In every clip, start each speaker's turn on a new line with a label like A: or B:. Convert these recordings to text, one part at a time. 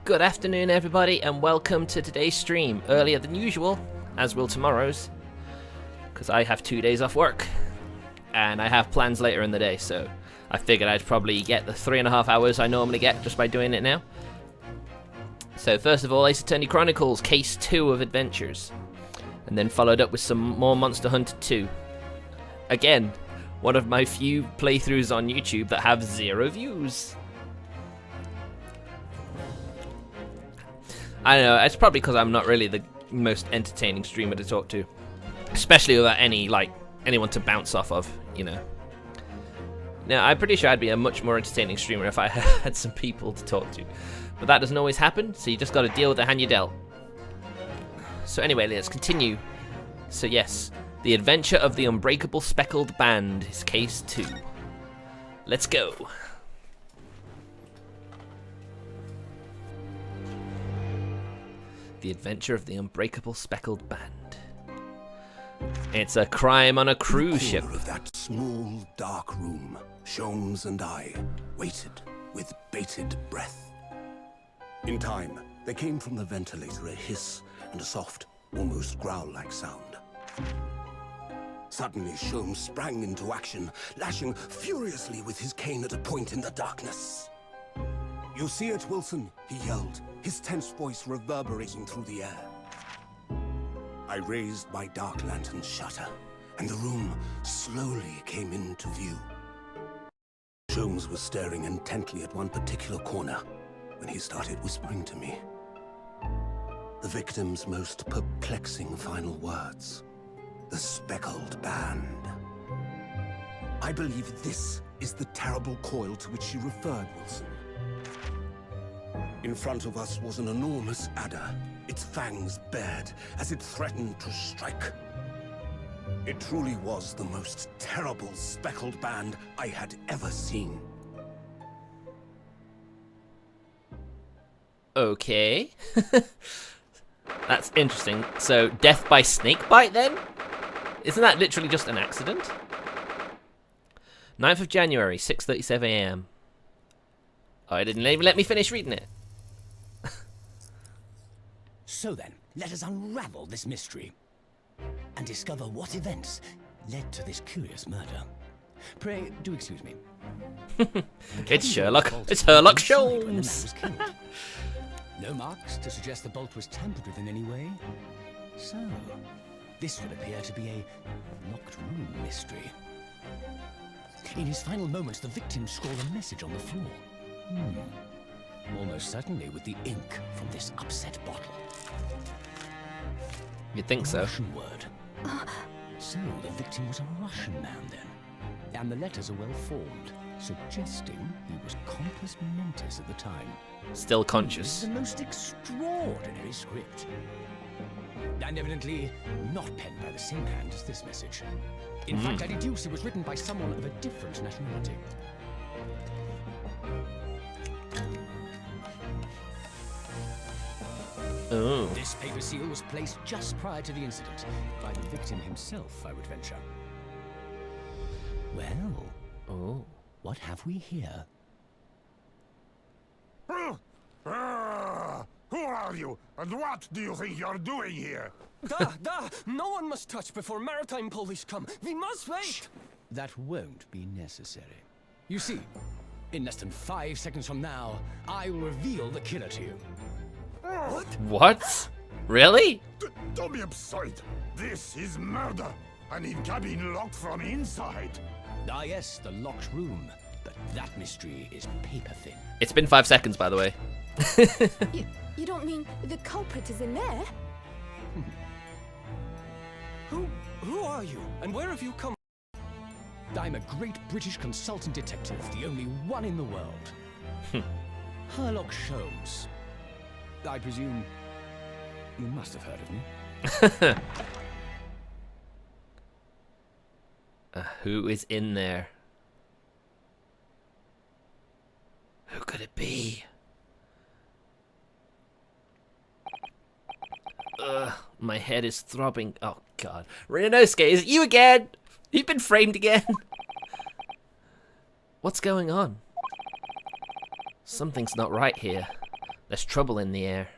A: Good afternoon, everybody, and welcome to today's stream. Earlier than usual, as will tomorrow's, because I have 2 days off work, and I have plans later in the day, so I figured I'd probably get the 3.5 hours I normally get just by doing it now. So first of all, Ace Attorney Chronicles, Case 2 of Adventures, and then followed up with some more Monster Hunter 2. Again, one of my few playthroughs on YouTube that have 0 views. I don't know, it's probably because I'm not really the most entertaining streamer to talk to. Especially without anyone to bounce off of, you know. Now, I'm pretty sure I'd be a much more entertaining streamer if I had some people to talk to. But that doesn't always happen, so you just gotta deal with the hand you dealt. So anyway, let's continue. So yes, The Adventure of the Unbreakable Speckled Band is Case 2. Let's go. The Adventure of the Unbreakable Speckled Band. It's a crime on a cruise ship.
B: In the corner of that small, dark room, Sholmes and I waited with bated breath. In time, there came from the ventilator a hiss and a soft, almost growl-like sound. Suddenly, Sholmes sprang into action, lashing furiously with his cane at a point in the darkness. "You see it, Wilson?" he yelled, his tense voice reverberating through the air. I raised my dark lantern's shutter, and the room slowly came into view. Sholmes was staring intently at one particular corner when he started whispering to me. The victim's most perplexing final words. The Speckled Band. I believe this is the terrible coil to which you referred, Wilson. In front of us was an enormous adder, its fangs bared as it threatened to strike. It truly was the most terrible speckled band I had ever seen.
A: Okay. That's interesting. So, death by snake bite then? Isn't that literally just an accident? 9th of January, 6:37 AM. Oh, it didn't even let me finish reading it.
C: So then, let us unravel this mystery and discover what events led to this curious murder. Pray, do excuse me.
A: It's Sherlock. It's Sherlock Sholmes.
C: No marks to suggest the bolt was tampered with in any way. So, this would appear to be a locked room mystery. In his final moments, the victim scrawled a message on the floor. Almost certainly with the ink from this upset bottle.
A: You'd think so.
C: Russian word. So the victim was a Russian man then. And the letters are well formed, suggesting he was compos mentis at the time.
A: Still
C: This
A: conscious.
C: is the most extraordinary script. And evidently not penned by the same hand as this message. In fact, I deduce it was written by someone of a different nationality.
A: Oh.
C: This paper seal was placed just prior to the incident, by the victim himself, I would venture. Well,
A: Oh.
C: what have we here?
D: Who are you, and what do you think you're doing here?
E: No one must touch before maritime police come. We must wait!
C: That won't be necessary. You see, in less than 5 seconds from now, I will reveal the killer to you.
A: What? Really?
D: Don't be absurd. This is murder. An in-cabin locked from inside.
C: Ah yes, the locked room. But that mystery is paper thin.
A: It's been 5 seconds, by the way.
F: You don't mean the culprit is in there?
E: Who are you, and where have you come?
C: I'm a great British consultant detective, the only one in the world. Sherlock Sholmes. I presume you must have heard of me.
A: Who is in there? Who could it be? Ugh, my head is throbbing. Oh god. Ryunosuke, is it you again? You've been framed again. What's going on? Something's not right here. There's trouble in the air.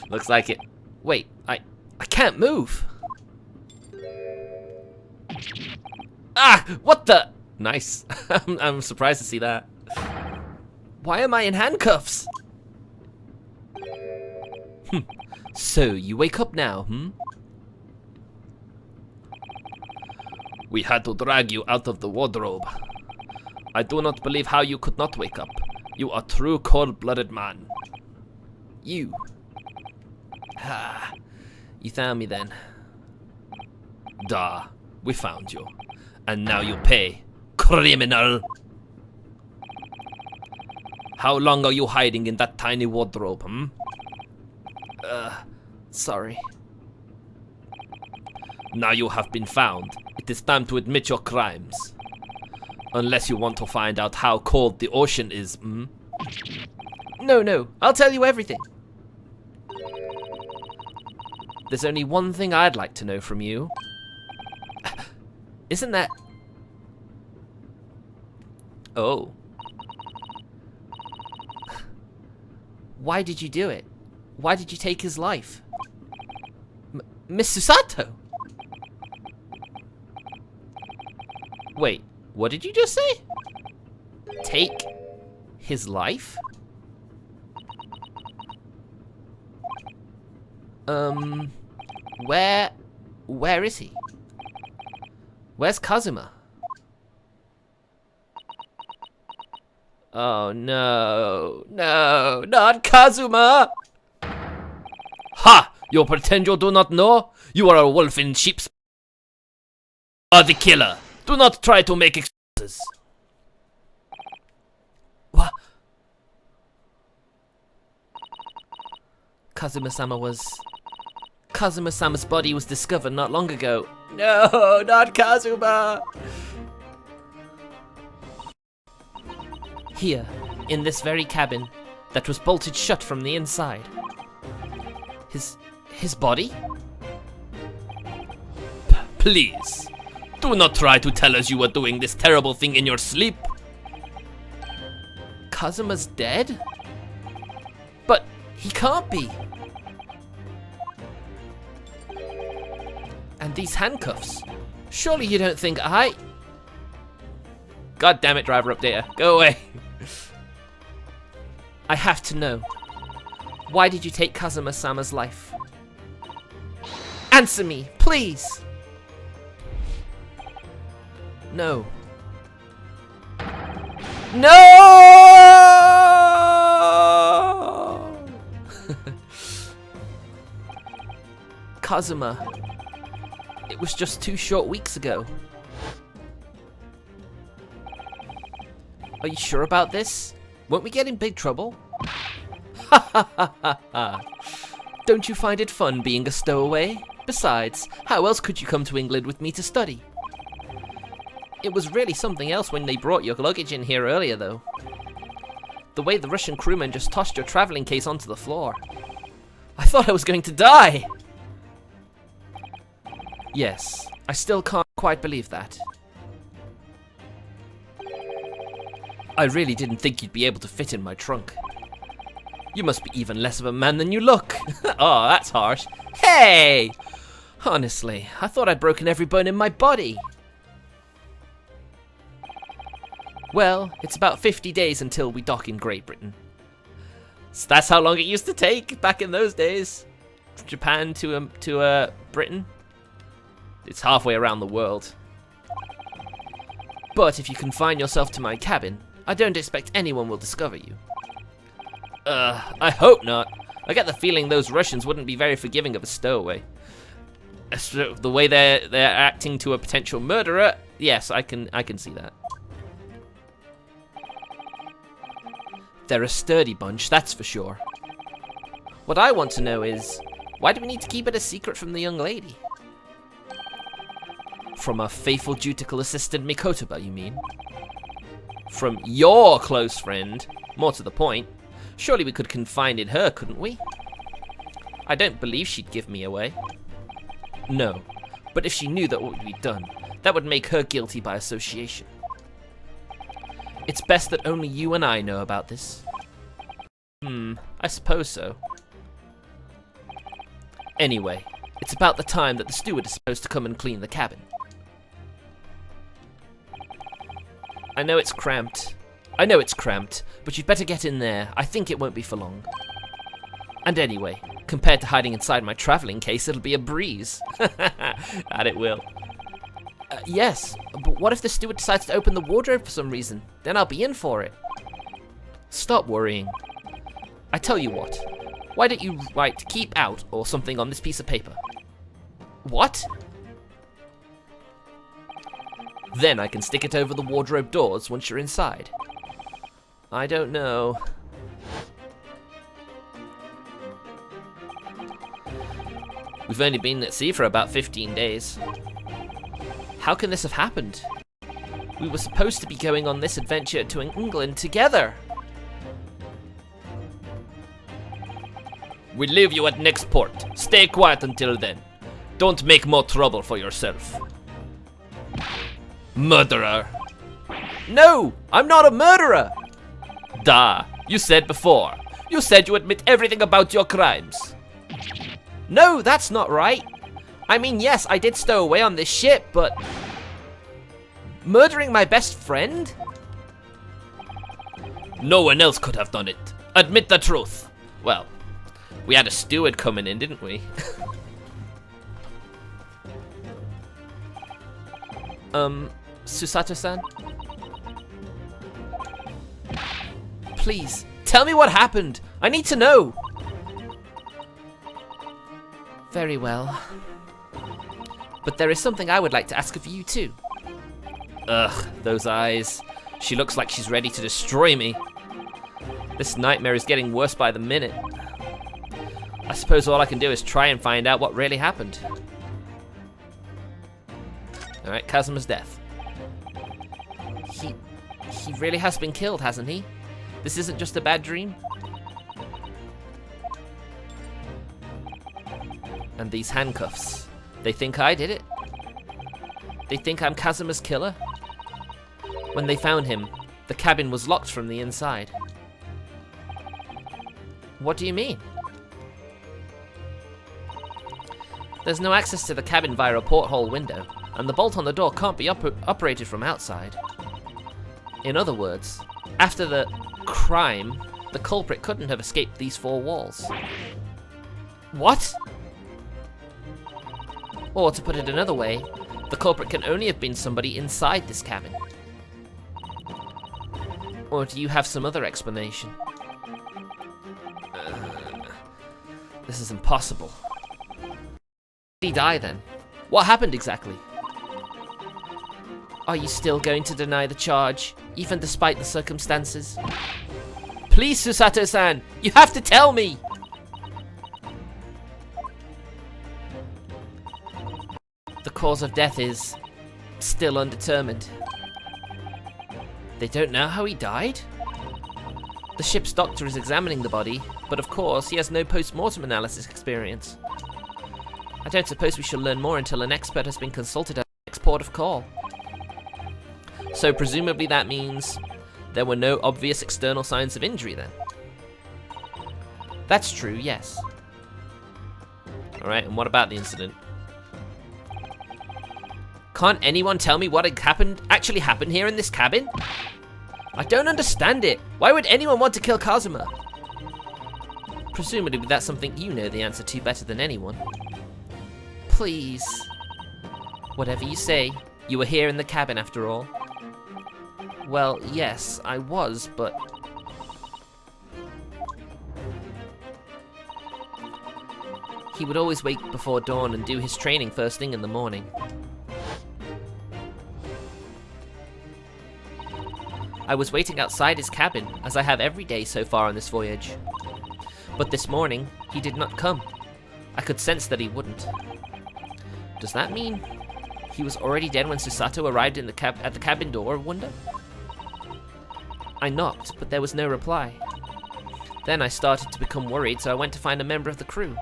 A: Looks like it. Wait, I can't move. Ah, what the? Nice. I'm surprised to see that. Why am I in handcuffs? So, you wake up now, We had to drag you out of the wardrobe. I do not believe how you could not wake up. You are a true cold-blooded man. You. Ah, you found me then. Duh, we found you. And now you pay, criminal. How long are you hiding in that tiny wardrobe, Sorry. Now you have been found. It is time to admit your crimes. Unless you want to find out how cold the ocean is, No, I'll tell you everything. There's only one thing I'd like to know from you. Isn't that... Oh. Why did you do it? Why did you take his life? Miss Susato? Wait, what did you just say? Take his life? Where is he? Where's Kazuma? Oh no, not Kazuma! Ha! You pretend you do not know? You are a wolf in sheep's... are the killer. Do not try to make excuses. What? Kazuma-sama's body was discovered not long ago. No, not Kazuma! Here, in this very cabin, that was bolted shut from the inside. His body? Please, do not try to tell us you were doing this terrible thing in your sleep. Kazuma's dead? But he can't be. And these handcuffs. Surely you don't think I... God damn it, driver updater. Go away. I have to know. Why did you take Kazuma-sama's life? Answer me, please! No. No! Kazuma. It was just 2 short weeks ago. Are you sure about this? Won't we get in big trouble? Ha ha ha ha ha. Don't you find it fun being a stowaway? Besides, how else could you come to England with me to study? It was really something else when they brought your luggage in here earlier, though. The way the Russian crewman just tossed your traveling case onto the floor. I thought I was going to die! Yes, I still can't quite believe that. I really didn't think you'd be able to fit in my trunk. You must be even less of a man than you look. Oh, that's harsh. Hey! Honestly, I thought I'd broken every bone in my body. Well, it's about 50 days until we dock in Great Britain. So that's how long it used to take back in those days. From Japan to Britain. It's halfway around the world. But if you confine yourself to my cabin, I don't expect anyone will discover you. I hope not. I get the feeling those Russians wouldn't be very forgiving of a stowaway. The way they're acting to a potential murderer, yes, I can see that. They're a sturdy bunch, that's for sure. What I want to know is, why do we need to keep it a secret from the young lady? From our faithful dutiful assistant Mikotoba, you mean? From your close friend? More to the point, surely we could confide in her, couldn't we? I don't believe she'd give me away. No. But if she knew that what would be done, that would make her guilty by association. It's best that only you and I know about this. I suppose so. Anyway, it's about the time that the steward is supposed to come and clean the cabin. I know it's cramped, but you'd better get in there. I think it won't be for long. And anyway, compared to hiding inside my traveling case, it'll be a breeze. And it will. Yes, but what if the steward decides to open the wardrobe for some reason? Then I'll be in for it. Stop worrying. I tell you what, why don't you write "keep out" or something on this piece of paper? What? Then I can stick it over the wardrobe doors once you're inside. I don't know. We've only been at sea for about 15 days. How can this have happened? We were supposed to be going on this adventure to England together. We'll leave you at next port. Stay quiet until then. Don't make more trouble for yourself. Murderer. No, I'm not a murderer. Duh, you said before. You said you admit everything about your crimes. No, that's not right. I mean, yes, I did stow away on this ship, but... murdering my best friend? No one else could have done it. Admit the truth. Well, we had a steward coming in, didn't we? Susato-san? Please, tell me what happened. I need to know. Very well. But there is something I would like to ask of you too. Ugh, those eyes. She looks like she's ready to destroy me. This nightmare is getting worse by the minute. I suppose all I can do is try and find out what really happened. Alright, Kazuma's death. He really has been killed, hasn't he? This isn't just a bad dream? And these handcuffs. They think I did it? They think I'm Kazuma's killer? When they found him, the cabin was locked from the inside. What do you mean? There's no access to the cabin via a porthole window, and the bolt on the door can't be operated from outside. In other words, after the crime, the culprit couldn't have escaped these four walls. What? Or to put it another way, the culprit can only have been somebody inside this cabin. Or do you have some other explanation? This is impossible. Did he die then? What happened exactly? Are you still going to deny the charge, even despite the circumstances? Please, Susato-san, you have to tell me! The cause of death is still undetermined. They don't know how he died? The ship's doctor is examining the body, but of course he has no post-mortem analysis experience. I don't suppose we shall learn more until an expert has been consulted at the next port of call. So presumably that means there were no obvious external signs of injury then. That's true, yes. Alright, and what about the incident? Can't anyone tell me what actually happened here in this cabin? I don't understand it. Why would anyone want to kill Kazuma? Presumably that's something you know the answer to better than anyone. Please. Whatever you say, you were here in the cabin after all. Well, yes, I was, but... He would always wake before dawn and do his training first thing in the morning. I was waiting outside his cabin, as I have every day so far on this voyage. But this morning, he did not come. I could sense that he wouldn't. Does that mean he was already dead when Susato arrived at the cabin door window? I knocked, but there was no reply. Then I started to become worried, so I went to find a member of the crew.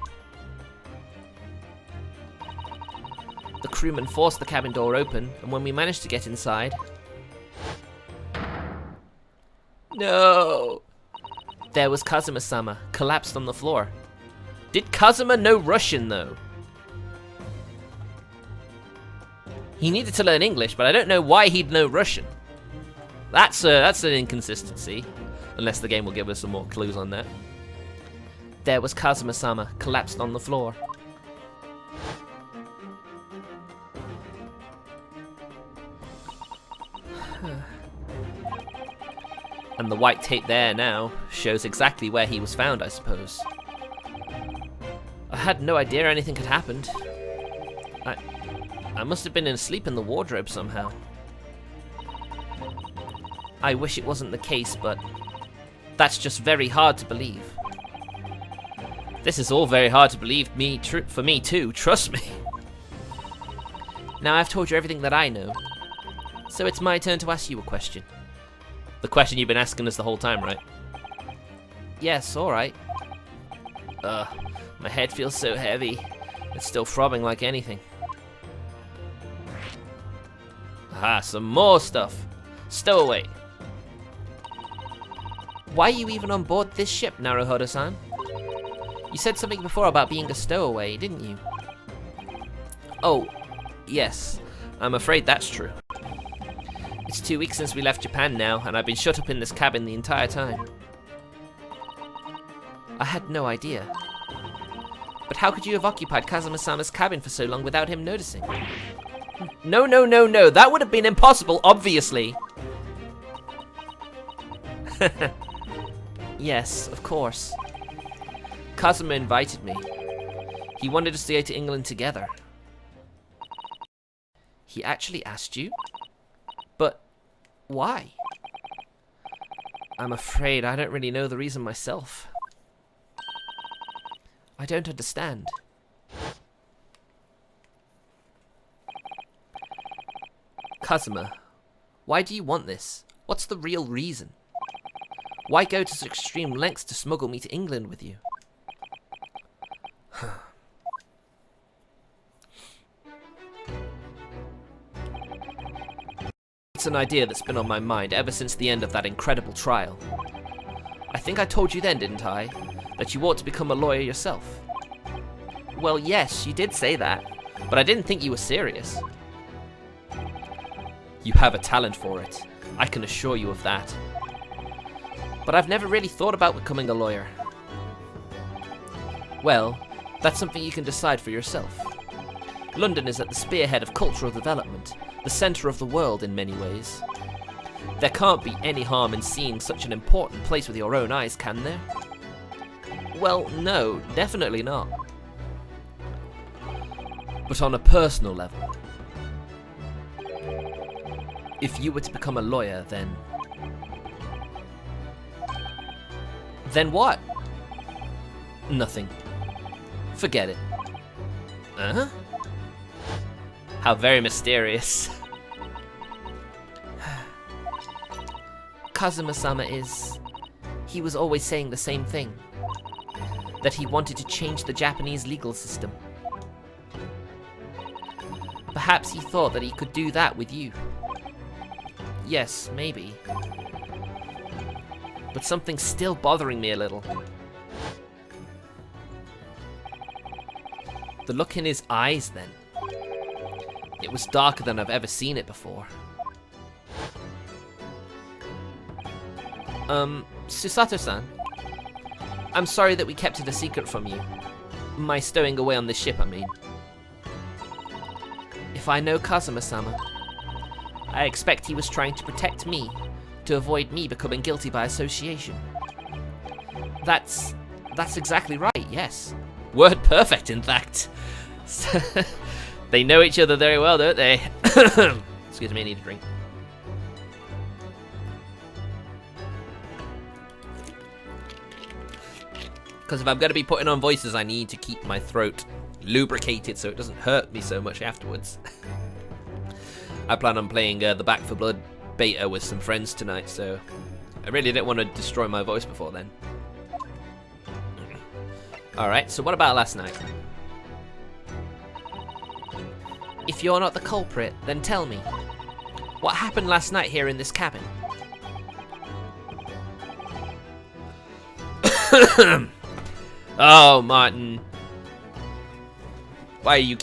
A: crewmen forced the cabin door open, and when we managed to get inside... No! There was Kazuma-sama, collapsed on the floor. Did Kazuma know Russian, though? He needed to learn English, but I don't know why he'd know Russian. That's an inconsistency. Unless the game will give us some more clues on that. There was Kazuma-sama, collapsed on the floor. And the white tape there now shows exactly where he was found, I suppose. I had no idea anything had happened. I must have been asleep in the wardrobe somehow. I wish it wasn't the case, but that's just very hard to believe. This is all very hard to believe for me too, trust me. Now I've told you everything that I know, so it's my turn to ask you a question. The question you've been asking us the whole time, right? Yes, alright. My head feels so heavy. It's still throbbing like anything. Aha, some more stuff. Stowaway. Why are you even on board this ship, Naruhodo-san? You said something before about being a stowaway, didn't you? Oh, yes. I'm afraid that's true. It's 2 weeks since we left Japan now, and I've been shut up in this cabin the entire time. I had no idea. But how could you have occupied Kazuma-sama's cabin for so long without him noticing? No, no, no, no. That would have been impossible, obviously. Yes, of course. Kazuma invited me. He wanted us to go to England together. He actually asked you? But why? I'm afraid I don't really know the reason myself. I don't understand. Kazuma, why do you want this? What's the real reason? Why go to such extreme lengths to smuggle me to England with you? It's an idea that's been on my mind ever since the end of that incredible trial. I think I told you then, didn't I, that you ought to become a lawyer yourself? Well, yes, you did say that, but I didn't think you were serious. You have a talent for it. I can assure you of that. But I've never really thought about becoming a lawyer. Well, that's something you can decide for yourself. London is at the spearhead of cultural development, the centre of the world in many ways. There can't be any harm in seeing such an important place with your own eyes, can there? Well, no, definitely not. But on a personal level, if you were to become a lawyer, then... Then what? Nothing. Forget it. Huh? How very mysterious. Kazuma-sama is... He was always saying the same thing. That he wanted to change the Japanese legal system. Perhaps he thought that he could do that with you. Yes, maybe. But something's still bothering me a little. The look in his eyes, then. It was darker than I've ever seen it before. Susato-san. I'm sorry that we kept it a secret from you. My stowing away on this ship, I mean. If I know Kazuma-sama, I expect he was trying to protect me, to avoid me becoming guilty by association. That's exactly right, yes. Word perfect, in fact. They know each other very well, don't they? Excuse me, I need a drink. Because if I'm going to be putting on voices, I need to keep my throat lubricated so it doesn't hurt me so much afterwards. I plan on playing the Back 4 Blood beta with some friends tonight, so I really didn't want to destroy my voice before then. Alright, so what about last night? if you're not the culprit, then tell me. What happened last night here in this cabin? Oh, Martin. Why you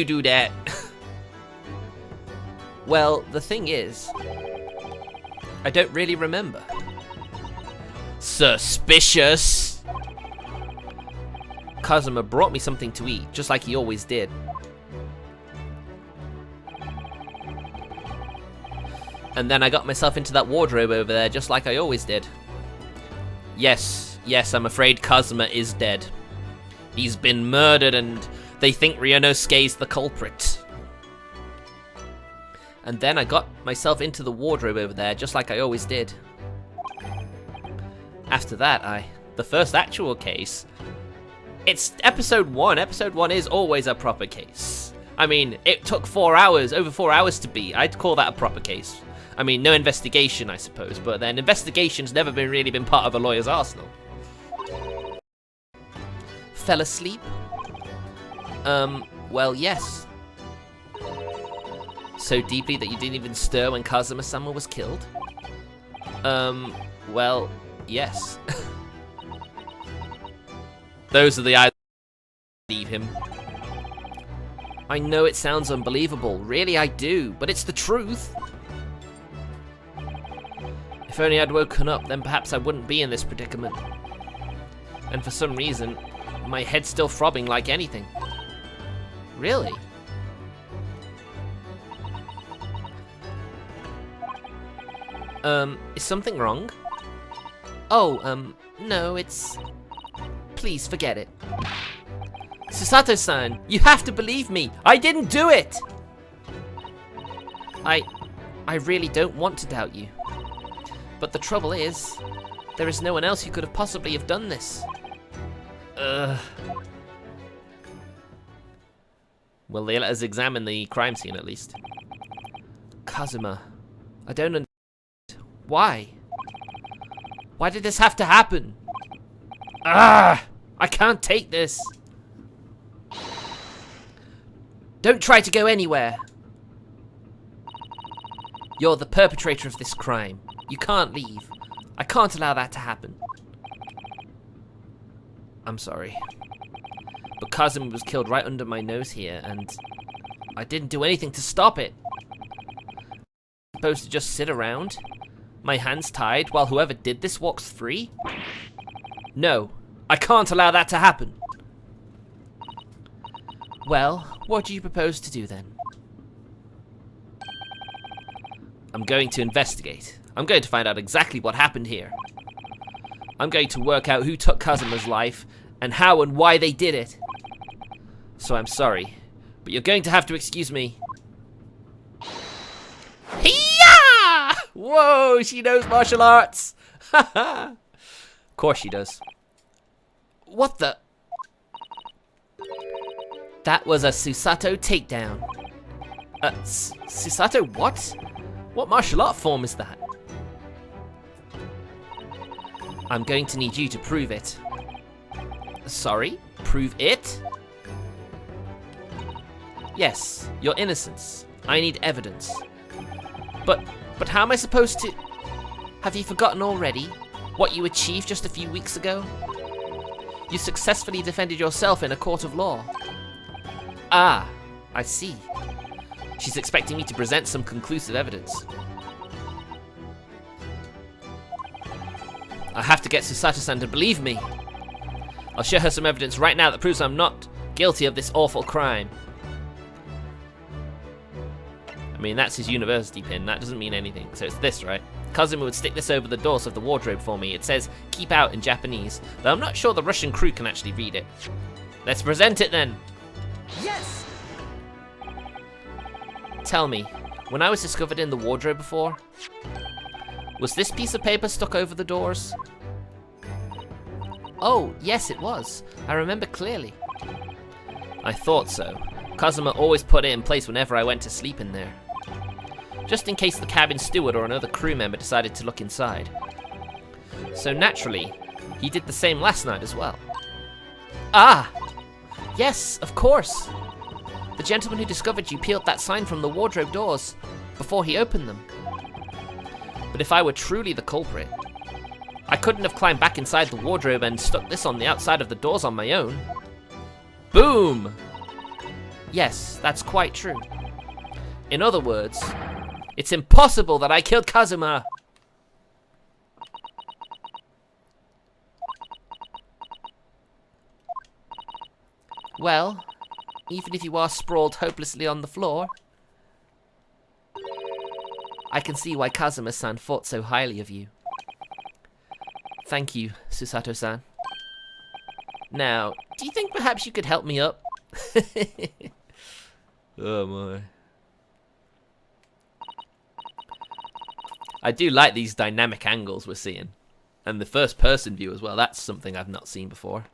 A: do that? Well, the thing is, I don't really remember. Suspicious. Kazuma brought me something to eat, just like he always did. And then I got myself into that wardrobe over there, just like I always did. Yes, I'm afraid Kazuma is dead. He's been murdered and they think Ryunosuke's the culprit. And then I got myself into the wardrobe over there, just like I always did. After that, the first actual case, it's episode 1. Episode 1 is always a proper case. I mean, it took 4 hours, over 4 hours to beat. I'd call that a proper case. I mean, no investigation, I suppose, but then investigation's never really been part of a lawyer's arsenal. Fell asleep? Well, yes. So deeply that you didn't even stir when Kazuma-sama was killed? Well, yes. Those are the eyes that leave him. I know it sounds unbelievable, really I do, but it's the truth. If only I'd woken up, then perhaps I wouldn't be in this predicament. And for some reason, my head's still throbbing like anything. Really? Is something wrong? Oh, no, it's... Please, forget it. Susato-san, you have to believe me! I didn't do it! I really don't want to doubt you. But the trouble is, there is no one else who could have possibly have done this. Well, they let us examine the crime scene at least. Kazuma, I don't understand. Why? Why did this have to happen? I can't take this. Don't try to go anywhere. You're the perpetrator of this crime. You can't leave. I can't allow that to happen. I'm sorry. But Kazuma was killed right under my nose here, and I didn't do anything to stop it. I'm supposed to just sit around? My hands tied while whoever did this walks free? No, I can't allow that to happen. Well, what do you propose to do then? I'm going to investigate. I'm going to find out exactly what happened here. I'm going to work out who took Kazuma's life and how and why they did it. So I'm sorry, but you're going to have to excuse me. Hiya! Whoa, she knows martial arts. Of course she does. What the? That was a Susato takedown. Susato what? What martial art form is that? I'm going to need you to prove it. Sorry? Prove it? Yes, your innocence. I need evidence. But how am I supposed to... Have you forgotten already what you achieved just a few weeks ago? You successfully defended yourself in a court of law. Ah, I see. She's expecting me to present some conclusive evidence. I have to get Susato-san to believe me. I'll show her some evidence right now that proves I'm not guilty of this awful crime. I mean, that's his university pin. That doesn't mean anything. So it's this, right? Kazuma would stick this over the doors of the wardrobe for me. It says, keep out in Japanese, though I'm not sure the Russian crew can actually read it. Let's present it then.
E: Yes!
A: Tell me, when I was discovered in the wardrobe before, was this piece of paper stuck over the doors? Oh, yes it was. I remember clearly. I thought so. Kazuma always put it in place whenever I went to sleep in there. Just in case the cabin steward or another crew member decided to look inside. So naturally, he did the same last night as well. Ah! Yes, of course! The gentleman who discovered you peeled that sign from the wardrobe doors before he opened them. But if I were truly the culprit, I couldn't have climbed back inside the wardrobe and stuck this on the outside of the doors on my own. Boom! Yes, that's quite true. In other words, it's impossible that I killed Kazuma! Well, even if you are sprawled hopelessly on the floor, I can see why Kazuma-san thought so highly of you. Thank you, Susato-san. Now, do you think perhaps you could help me up? Oh my. I do like these dynamic angles we're seeing. And the first person view as well, that's something I've not seen before.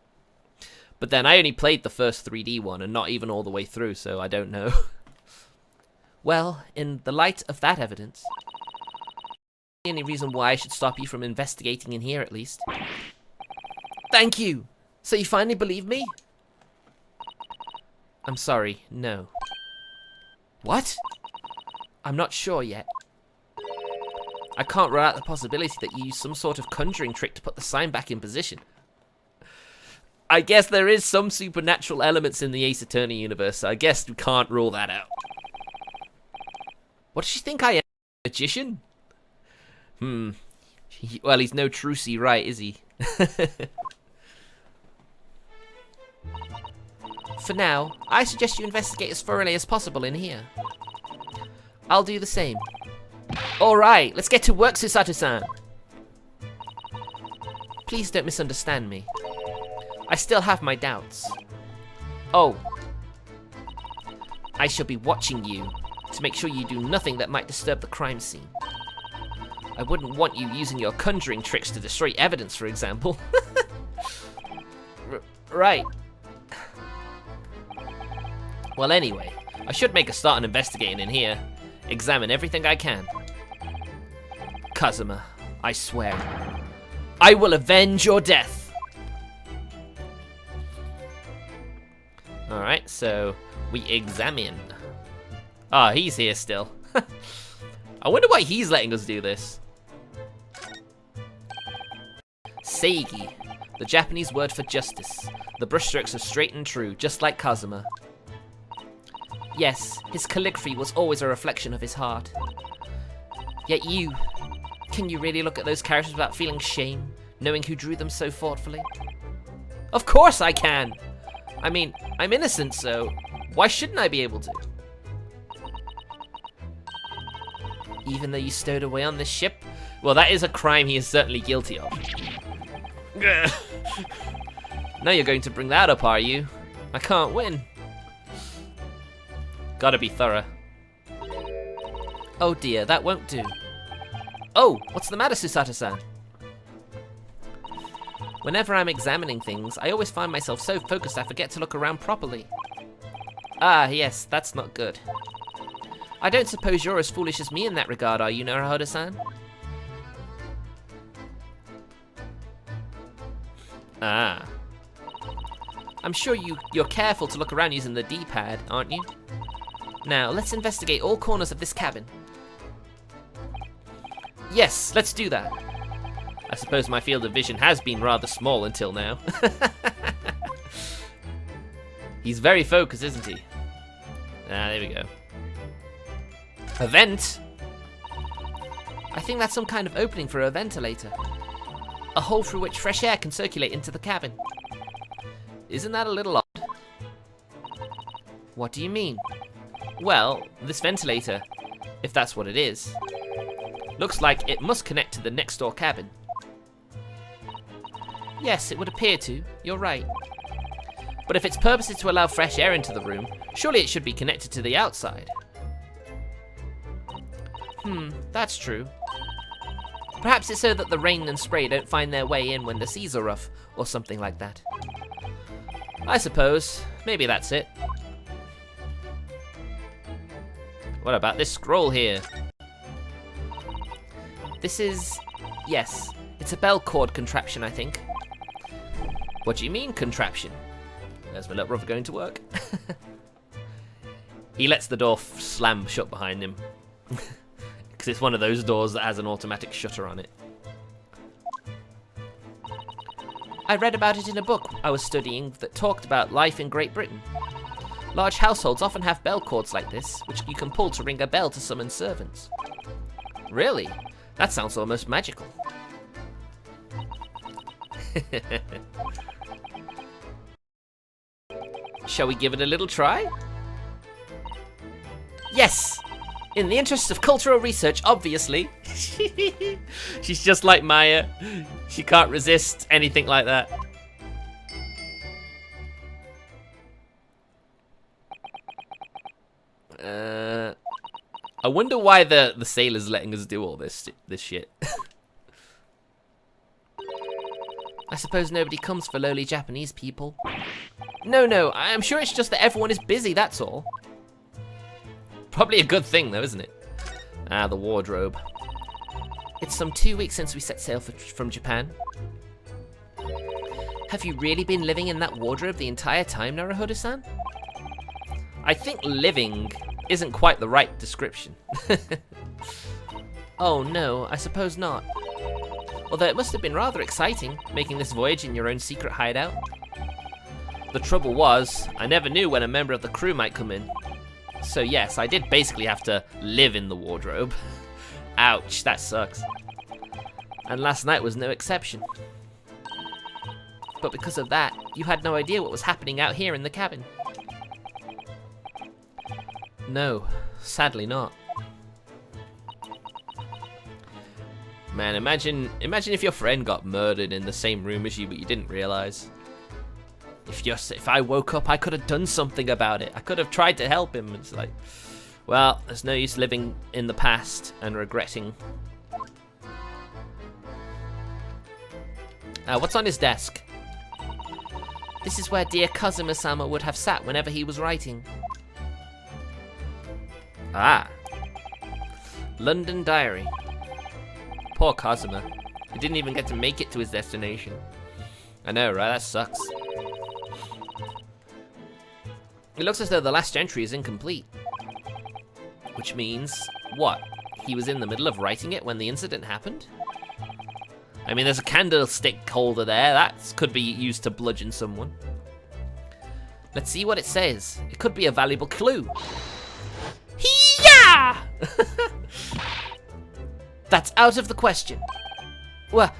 A: But then I only played the first 3D one and not even all the way through, so I don't know. Well, in the light of that evidence, any reason why I should stop you from investigating in here at least. Thank you! So you finally believe me? I'm sorry, no. What? I'm not sure yet. I can't rule out the possibility that you used some sort of conjuring trick to put the sign back in position. I guess there is some supernatural elements in the Ace Attorney universe, so I guess we can't rule that out. What does she think I am? A magician? Well, he's no Trucy, right, is he? For now, I suggest you investigate as thoroughly as possible in here. I'll do the same. Alright, let's get to work, Susato-san. Please don't misunderstand me. I still have my doubts. Oh. I shall be watching you to make sure you do nothing that might disturb the crime scene. I wouldn't want you using your conjuring tricks to destroy evidence, for example. Right. Well, anyway, I should make a start on investigating in here. Examine everything I can. Kazuma, I swear, I will avenge your death. Alright, so we examine. Ah, he's here still. I wonder why he's letting us do this. Seigi, the Japanese word for justice. The brushstrokes are straight and true, just like Kazuma. Yes, his calligraphy was always a reflection of his heart. Yet can you really look at those characters without feeling shame, knowing who drew them so thoughtfully? Of course I can! I mean, I'm innocent, so why shouldn't I be able to? Even though you stowed away on this ship? Well, that is a crime he is certainly guilty of. Now you're going to bring that up, are you? I can't win. Gotta be thorough. Oh dear, that won't do. Oh, what's the matter, Susato-san? Whenever I'm examining things, I always find myself so focused I forget to look around properly. Ah, yes, that's not good. I don't suppose you're as foolish as me in that regard, are you, Naruhodo-san? Ah. I'm sure you're careful to look around using the D-pad, aren't you? Now, let's investigate all corners of this cabin. Yes, let's do that. I suppose my field of vision has been rather small until now. He's very focused, isn't he? Ah, there we go. A vent? I think that's some kind of opening for a ventilator. A hole through which fresh air can circulate into the cabin. Isn't that a little odd? What do you mean? Well, this ventilator, if that's what it is, looks like it must connect to the next door cabin. Yes, it would appear to. You're right. But if its purpose is to allow fresh air into the room, surely it should be connected to the outside. That's true. Perhaps it's so that the rain and spray don't find their way in when the seas are rough, or something like that. I suppose. Maybe that's it. What about this scroll here? This is... yes, it's a bell cord contraption, I think. What do you mean, contraption? There's my little brother going to work. He lets the door slam shut behind him. Because it's one of those doors that has an automatic shutter on it. I read about it in a book I was studying that talked about life in Great Britain. Large households often have bell cords like this, which you can pull to ring a bell to summon servants. Really? That sounds almost magical. Shall we give it a little try? Yes! In the interests of cultural research, obviously. She's just like Maya. She can't resist anything like that. I wonder why the sailor's letting us do all this shit. I suppose nobody comes for lowly Japanese people. No, I'm sure it's just that everyone is busy, that's all. Probably a good thing, though, isn't it? Ah, the wardrobe. It's some 2 weeks since we set sail from Japan. Have you really been living in that wardrobe the entire time, Naruhodo-san? I think living isn't quite the right description. Oh no, I suppose not. Although it must have been rather exciting, making this voyage in your own secret hideout. The trouble was, I never knew when a member of the crew might come in. So yes, I did basically have to live in the wardrobe. Ouch, that sucks. And last night was no exception. But because of that, you had no idea what was happening out here in the cabin. No, sadly not. Man, imagine if your friend got murdered in the same room as you, but you didn't realize. If I woke up, I could have done something about it. I could have tried to help him. It's like, well, there's no use living in the past and regretting. What's on his desk? This is where dear Kazuma-sama would have sat whenever he was writing. Ah. London Diary. Poor Kazuma. He didn't even get to make it to his destination. I know, right? That sucks. It looks as though the last entry is incomplete. Which means, what? He was in the middle of writing it when the incident happened? I mean, there's a candlestick holder there. That could be used to bludgeon someone. Let's see what it says. It could be a valuable clue. Hee-yah! That's out of the question. Well,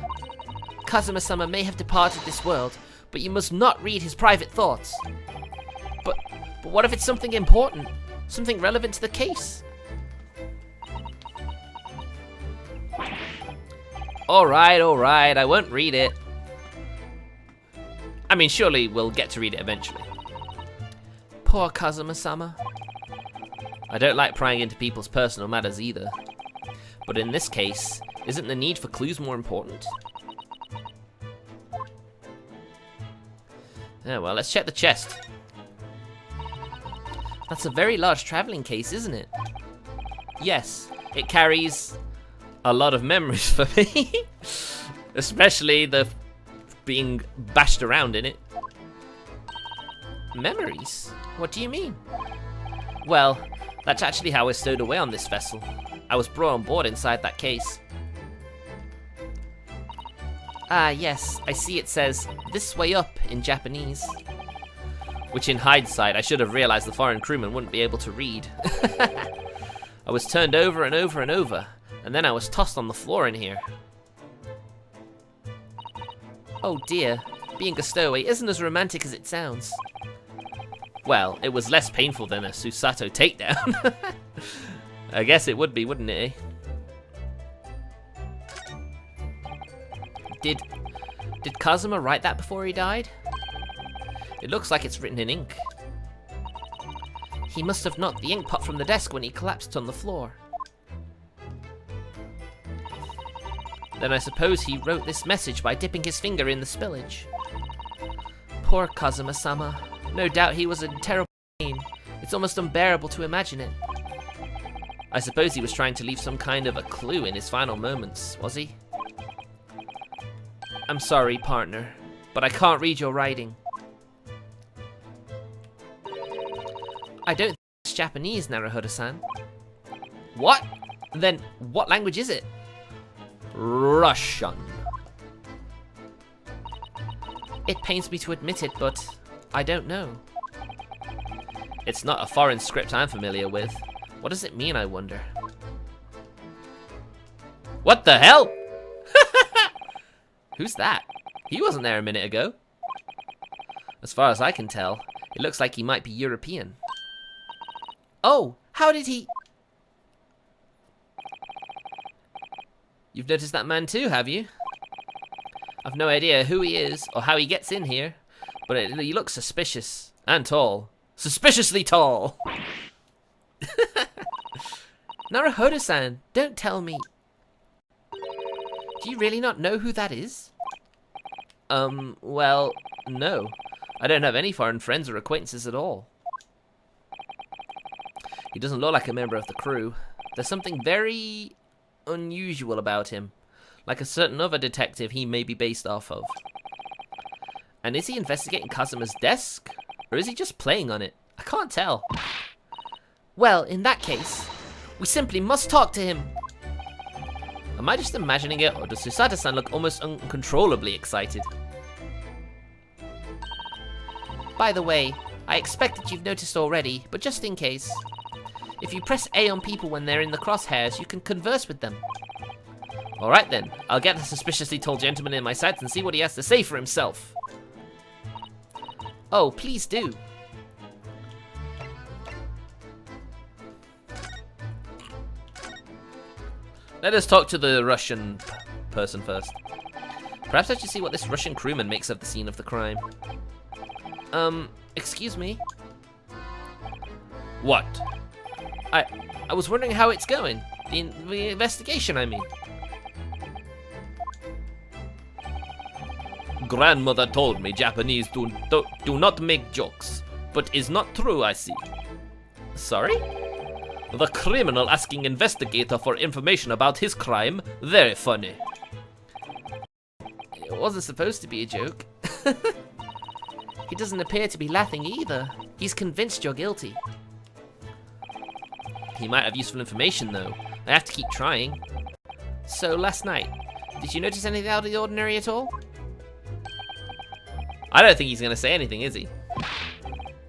A: Kazuma-sama may have departed this world, but you must not read his private thoughts. But what if it's something important? Something relevant to the case? Alright, I won't read it. I mean, surely we'll get to read it eventually. Poor Kazuma-sama. I don't like prying into people's personal matters either. But in this case, isn't the need for clues more important? Yeah, well, let's check the chest. That's a very large traveling case, isn't it? Yes, it carries a lot of memories for me. Especially the being bashed around in it. Memories? What do you mean? Well, that's actually how I was stowed away on this vessel. I was brought on board inside that case. Ah, yes, I see it says, "This way up" in Japanese. Which in hindsight, I should have realized the foreign crewman wouldn't be able to read. I was turned over and over and over, and then I was tossed on the floor in here. Oh dear, being a stowaway isn't as romantic as it sounds. Well, it was less painful than a Susato takedown. I guess it would be, wouldn't it, eh? Did Kazuma write that before he died? It looks like it's written in ink. He must have knocked the ink pot from the desk when he collapsed on the floor. Then I suppose he wrote this message by dipping his finger in the spillage. Poor Kazuma-sama. No doubt he was in terrible pain. It's almost unbearable to imagine it. I suppose he was trying to leave some kind of a clue in his final moments, was he? I'm sorry, partner, but I can't read your writing. I don't think it's It's Japanese, Naruhodo-san. What? Then what language is it? Russian. It pains me to admit it, but I don't know. It's not a foreign script I'm familiar with. What does it mean, I wonder? What the hell? Who's that? He wasn't there a minute ago. As far as I can tell, it looks like he might be European. Oh, how did he... You've noticed that man too, have you? I've no idea who he is or how he gets in here, but he looks suspicious and tall. Suspiciously tall! Naruhodo-san, don't tell me. Do you really not know who that is? Well, no. I don't have any foreign friends or acquaintances at all. He doesn't look like a member of the crew. There's something very unusual about him, like a certain other detective he may be based off of. And is he investigating Kazuma's desk? Or is he just playing on it? I can't tell. Well, in that case, we simply must talk to him. Am I just imagining it, or does Susata-san look almost uncontrollably excited? By the way, I expect that you've noticed already, but just in case. If you press A on people when they're in the crosshairs, you can converse with them. Alright then, I'll get the suspiciously tall gentleman in my sights and see what he has to say for himself. Oh, please do. Let us talk to the Russian person first. Perhaps I should see what this Russian crewman makes of the scene of the crime. Excuse me? What? I was wondering how it's going. The investigation, I mean. Grandmother told me Japanese do not make jokes, but is not true, I see. Sorry? The criminal asking investigator for information about his crime, very funny. It wasn't supposed to be a joke. He doesn't appear to be laughing either. He's convinced you're guilty. He might have useful information though. I have to keep trying. So last night, did you notice anything out of the ordinary at all? I don't think he's gonna say anything, is he?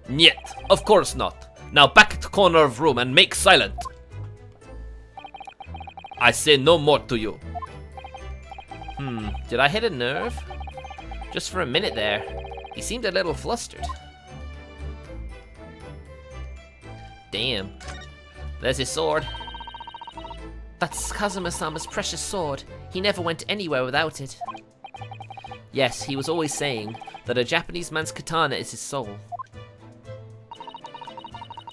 A: Niet, of course not. Now back to corner of room and make silent. I say no more to you. Did I hit a nerve? Just for a minute there. He seemed a little flustered. Damn. There's his sword. That's Kazuma-sama's precious sword. He never went anywhere without it. Yes, he was always saying that a Japanese man's katana is his soul.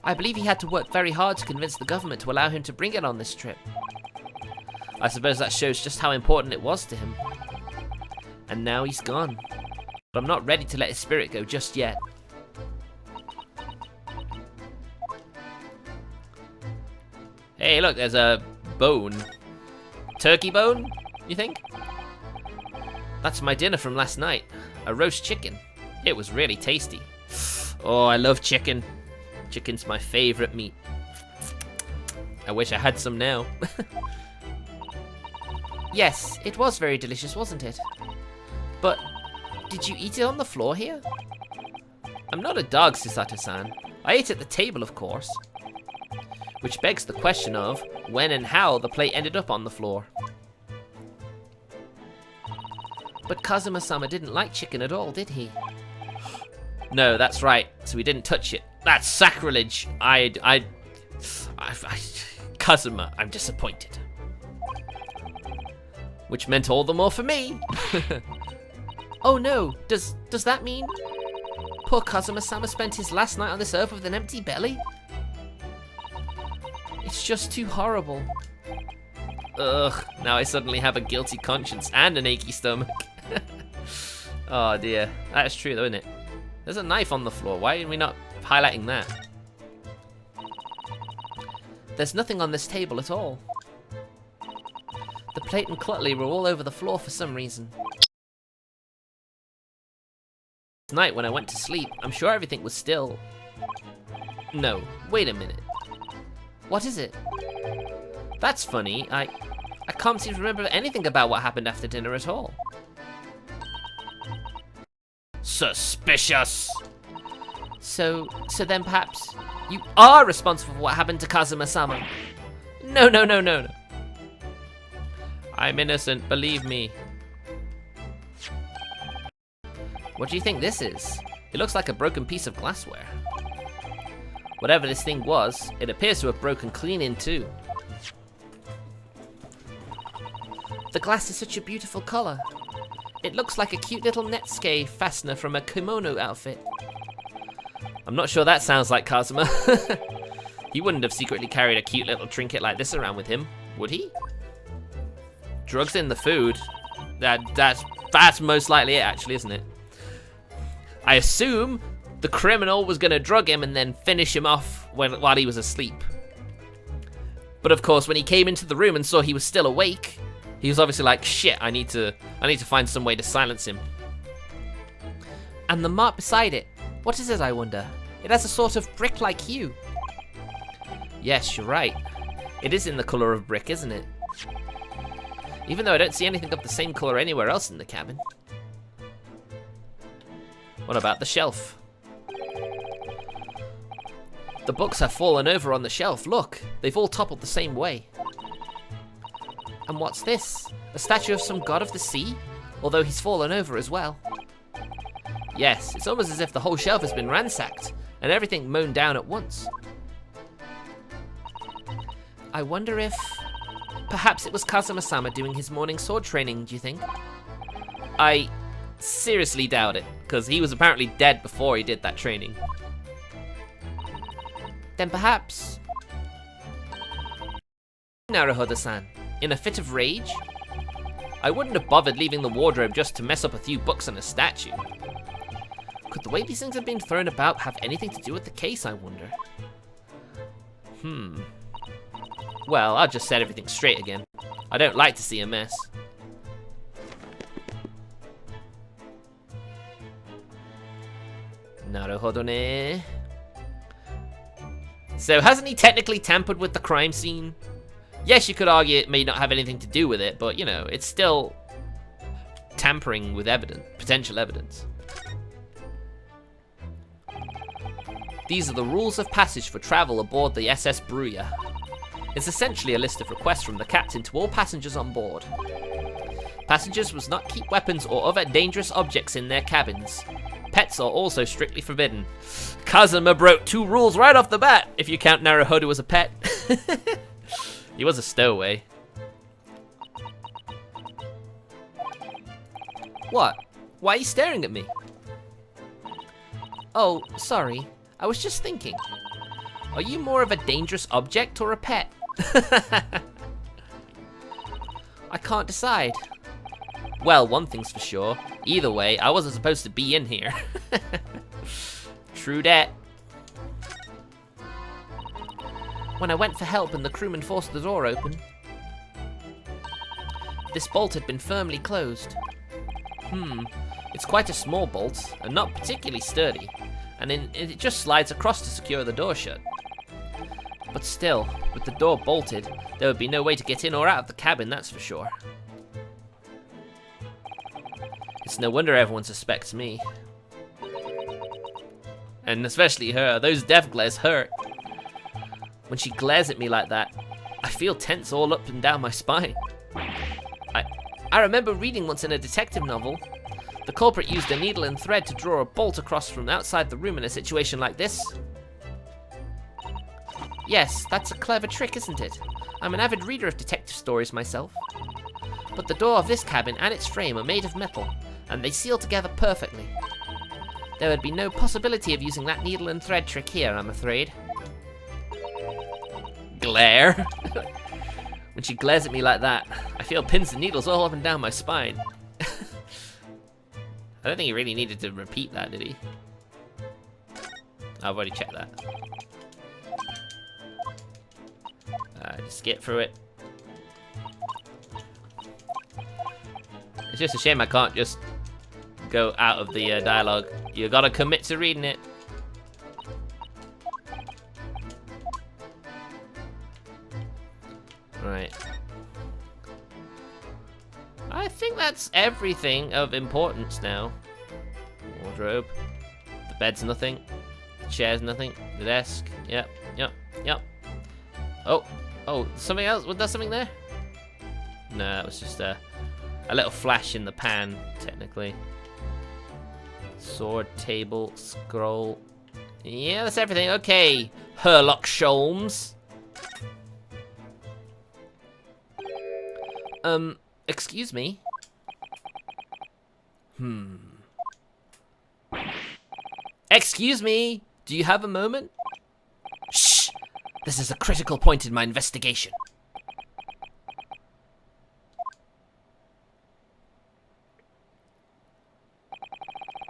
A: I believe he had to work very hard to convince the government to allow him to bring it on this trip. I suppose that shows just how important it was to him. And now he's gone. But I'm not ready to let his spirit go just yet. Hey, look, there's a bone. Turkey bone, you think? That's my dinner from last night. A roast chicken. It was really tasty. Oh, I love chicken. Chicken's my favorite meat. I wish I had some now. Yes, it was very delicious, wasn't it? But did you eat it on the floor here? I'm not a dog, Susato-san. I ate at the table, of course. Which begs the question of when and how the plate ended up on the floor. But Kazuma-sama didn't like chicken at all, did he? No, that's right. So he didn't touch it. That's sacrilege. Kazuma, I'm disappointed. Which meant all the more for me. Oh no, does that mean poor Kazuma-sama spent his last night on this earth with an empty belly? It's just too horrible. Ugh, now I suddenly have a guilty conscience and an achy stomach. Oh dear, that is true though, isn't it? There's a knife on the floor, why are we not highlighting that? There's nothing on this table at all. The plate and cutlery were all over the floor for some reason. Last night when I went to sleep, I'm sure everything was still. No, wait a minute. What is it? That's funny. I can't seem to remember anything about what happened after dinner at all. Suspicious. So then perhaps you are responsible for what happened to Kazuma-sama. No. I'm innocent, believe me. What do you think this is? It looks like a broken piece of glassware. Whatever this thing was, it appears to have broken clean in two. The glass is such a beautiful color. It looks like a cute little Netsuke fastener from a kimono outfit. I'm not sure that sounds like Kazuma. He wouldn't have secretly carried a cute little trinket like this around with him, would he? Drugs in the food. That's most likely it, actually, isn't it? I assume the criminal was gonna drug him and then finish him off while he was asleep. But of course, when he came into the room and saw he was still awake, he was obviously like, shit, I need to find some way to silence him. And the mark beside it, what is it, I wonder? It has a sort of brick-like hue. Yes, you're right. It is in the color of brick, isn't it? Even though I don't see anything of the same color anywhere else in the cabin. What about the shelf? The books have fallen over on the shelf. Look, they've all toppled the same way. And what's this? A statue of some god of the sea? Although he's fallen over as well. Yes, it's almost as if the whole shelf has been ransacked and everything mown down at once. I wonder if perhaps it was Kazuma-sama doing his morning sword training, do you think? I seriously doubt it, because he was apparently dead before he did that training. Then perhaps Naruhodo-san, in a fit of rage? I wouldn't have bothered leaving the wardrobe just to mess up a few books and a statue. Could the way these things have been thrown about have anything to do with the case, I wonder? Well, I'll just set everything straight again. I don't like to see a mess. Naruhodo ne. So hasn't he technically tampered with the crime scene? Yes, you could argue it may not have anything to do with it, but you know, it's still tampering with evidence, potential evidence. These are the rules of passage for travel aboard the SS Bruya. It's essentially a list of requests from the captain to all passengers on board. Passengers must not keep weapons or other dangerous objects in their cabins. Pets are also strictly forbidden. Kazuma broke 2 rules right off the bat, if you count Naruhodo as a pet. He was a stowaway. What? Why are you staring at me? Oh, sorry. I was just thinking. Are you more of a dangerous object or a pet? I can't decide. Well, one thing's for sure. Either way, I wasn't supposed to be in here. True dat. When I went for help and the crewman forced the door open, this bolt had been firmly closed. It's quite a small bolt, and not particularly sturdy, and it just slides across to secure the door shut. But still, with the door bolted, there would be no way to get in or out of the cabin, that's for sure. It's no wonder everyone suspects me. And especially her. Those death glares hurt. When she glares at me like that, I feel tense all up and down my spine. I remember reading once in a detective novel, the culprit used a needle and thread to draw a bolt across from outside the room in a situation like this. Yes, that's a clever trick, isn't it? I'm an avid reader of detective stories myself. But the door of this cabin and its frame are made of metal, and they seal together perfectly. There would be no possibility of using that needle and thread trick here, I'm afraid. Glare? When she glares at me like that, I feel pins and needles all up and down my spine. I don't think he really needed to repeat that, did he? I've already checked that. Just get through it. It's just a shame I can't just go out of the dialogue. You gotta commit to reading it. Right. I think that's everything of importance now. Wardrobe. The bed's nothing. The chair's nothing. The desk. Yep. Oh, something else? Was there something there? No, it was just a little flash in the pan, technically. Sword, table, scroll. Yeah, that's everything. Okay, Herlock Sholmes. Excuse me? Excuse me? Do you have a moment? Shh! This is a critical point in my investigation.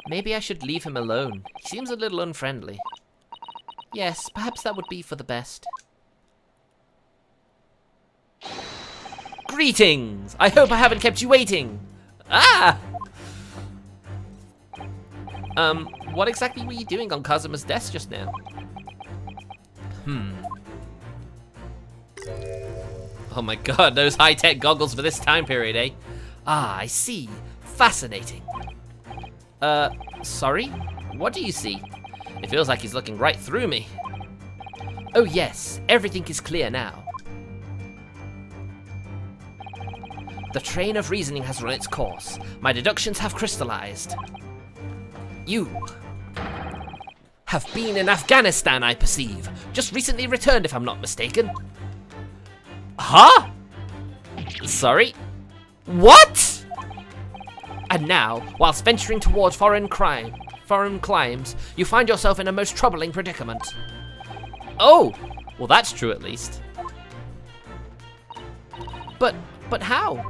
A: Maybe I should leave him alone. He seems a little unfriendly. Yes, perhaps that would be for the best. Greetings! I hope I haven't kept you waiting. Ah! What exactly were you doing on Kazuma's desk just now? Oh my god, those high-tech goggles for this time period, eh? Ah, I see. Fascinating. Sorry? What do you see? It feels like he's looking right through me. Oh yes, everything is clear now. The train of reasoning has run its course. My deductions have crystallized. You have been in Afghanistan, I perceive. Just recently returned, if I'm not mistaken. Huh? Sorry? What? And now, whilst venturing toward foreign climes, you find yourself in a most troubling predicament. Oh, well that's true at least. But how?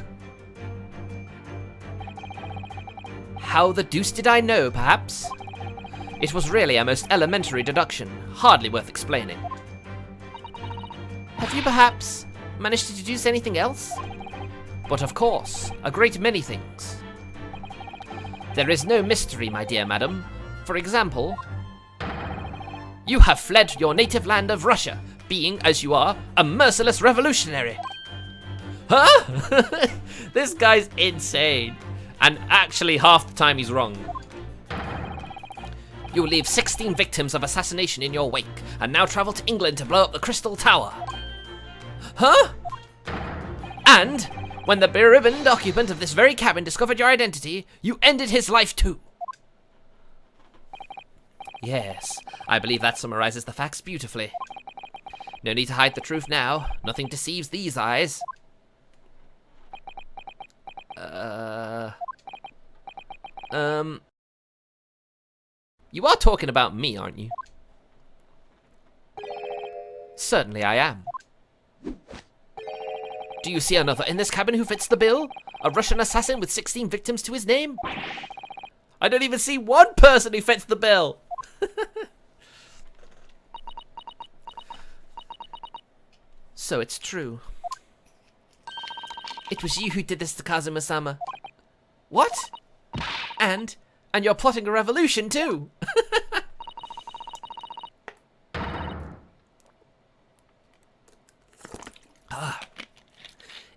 A: How the deuce did I know, perhaps? It was really a most elementary deduction, hardly worth explaining. Have you perhaps managed to deduce anything else? But of course, a great many things. There is no mystery, my dear madam. For example, you have fled your native land of Russia, being, as you are, a merciless revolutionary. Huh? This guy's insane. And actually, half the time he's wrong. You leave 16 victims of assassination in your wake, and now travel to England to blow up the Crystal Tower. Huh? And when the beribboned occupant of this very cabin discovered your identity, you ended his life too. Yes, I believe that summarizes the facts beautifully. No need to hide the truth now. Nothing deceives these eyes. You are talking about me, aren't you? Certainly I am. Do you see another in this cabin who fits the bill? A Russian assassin with 16 victims to his name? I don't even see one person who fits the bill. So it's true. It was you who did this to Kazuma-sama. What? And you're plotting a revolution too.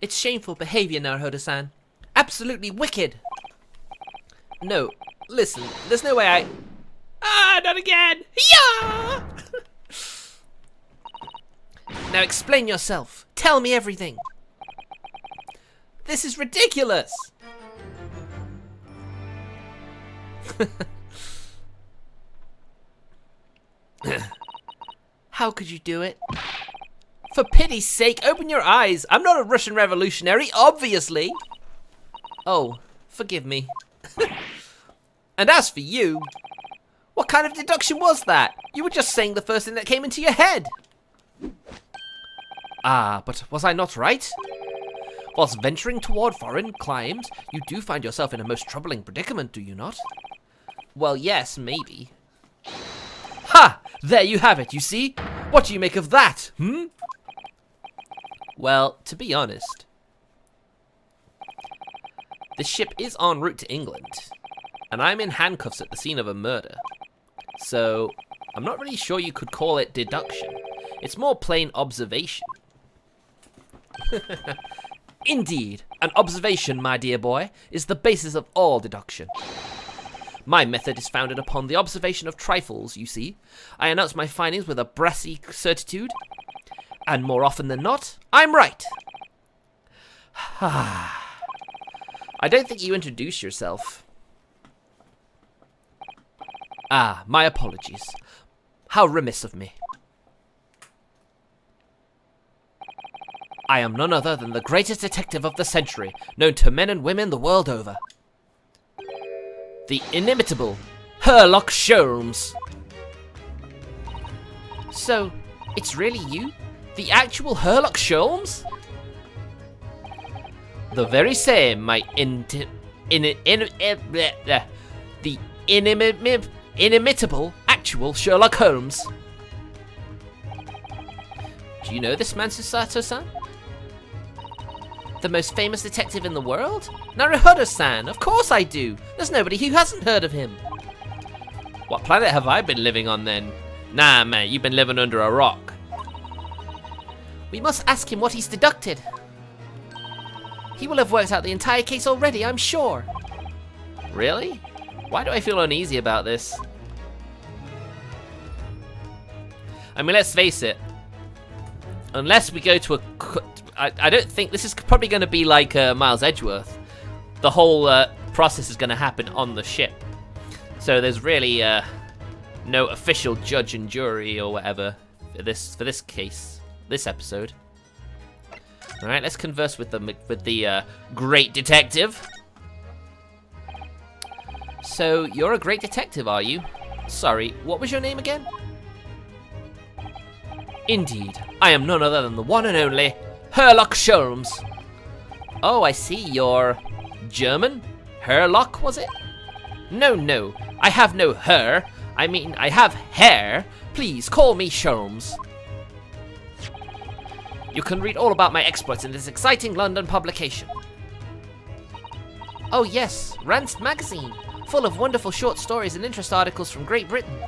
A: It's shameful behavior, Naruhodo-san. Absolutely wicked. No, listen, there's no way I... Ah, not again! Yeah! Now explain yourself. Tell me everything. This is ridiculous! How could you do it? For pity's sake, open your eyes. I'm not a Russian revolutionary, obviously. Oh, forgive me. And as for you, what kind of deduction was that? You were just saying the first thing that came into your head. Ah, but was I not right? Whilst venturing toward foreign climes, you do find yourself in a most troubling predicament, do you not? Well, yes, maybe. Ha! There you have it, you see? What do you make of that, Well, to be honest, the ship is en route to England, and I'm in handcuffs at the scene of a murder. So, I'm not really sure you could call it deduction. It's more plain observation. Indeed, an observation, my dear boy, is the basis of all deduction. My method is founded upon the observation of trifles, you see. I announce my findings with a brassy certitude, and more often than not, I'm right. I don't think you introduced yourself. Ah, my apologies. How remiss of me. I am none other than the greatest detective of the century, known to men and women the world over. The inimitable Sherlock Holmes. So, it's really you? The actual Sherlock Holmes? The very same, my the inimitable actual Sherlock Holmes. Do you know this man, Susato-san? The most famous detective in the world? Naruhodo-san, of course I do. There's nobody who hasn't heard of him. What planet have I been living on then? Nah, man, you've been living under a rock. We must ask him what he's deducted. He will have worked out the entire case already, I'm sure. Really? Why do I feel uneasy about this? I mean, let's face it. Unless we go to a... I don't think... This is probably going to be like Miles Edgeworth. The whole process is going to happen on the ship. So there's really no official judge and jury or whatever for this case, this episode. All right, let's converse with the great detective. So you're a great detective, are you? Sorry, what was your name again? Indeed, I am none other than the one and only Sherlock Holmes. Oh, I see. You're German? Herlock, was it? No, I have no her. I mean, I have hair. Please call me Holmes. You can read all about my exploits in this exciting London publication. Oh yes, Rand's magazine, full of wonderful short stories and interest articles from Great Britain.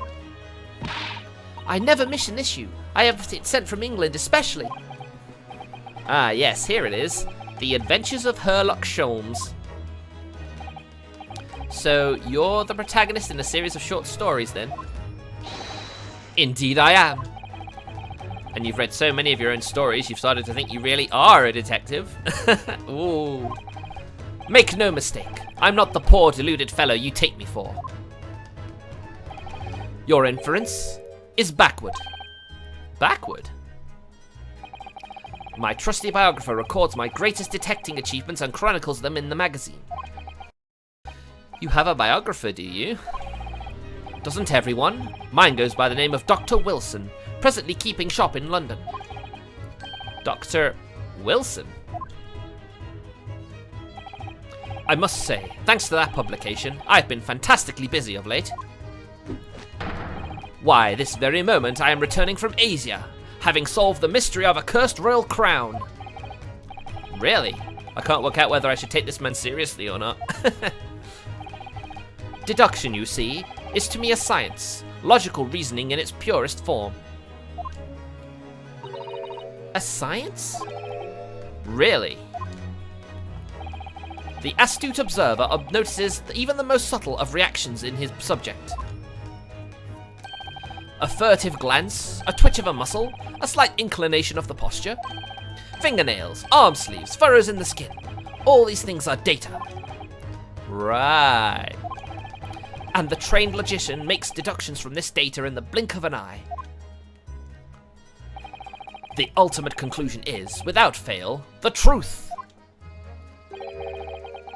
A: I never miss an issue. I have it sent from England especially. Ah yes, here it is. The Adventures of Sherlock Holmes. So, you're the protagonist in a series of short stories then? Indeed I am. And you've read so many of your own stories, you've started to think you really are a detective. Ooh. Make no mistake, I'm not the poor deluded fellow you take me for. Your inference is backward. Backward? My trusty biographer records my greatest detecting achievements and chronicles them in the magazine. You have a biographer, do you? Doesn't everyone? Mine goes by the name of Dr. Wilson, presently keeping shop in London. Dr. Wilson? I must say, thanks to that publication, I've been fantastically busy of late. Why, this very moment I am returning from Asia, having solved the mystery of a cursed royal crown. Really? I can't work out whether I should take this man seriously or not. Deduction, you see, is to me a science, logical reasoning in its purest form. A science? Really? The astute observer notices even the most subtle of reactions in his subject. A furtive glance, a twitch of a muscle, a slight inclination of the posture. Fingernails, arm sleeves, furrows in the skin. All these things are data. Right. And the trained logician makes deductions from this data in the blink of an eye. The ultimate conclusion is, without fail, the truth.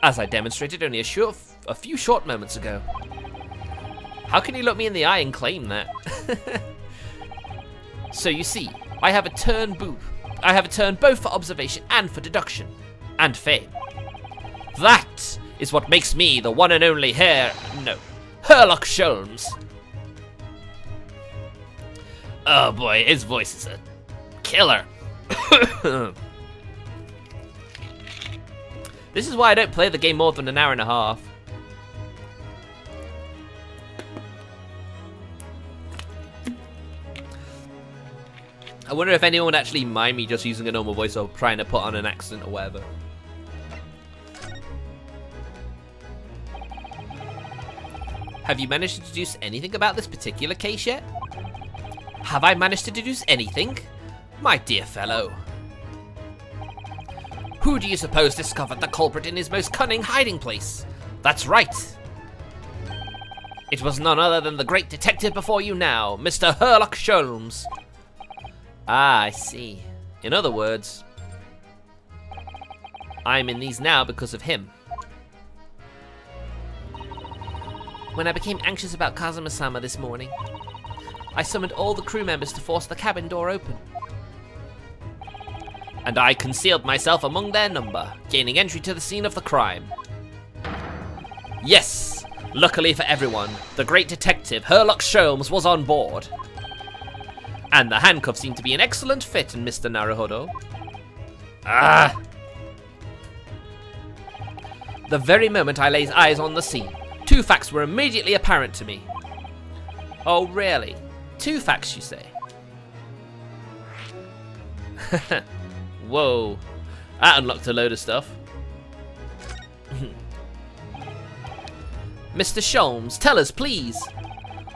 A: As I demonstrated only a few short moments ago. How can you look me in the eye and claim that? So you see, I have a turn both for observation and for deduction, and fame. That is what makes me the one and only Sherlock Holmes. Oh boy, his voice is a killer. This is why I don't play the game more than an hour and a half. I wonder if anyone would actually mind me just using a normal voice or trying to put on an accent or whatever. Have you managed to deduce anything about this particular case yet? Have I managed to deduce anything? My dear fellow. Who do you suppose discovered the culprit in his most cunning hiding place? That's right. It was none other than the great detective before you now, Mr. Sherlock Holmes. Ah, I see. In other words, I'm in these now because of him. When I became anxious about Kazuma-sama this morning, I summoned all the crew members to force the cabin door open. And I concealed myself among their number, gaining entry to the scene of the crime. Yes! Luckily for everyone, the great detective Sherlock Holmes was on board. And the handcuffs seemed to be an excellent fit in Mr. Naruhodo. Ah! The very moment I laid eyes on the scene, 2 facts were immediately apparent to me. Oh, really? 2 facts, you say? Whoa. That unlocked a load of stuff. Mr. Sholmes, tell us, please.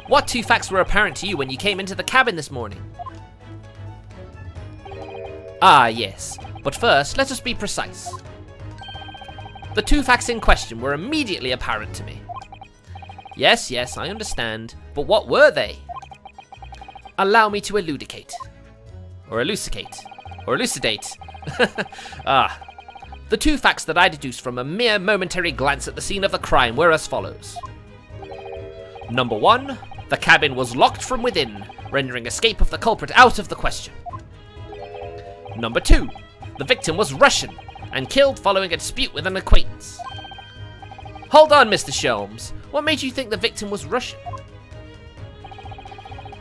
A: What 2 facts were apparent to you when you came into the cabin this morning? Ah, yes. But first, let us be precise. The 2 facts in question were immediately apparent to me. Yes, I understand. But what were they? Allow me to elucidate. Or elucidate. Or elucidate. Ah. The 2 facts that I deduced from a mere momentary glance at the scene of the crime were as follows. Number 1, the cabin was locked from within, rendering escape of the culprit out of the question. Number 2, the victim was Russian and killed following a dispute with an acquaintance. Hold on, Mr. Sholmes. What made you think the victim was Russian?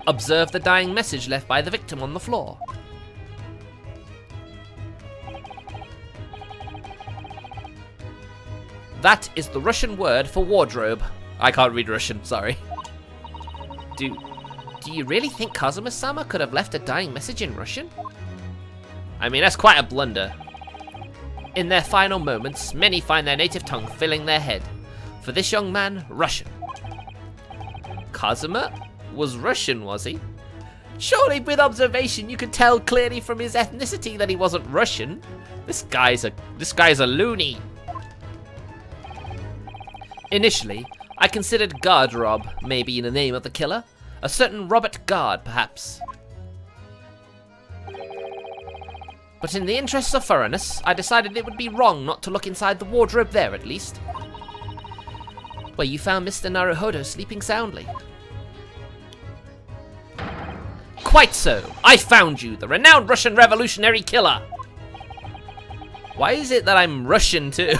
A: Observe the dying message left by the victim on the floor. That is the Russian word for wardrobe. I can't read Russian, sorry. Do you really think Kazuma-sama could have left a dying message in Russian? I mean, that's quite a blunder. In their final moments, many find their native tongue filling their head. For this young man, Russian. Kazuma was Russian, was he? Surely with observation you could tell clearly from his ethnicity that he wasn't Russian. This guy's a loony. Initially, I considered Garderob may be the name of the killer. A certain Robert Gard, perhaps. But in the interests of thoroughness, I decided it would be wrong not to look inside the wardrobe there, at least. Where you found Mr. Naruhodo sleeping soundly. Quite so! I found you, the renowned Russian revolutionary killer! Why is it that I'm Russian too?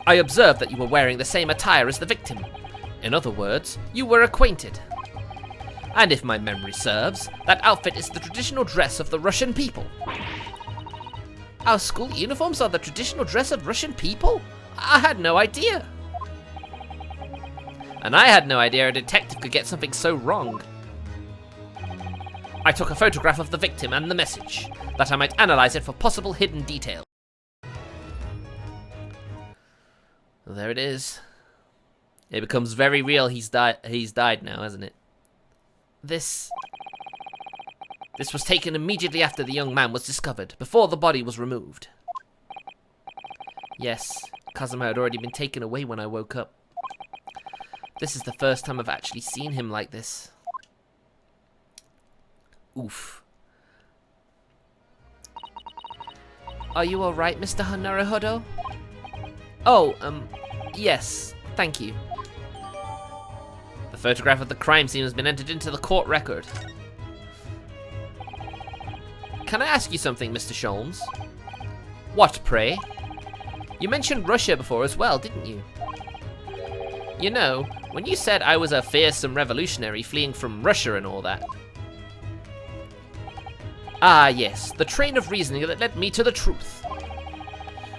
A: I observed that you were wearing the same attire as the victim. In other words, you were acquainted. And if my memory serves, that outfit is the traditional dress of the Russian people. Our school uniforms are the traditional dress of Russian people? I had no idea. And I had no idea a detective could get something so wrong. I took a photograph of the victim and the message, that I might analyze it for possible hidden details. There it is. It becomes very real. He's died now, hasn't it? This was taken immediately after the young man was discovered, before the body was removed. Yes, Kazuma had already been taken away when I woke up. This is the first time I've actually seen him like this. Oof. Are you alright, Mr. Naruhodo? Oh, yes, thank you. The photograph of the crime scene has been entered into the court record. Can I ask you something, Mr. Sholmes? What, pray? You mentioned Russia before as well, didn't you? You know, when you said I was a fearsome revolutionary fleeing from Russia and all that. Ah, yes, the train of reasoning that led me to the truth.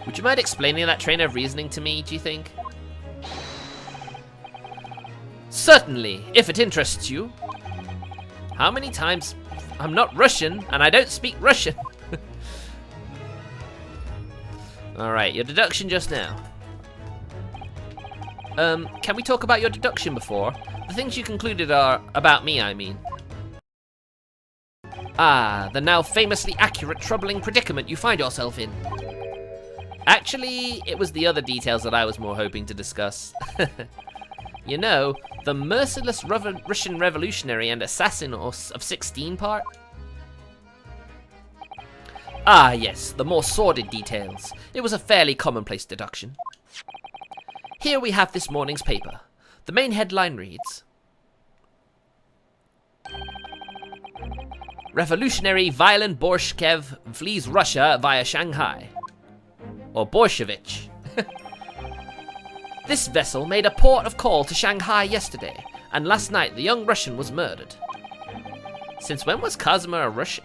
A: Would you mind explaining that train of reasoning to me, do you think? Certainly, if it interests you. How many times? I'm not Russian, and I don't speak Russian. Alright, your deduction just now. Can we talk about your deduction before? The things you concluded are about me, I mean. Ah, the now famously accurate, troubling predicament you find yourself in. Actually, it was the other details that I was more hoping to discuss. You know, the merciless Russian revolutionary and assassin of 16 part? Ah, yes, the more sordid details. It was a fairly commonplace deduction. Here we have this morning's paper. The main headline reads, Revolutionary Violent Borshchev flees Russia via Shanghai. Or Borshevich. This vessel made a port of call to Shanghai yesterday, and last night the young Russian was murdered. Since when was Kazuma a Russian?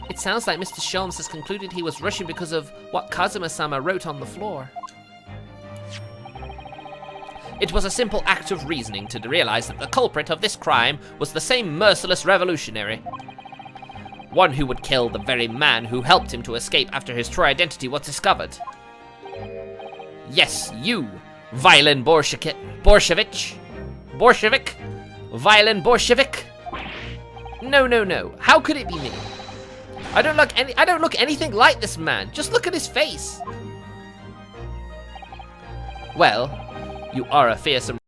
A: It sounds like Mr. Sholmes has concluded he was Russian because of what Kazuma-sama wrote on the floor. It was a simple act of reasoning to realize that the culprit of this crime was the same merciless revolutionary. One who would kill the very man who helped him to escape after his true identity was discovered. Yes, you, Violin Bolshevik, Violin Bolshevik. No. How could it be me? I don't look anything like this man. Just look at his face. Well, you are a fearsome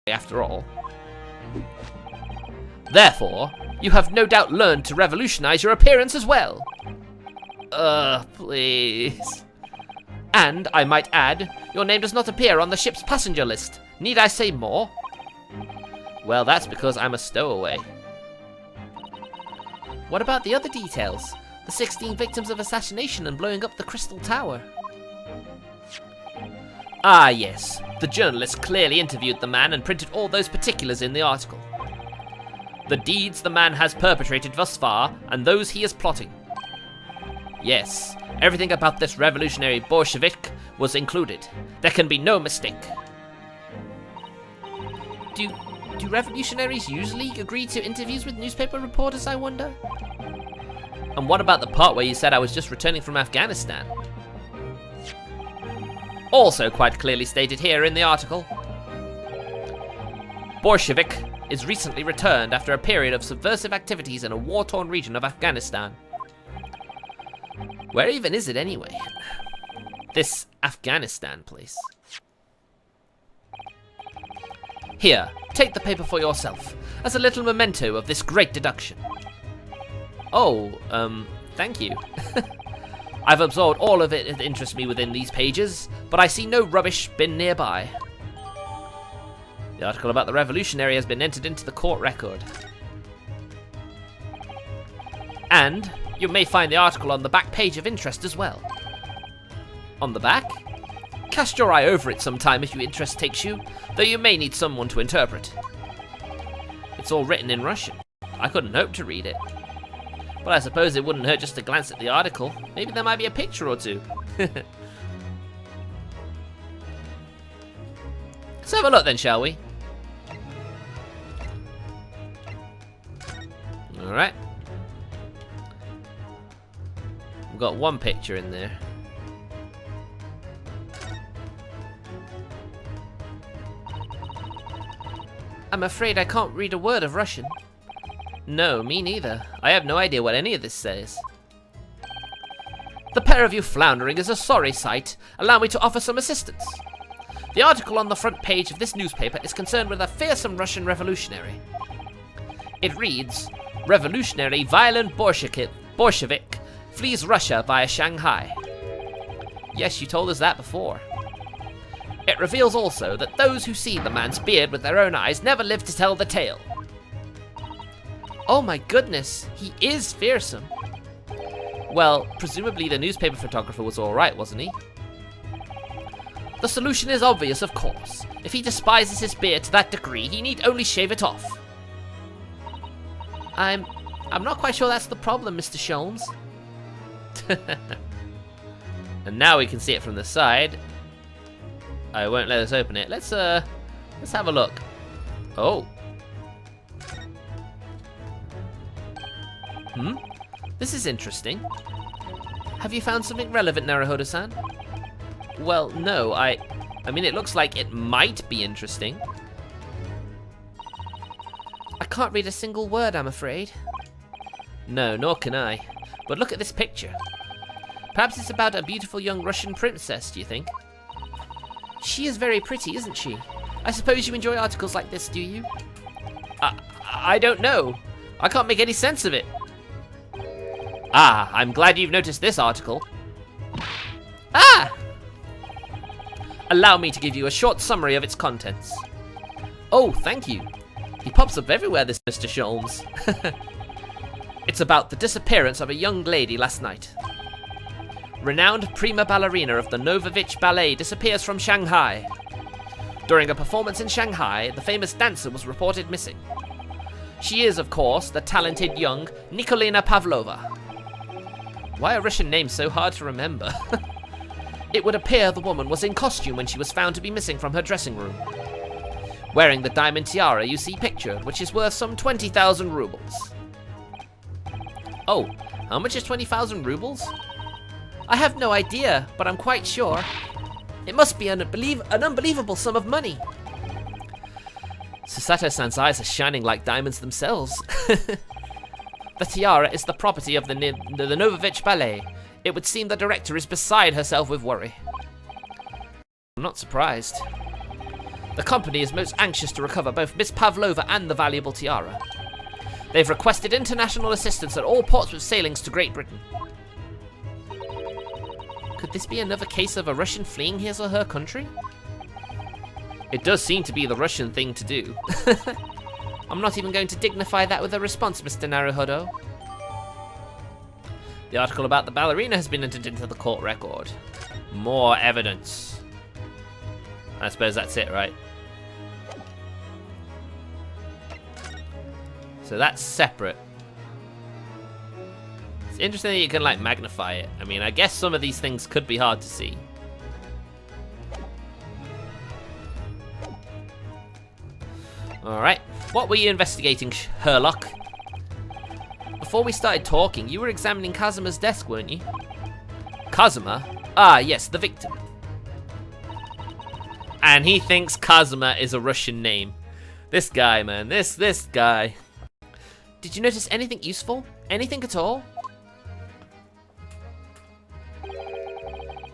A: after all. Therefore, you have no doubt learned to revolutionize your appearance as well. Please. And, I might add, your name does not appear on the ship's passenger list. Need I say more? Well, that's because I'm a stowaway. What about the other details? The 16 victims of assassination and blowing up the Crystal Tower. Ah, yes. The journalist clearly interviewed the man and printed all those particulars in the article. The deeds the man has perpetrated thus far, and those he is plotting. Yes, everything about this revolutionary Bolshevik was included. There can be no mistake. Do revolutionaries usually agree to interviews with newspaper reporters, I wonder? And what about the part where you said I was just returning from Afghanistan? Also quite clearly stated here in the article. Bolshevik is recently returned after a period of subversive activities in a war-torn region of Afghanistan. Where even is it anyway? This Afghanistan place. Here, take the paper for yourself, as a little memento of this great deduction. Oh, thank you. I've absorbed all of it that interests me within these pages, but I see no rubbish bin nearby. The article about the revolutionary has been entered into the court record. And you may find the article on the back page of interest as well. On the back? Cast your eye over it sometime if your interest takes you, though you may need someone to interpret. It's all written in Russian. I couldn't hope to read it. But I suppose it wouldn't hurt just to glance at the article. Maybe there might be a picture or two. Let's have a look then, shall we? Alright. We've got one picture in there. I'm afraid I can't read a word of Russian. No, me neither. I have no idea what any of this says. The pair of you floundering is a sorry sight. Allow me to offer some assistance. The article on the front page of this newspaper is concerned with a fearsome Russian revolutionary. It reads, Revolutionary Violent Bolshevik flees Russia via Shanghai. Yes, you told us that before. It reveals also that those who see the man's beard with their own eyes never live to tell the tale. Oh my goodness, he is fearsome. Well, presumably the newspaper photographer was alright, wasn't he? The solution is obvious, of course. If he despises his beard to that degree, he need only shave it off. I'm not quite sure that's the problem, Mr. Sholmes. And now we can see it from the side. I won't let us open it. Let's have a look. Oh. This is interesting. Have you found something relevant, Naruhodo-san? Well, no, I mean, it looks like it might be interesting. I can't read a single word, I'm afraid. No, nor can I. But look at this picture. Perhaps it's about a beautiful young Russian princess, do you think? She is very pretty, isn't she? I suppose you enjoy articles like this, do you? I don't know. I can't make any sense of it. Ah, I'm glad you've noticed this article. Ah! Allow me to give you a short summary of its contents. Oh, thank you. He pops up everywhere, this Mr. Sholmes. It's about the disappearance of a young lady last night. Renowned prima ballerina of the Novovich Ballet disappears from Shanghai. During a performance in Shanghai, the famous dancer was reported missing. She is, of course, the talented young Nikolina Pavlova. Why are Russian names so hard to remember? It would appear the woman was in costume when she was found to be missing from her dressing room. Wearing the diamond tiara you see pictured, which is worth some 20,000 rubles. Oh, how much is 20,000 rubles? I have no idea, but I'm quite sure. It must be an unbelievable sum of money. Susato-san's eyes are shining like diamonds themselves. The tiara is the property of the Novovich Ballet. It would seem the director is beside herself with worry. I'm not surprised. The company is most anxious to recover both Miss Pavlova and the valuable tiara. They've requested international assistance at all ports with sailings to Great Britain. Could this be another case of a Russian fleeing his or her country? It does seem to be the Russian thing to do. I'm not even going to dignify that with a response, Mr. Naruhodo. The article about the ballerina has been entered into the court record. More evidence. I suppose that's it, right? So that's separate. It's interesting that you can, like, magnify it. I mean, I guess some of these things could be hard to see. Alright, what were you investigating, Sherlock? Before we started talking, you were examining Kazuma's desk, weren't you? Kazuma? Ah, yes, the victim. And he thinks Kazuma is a Russian name. This guy, man, this guy. Did you notice anything useful? Anything at all?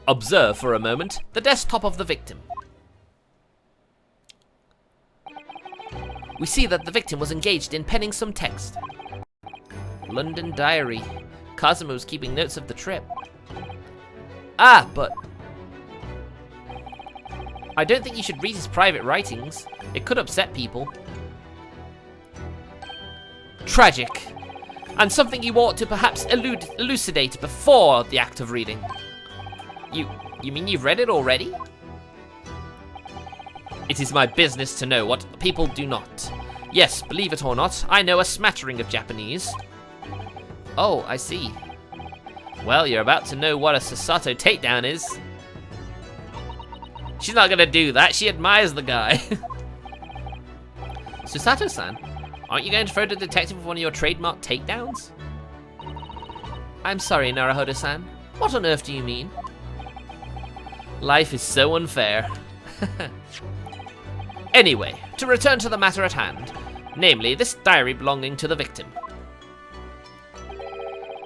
A: Observe for a moment the desktop of the victim. We see that the victim was engaged in penning some text. London diary. Kazuma was keeping notes of the trip. Ah, but I don't think you should read his private writings. It could upset people. Tragic. And something you ought to perhaps elucidate before the act of reading. You mean you've read it already? It is my business to know what people do not. Yes, believe it or not, I know a smattering of Japanese. Oh, I see. Well, you're about to know what a Susato takedown is. She's not gonna do that, she admires the guy. Susato-san, aren't you going to throw the detective with one of your trademark takedowns? I'm sorry, Naruhodo-san. What on earth do you mean? Life is so unfair. Anyway, to return to the matter at hand, namely this diary belonging to the victim.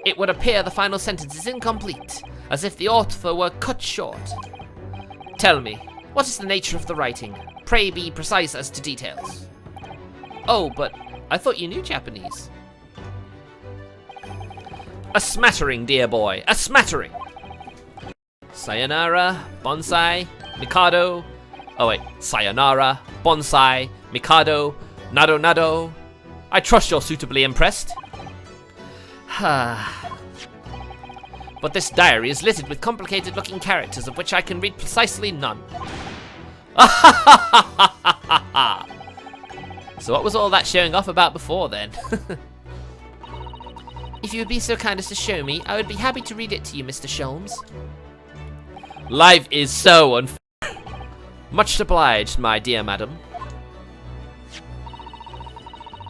A: It would appear the final sentence is incomplete, as if the author were cut short. Tell me, what is the nature of the writing? Pray be precise as to details. Oh, but I thought you knew Japanese. A smattering, dear boy, a smattering. Sayonara, bonsai, mikado. Oh wait, sayonara, bonsai, mikado, nado nado. I trust you're suitably impressed. But this diary is littered with complicated looking characters of which I can read precisely none. So what was all that showing off about before then? If you would be so kind as to show me, I would be happy to read it to you, Mr. Sholmes. Life is so unfair. Much obliged, my dear madam.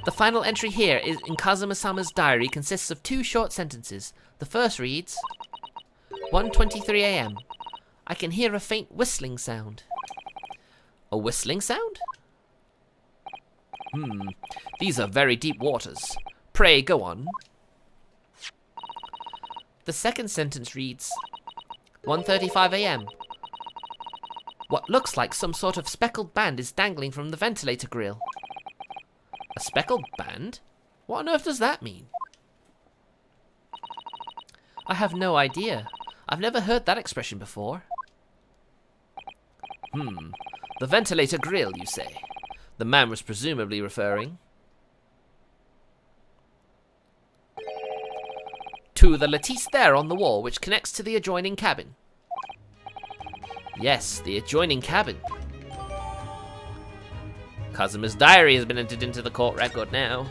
A: The final entry here is in Kazuma-sama's diary consists of 2 short sentences. The first reads, 1:23 a.m. I can hear a faint whistling sound. A whistling sound? These are very deep waters. Pray, go on. The second sentence reads, 1:35 a.m. What looks like some sort of speckled band is dangling from the ventilator grill. A speckled band? What on earth does that mean? I have no idea. I've never heard that expression before. The ventilator grill, you say? The man was presumably referring to the lattice there on the wall, which connects to the adjoining cabin. Yes, the adjoining cabin. Kazuma's diary has been entered into the court record now.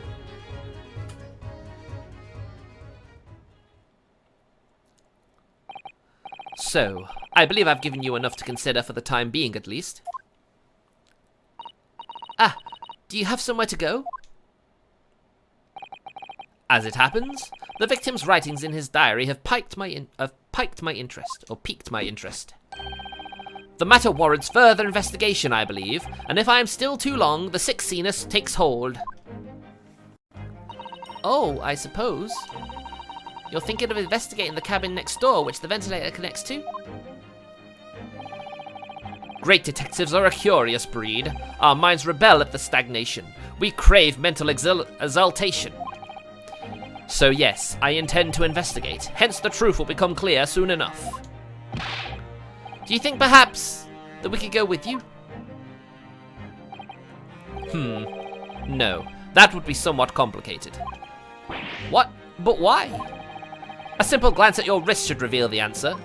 A: So, I believe I've given you enough to consider for the time being, at least. Ah, do you have somewhere to go? As it happens, the victim's writings in his diary have piqued my interest. The matter warrants further investigation, I believe, and if I am still too long, the sick scenus takes hold. Oh, I suppose. You're thinking of investigating the cabin next door, which the ventilator connects to? Great detectives are a curious breed. Our minds rebel at the stagnation. We crave mental exaltation. So yes, I intend to investigate. Hence the truth will become clear soon enough. Do you think perhaps that we could go with you? No. That would be somewhat complicated. What? But why? A simple glance at your wrist should reveal the answer.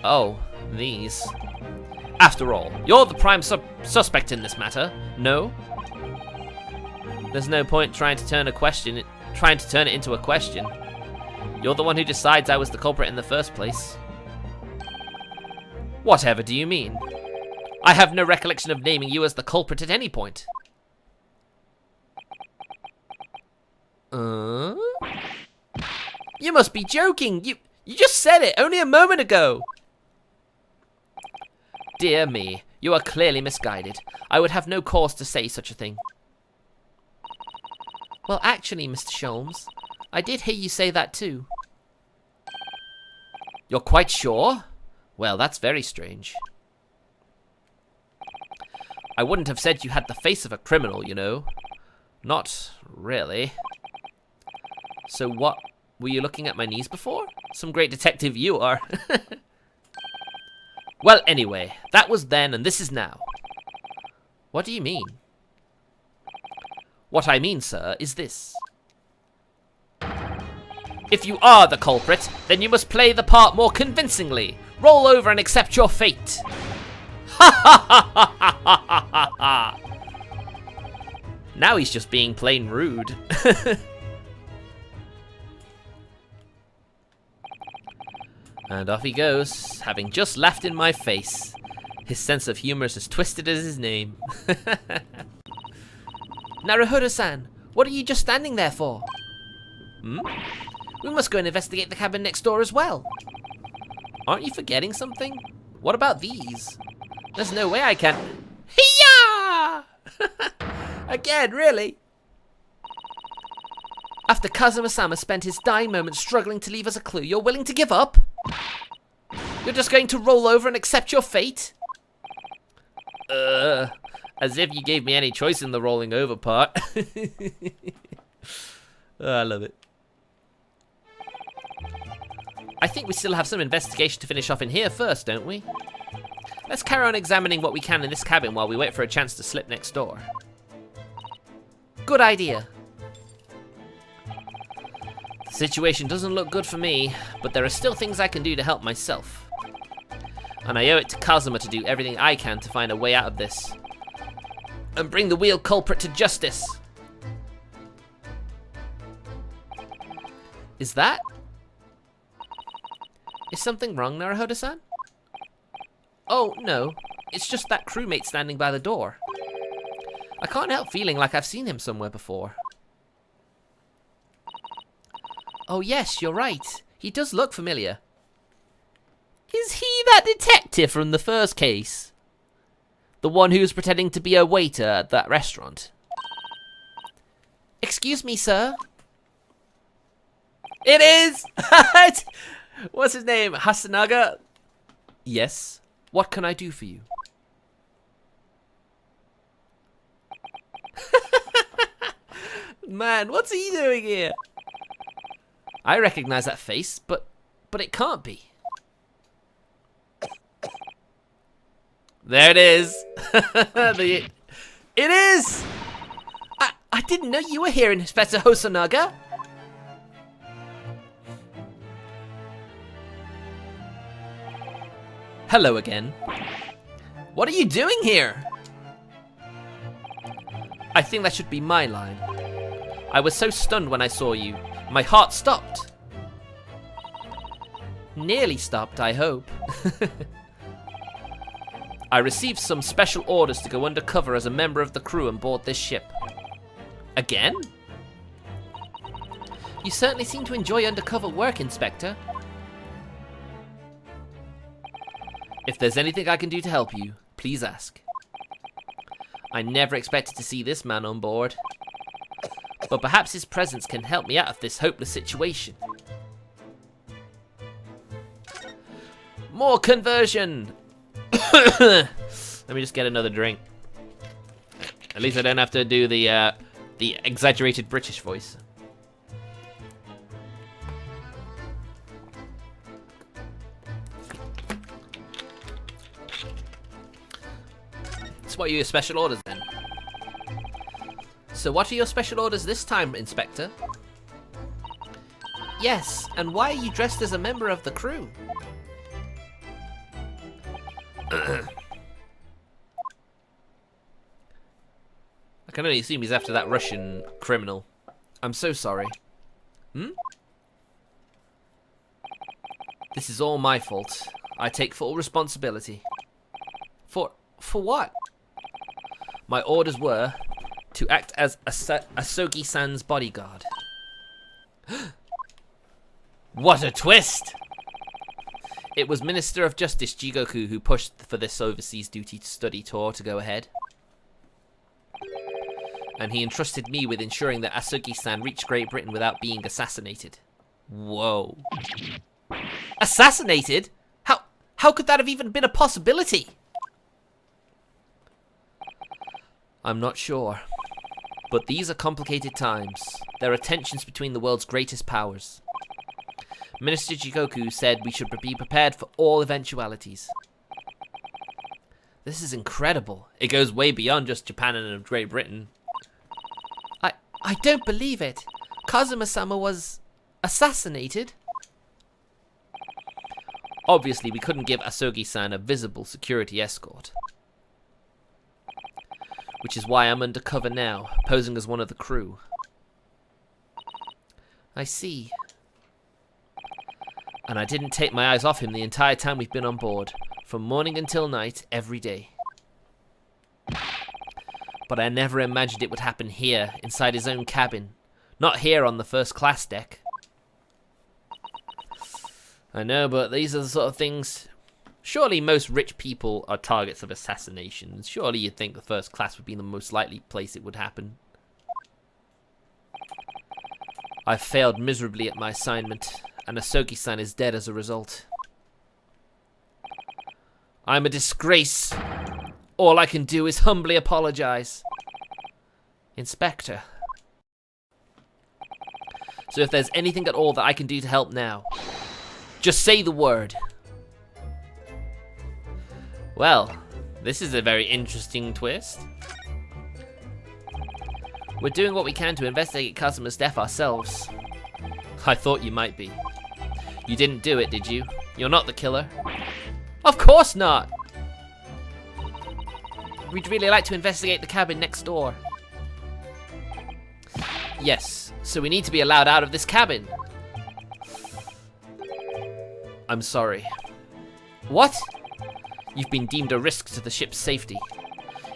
A: Oh, these. After all, you're the prime suspect in this matter, no? There's no point trying to turn it into a question. You're the one who decides I was the culprit in the first place. Whatever do you mean? I have no recollection of naming you as the culprit at any point. You must be joking! You just said it only a moment ago! Dear me, you are clearly misguided. I would have no cause to say such a thing. Well, actually, Mr. Sholmes, I did hear you say that too. You're quite sure? Well, that's very strange. I wouldn't have said you had the face of a criminal, you know. Not really. So what, were you looking at my knees before? Some great detective you are. Well, anyway, that was then and this is now. What do you mean? What I mean, sir, is this. If you are the culprit, then you must play the part more convincingly. Roll over and accept your fate. Ha ha ha ha ha ha ha ha. Now he's just being plain rude. And off he goes, having just laughed in my face. His sense of humor is as twisted as his name. Naruhodo-san, what are you just standing there for? We must go and investigate the cabin next door as well. Aren't you forgetting something? What about these? There's no way I can... Hiya! Again, really? After Kazuma-sama spent his dying moments struggling to leave us a clue, you're willing to give up? You're just going to roll over and accept your fate? As if you gave me any choice in the rolling over part. Oh, I love it. I think we still have some investigation to finish off in here first, don't we? Let's carry on examining what we can in this cabin while we wait for a chance to slip next door. Good idea. The situation doesn't look good for me, but there are still things I can do to help myself. And I owe it to Kazuma to do everything I can to find a way out of this. And bring the real culprit to justice. Is that? Is something wrong, Naruhodo-san? Oh, no. It's just that crewmate standing by the door. I can't help feeling like I've seen him somewhere before. Oh yes, you're right. He does look familiar. Is he that detective from the first case? The one who was pretending to be a waiter at that restaurant? Excuse me, sir. It is! What's his name? Hasanaga? Yes. What can I do for you? Man, what's he doing here? I recognize that face, but it can't be. There it is. It is! I didn't know you were here, Inspector Hosonaga. Hello again. What are you doing here? I think that should be my line. I was so stunned when I saw you. My heart stopped. Nearly stopped, I hope. I received some special orders to go undercover as a member of the crew on board this ship. Again? You certainly seem to enjoy undercover work, Inspector. If there's anything I can do to help you, please ask. I never expected to see this man on board. But perhaps his presence can help me out of this hopeless situation. More conversion! Let me just get another drink. At least I don't have to do the exaggerated British voice. So what are your special orders then? So what are your special orders this time, Inspector? Yes, and why are you dressed as a member of the crew? I can only assume he's after that Russian criminal. I'm so sorry. This is all my fault. I take full responsibility. For what? My orders were to act as Asogi-san's bodyguard. What a twist! It was Minister of Justice Jigoku who pushed for this overseas duty study tour to go ahead. And he entrusted me with ensuring that Asogi-san reached Great Britain without being assassinated. Whoa. Assassinated? How could that have even been a possibility? I'm not sure. But these are complicated times. There are tensions between the world's greatest powers. Minister Jigoku said we should be prepared for all eventualities. This is incredible. It goes way beyond just Japan and Great Britain. I don't believe it. Kazuma-sama was assassinated. Obviously, we couldn't give Asogi-san a visible security escort. Which is why I'm undercover now, posing as one of the crew. I see. And I didn't take my eyes off him the entire time we've been on board, from morning until night, every day. But I never imagined it would happen here, inside his own cabin. Not here on the first class deck. I know, but these are the sort of things... Surely most rich people are targets of assassinations. Surely you'd think the first class would be the most likely place it would happen. I've failed miserably at my assignment, and Asogi-san is dead as a result. I'm a disgrace. All I can do is humbly apologize. Inspector. So if there's anything at all that I can do to help now, just say the word. Well, this is a very interesting twist. We're doing what we can to investigate Kazuma's death ourselves. I thought you might be. You didn't do it, did you? You're not the killer. Of course not! We'd really like to investigate the cabin next door. Yes, so we need to be allowed out of this cabin. I'm sorry. What? You've been deemed a risk to the ship's safety.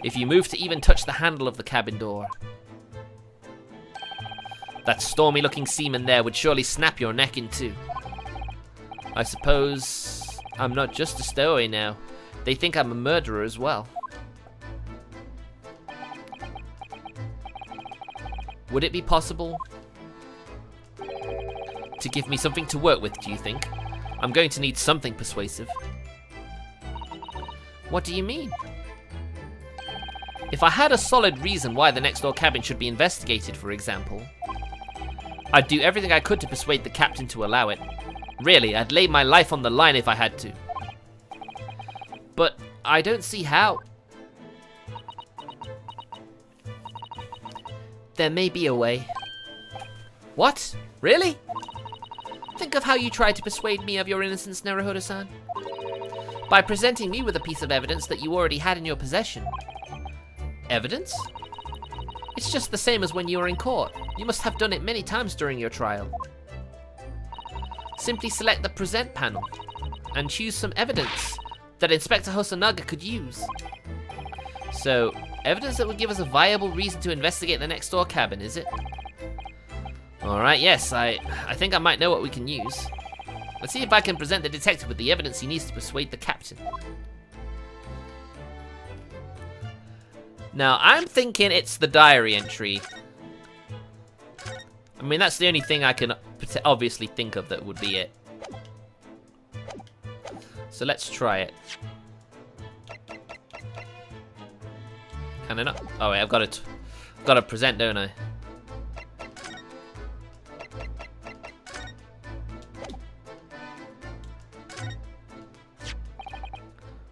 A: if you move to even touch the handle of the cabin door. That stormy-looking seaman there would surely snap your neck in two. I suppose I'm not just a stowaway now. They think I'm a murderer as well. Would it be possible to give me something to work with, do you think? I'm going to need something persuasive. What do you mean? If I had a solid reason why the next door cabin should be investigated, for example, I'd do everything I could to persuade the captain to allow it. Really, I'd lay my life on the line if I had to. But I don't see how. There may be a way. What? Really? Think of how you tried to persuade me of your innocence, Naruhodo-san. By presenting me with a piece of evidence that you already had in your possession. Evidence? It's just the same as when you were in court. You must have done it many times during your trial. Simply select the present panel and choose some evidence that Inspector Hosonaga could use. So, evidence that would give us a viable reason to investigate the next door cabin, is it? Alright, yes, I think I might know what we can use. Let's see if I can present the detective with the evidence he needs to persuade the captain. Now, I'm thinking it's the diary entry. I mean, that's the only thing I can obviously think of that would be it. So let's try it. Can I not? Oh wait, I've got to present, don't I?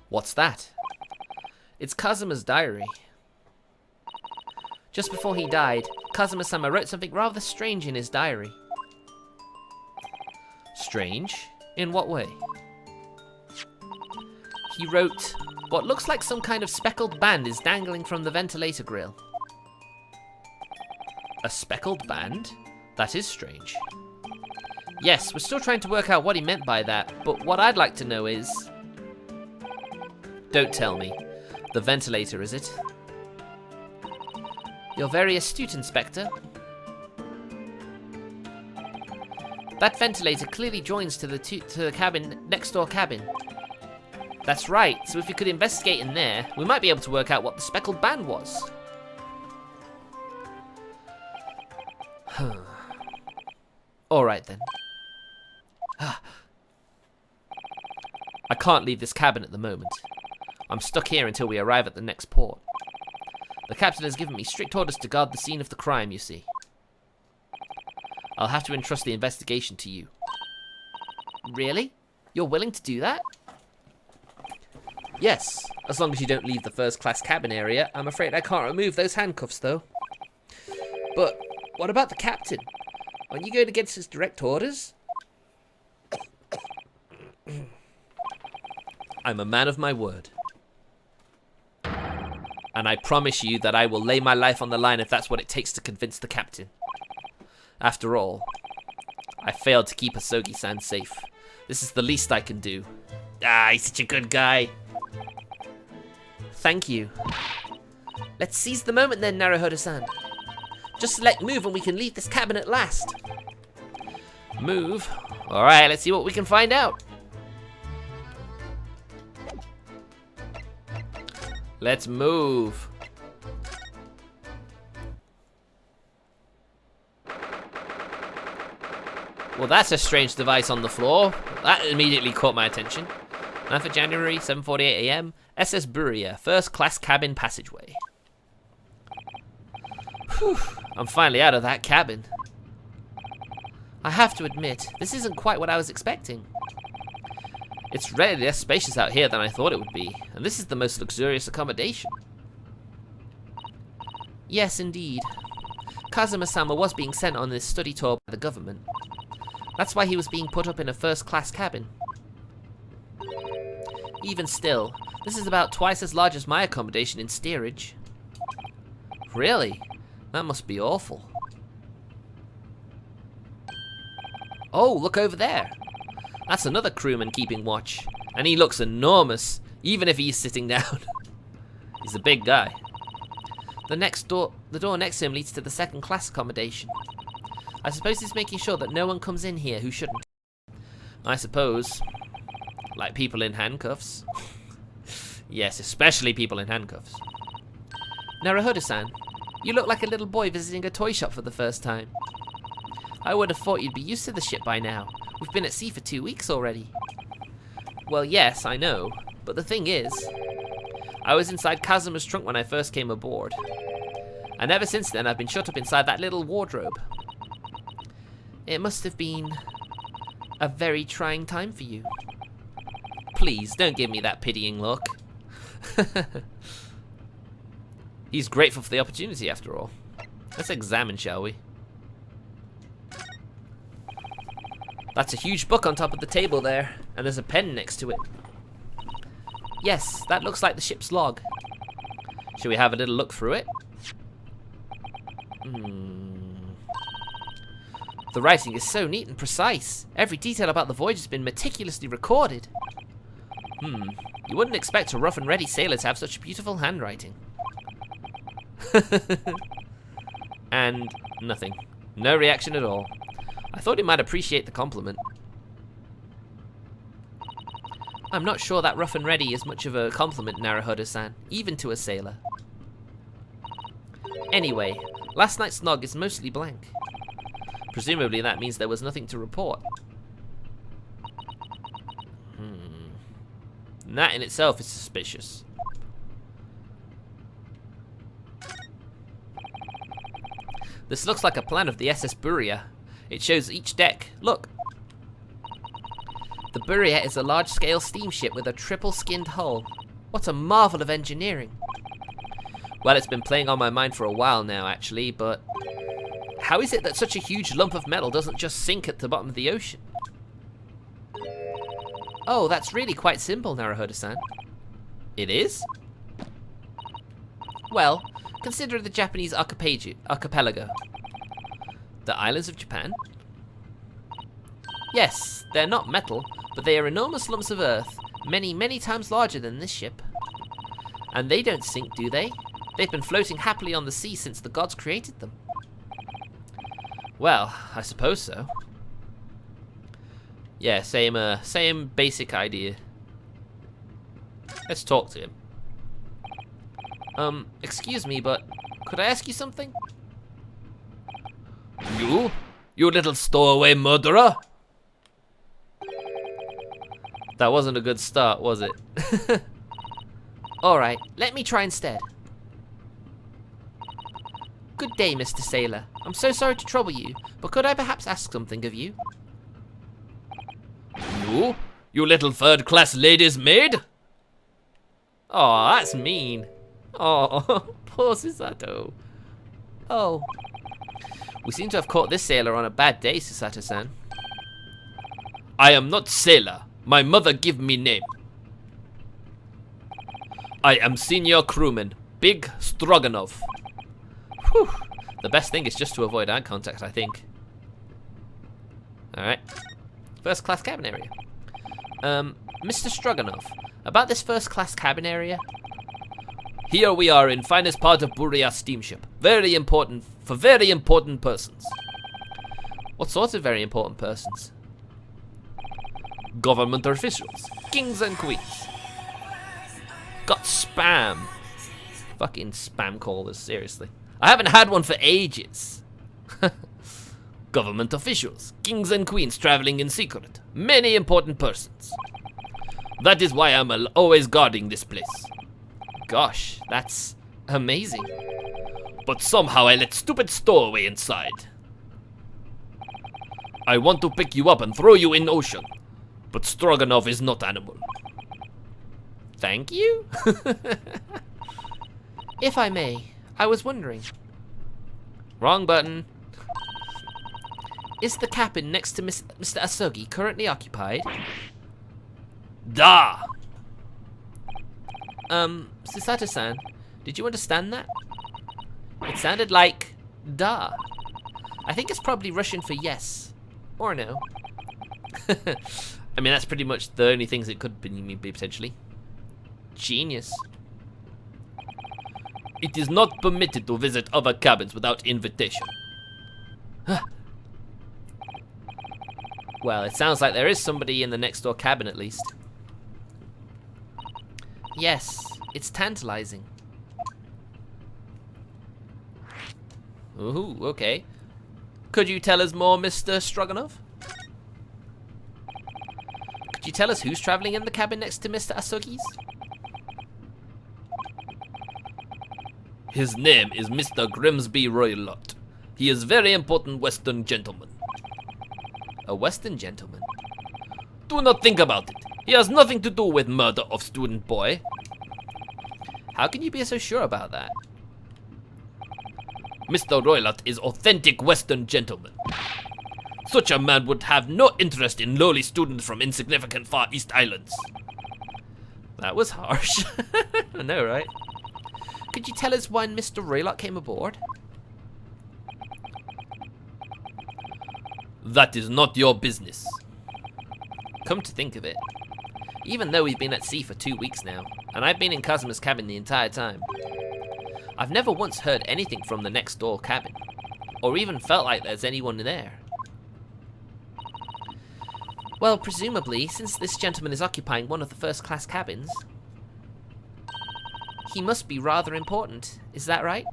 A: What's that? It's Kazuma's diary. Just before he died, Kazuma-sama wrote something rather strange in his diary. Strange? In what way? He wrote, what looks like some kind of speckled band is dangling from the ventilator grill. A speckled band? That is strange. Yes, we're still trying to work out what he meant by that, but what I'd like to know is... Don't tell me. The ventilator, is it? You're very astute, Inspector. That ventilator clearly joins to the cabin, next door cabin. That's right, so if we could investigate in there, we might be able to work out what the speckled band was. Alright then. I can't leave this cabin at the moment. I'm stuck here until we arrive at the next port. The captain has given me strict orders to guard the scene of the crime, you see. I'll have to entrust the investigation to you. Really? You're willing to do that? Yes, as long as you don't leave the first-class cabin area. I'm afraid I can't remove those handcuffs, though. But what about the captain? Aren't you going against his direct orders? I'm a man of my word. And I promise you that I will lay my life on the line if that's what it takes to convince the captain. After all, I failed to keep Asogi-san safe. This is the least I can do. Ah, he's such a good guy. Thank you. Let's seize the moment then, Naruhodo-san. Just select move and we can leave this cabin at last. Move? Alright, let's see what we can find out. Let's move. Well, that's a strange device on the floor. That immediately caught my attention. 9th of January, 7:48 AM, SS Buria, first class cabin passageway. Whew, I'm finally out of that cabin. I have to admit, this isn't quite what I was expecting. It's really less spacious out here than I thought it would be, and this is the most luxurious accommodation. Yes, indeed. Kazuma-sama was being sent on this study tour by the government. That's why he was being put up in a first-class cabin. Even still, this is about twice as large as my accommodation in steerage. Really? That must be awful. Oh, look over there. That's another crewman keeping watch. And he looks enormous, even if he's sitting down. He's a big guy. The door next to him leads to the second class accommodation. I suppose he's making sure that no one comes in here who shouldn't. I suppose. Like people in handcuffs. Yes, especially people in handcuffs. Naruhodo-san, you look like a little boy visiting a toy shop for the first time. I would have thought you'd be used to the ship by now. We've been at sea for 2 weeks already. Well, yes, I know. But the thing is, I was inside Kazuma's trunk when I first came aboard. And ever since then, I've been shut up inside that little wardrobe. It must have been a very trying time for you. Please, don't give me that pitying look. He's grateful for the opportunity, after all. Let's examine, shall we? That's a huge book on top of the table there, and there's a pen next to it. Yes, that looks like the ship's log. Shall we have a little look through it? The writing is so neat and precise. Every detail about the voyage has been meticulously recorded. You wouldn't expect a rough and ready sailor to have such beautiful handwriting. And nothing. No reaction at all. I thought he might appreciate the compliment. I'm not sure that rough and ready is much of a compliment, Naruhodo-san, even to a sailor. Anyway, last night's log is mostly blank. Presumably that means there was nothing to report. And that in itself is suspicious. This looks like a plan of the SS Buria. It shows each deck. Look. The Buria is a large-scale steamship with a triple-skinned hull. What a marvel of engineering. Well, it's been playing on my mind for a while now, actually, but how is it that such a huge lump of metal doesn't just sink at the bottom of the ocean? Oh, that's really quite simple, Naruhodo-san. It is? Well, consider the Japanese archipelago. The islands of Japan? Yes, they're not metal, but they are enormous lumps of earth, many, many times larger than this ship. And they don't sink, do they? They've been floating happily on the sea since the gods created them. Well, I suppose so. Yeah, same basic idea. Let's talk to him. Excuse me, but could I ask you something? You little stowaway murderer! That wasn't a good start, was it? Alright, let me try instead. Good day, Mr. Sailor. I'm so sorry to trouble you, but could I perhaps ask something of you? You little third-class lady's maid? Oh, that's mean. Oh, poor Susato. Oh. We seem to have caught this sailor on a bad day, Susato-san. I am not sailor. My mother give me name. I am senior crewman, Big Stroganov. Whew. The best thing is just to avoid eye contact, I think. Alright. First class cabin area. Mr. Stroganov, about this first class cabin area. Here we are in finest part of Buria steamship. Very important for very important persons. What sort of very important persons? Government officials, kings and queens. Got spam. Fucking spam callers, seriously. I haven't had one for ages. Government officials, kings and queens traveling in secret. Many important persons. That is why I'm always guarding this place. Gosh, that's amazing. But somehow I let stupid stowaway inside. I want to pick you up and throw you in ocean. But Stroganov is not animal. Thank you? If I may, I was wondering. Wrong button. Is the cabin next to Mr. Asogi currently occupied? Da! Susato-san, did you understand that? It sounded like da. I think it's probably Russian for yes. Or no. I mean, that's pretty much the only things it could be potentially. Genius. It is not permitted to visit other cabins without invitation. Well, it sounds like there is somebody in the next door cabin at least. Yes, it's tantalizing. Ooh, okay. Could you tell us more, Mr. Stroganoff? Could you tell us who's traveling in the cabin next to Mr. Asugi's? His name is Mr. Grimsby Roylott. He is very important Western gentleman. A Western gentleman? Do not think about it. He has nothing to do with murder of student boy. How can you be so sure about that? Mr. Roylott is authentic Western gentleman. Such a man would have no interest in lowly students from insignificant Far East Islands. That was harsh. I know, right? Could you tell us when Mr. Roylott came aboard? That is not your business. Come to think of it, even though we've been at sea for 2 weeks now, and I've been in Kazuma's cabin the entire time, I've never once heard anything from the next door cabin, or even felt like there's anyone there. Well, presumably, since this gentleman is occupying one of the first-class cabins, he must be rather important. Is that right?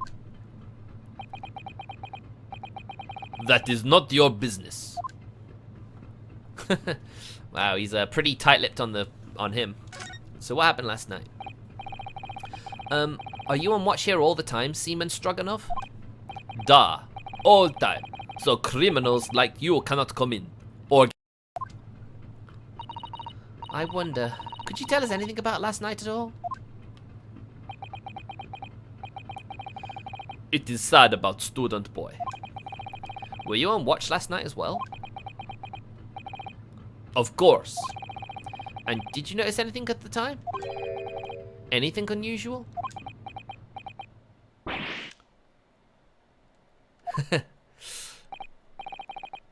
A: That is not your business. Wow, he's pretty tight-lipped on him. So what happened last night? Are you on watch here all the time, Seaman Stroganoff? Da, all time. So criminals like you cannot come in. Or I wonder, could you tell us anything about last night at all? It is sad about student boy. Were you on watch last night as well? Of course. And did you notice anything at the time? Anything unusual?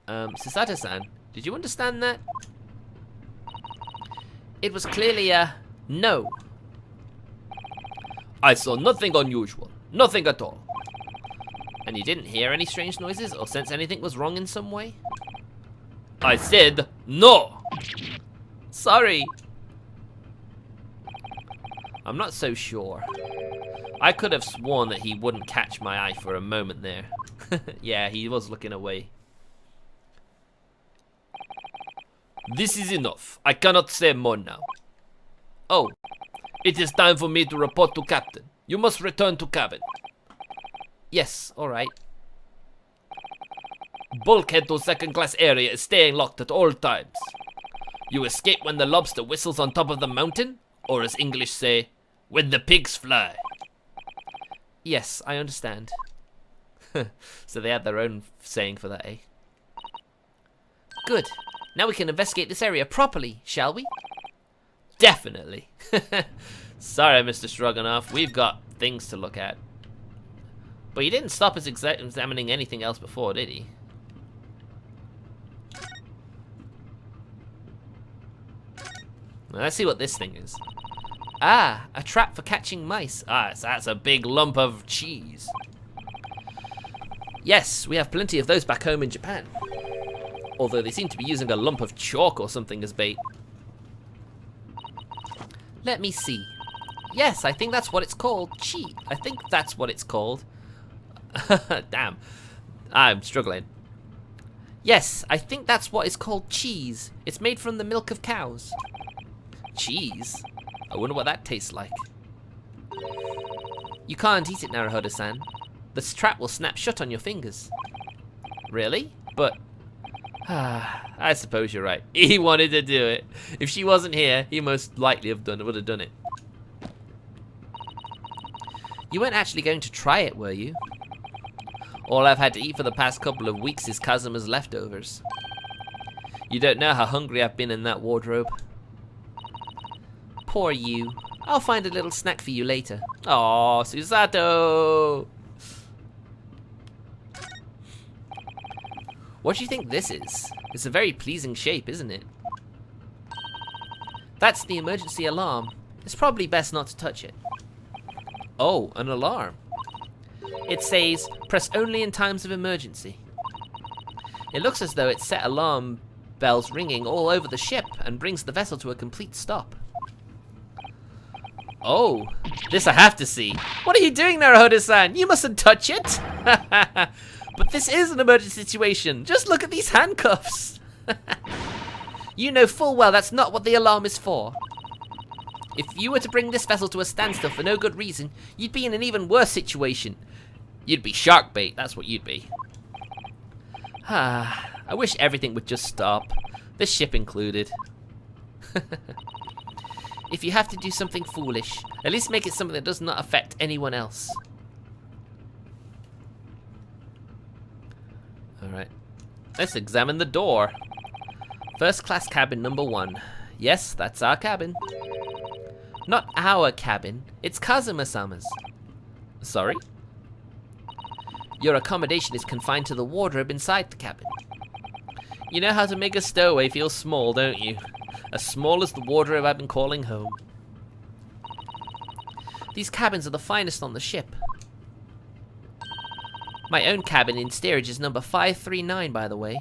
A: Susato-san, did you understand that? It was clearly a no. I saw nothing unusual. Nothing at all. And you didn't hear any strange noises or sense anything was wrong in some way? I said no. Sorry. I'm not so sure. I could have sworn that he wouldn't catch my eye for a moment there. Yeah, he was looking away. This is enough. I cannot say more now. Oh, it is time for me to report to Captain. You must return to cabin. Yes, alright. Bulkhead to second class area is staying locked at all times. You escape when the lobster whistles on top of the mountain, or as English say, when the pigs fly. Yes, I understand. So they had their own saying for that, eh? Good. Now we can investigate this area properly, shall we? Definitely. Sorry, Mr. Stroganoff, we've got things to look at. But he didn't stop us examining anything else before, did he? Now, let's see what this thing is. Ah, a trap for catching mice. Ah, so that's a big lump of cheese. Yes, we have plenty of those back home in Japan. Although they seem to be using a lump of chalk or something as bait. Let me see. Yes, I think that's what it's called. Cheese. I think that's what it's called. Damn. I'm struggling. Yes, I think that's what is called cheese. It's made from the milk of cows. Cheese? I wonder what that tastes like. You can't eat it, Naruhodo-san. This trap will snap shut on your fingers. Really? But... I suppose you're right. He wanted to do it. If she wasn't here, he most likely would have done it. You weren't actually going to try it, were you? All I've had to eat for the past couple of weeks is Kazuma's leftovers. You don't know how hungry I've been in that wardrobe. Poor you. I'll find a little snack for you later. Aw, Susato! What do you think this is? It's a very pleasing shape, isn't it? That's the emergency alarm. It's probably best not to touch it. Oh, an alarm. It says, press only in times of emergency. It looks as though it set alarm bells ringing all over the ship and brings the vessel to a complete stop. Oh, this I have to see. What are you doing, Naruhodo-san? You mustn't touch it. But this is an emergency situation. Just look at these handcuffs. You know full well that's not what the alarm is for. If you were to bring this vessel to a standstill for no good reason, you'd be in an even worse situation. You'd be shark bait, that's what you'd be. I wish everything would just stop. This ship included. If you have to do something foolish, at least make it something that does not affect anyone else. Alright. Let's examine the door. First class cabin number 1. Yes, that's our cabin. Not our cabin, it's Kazuma-sama's. Sorry? Your accommodation is confined to the wardrobe inside the cabin. You know how to make a stowaway feel small, don't you? As small as the wardrobe I've been calling home. These cabins are the finest on the ship. My own cabin in steerage is number 539, by the way.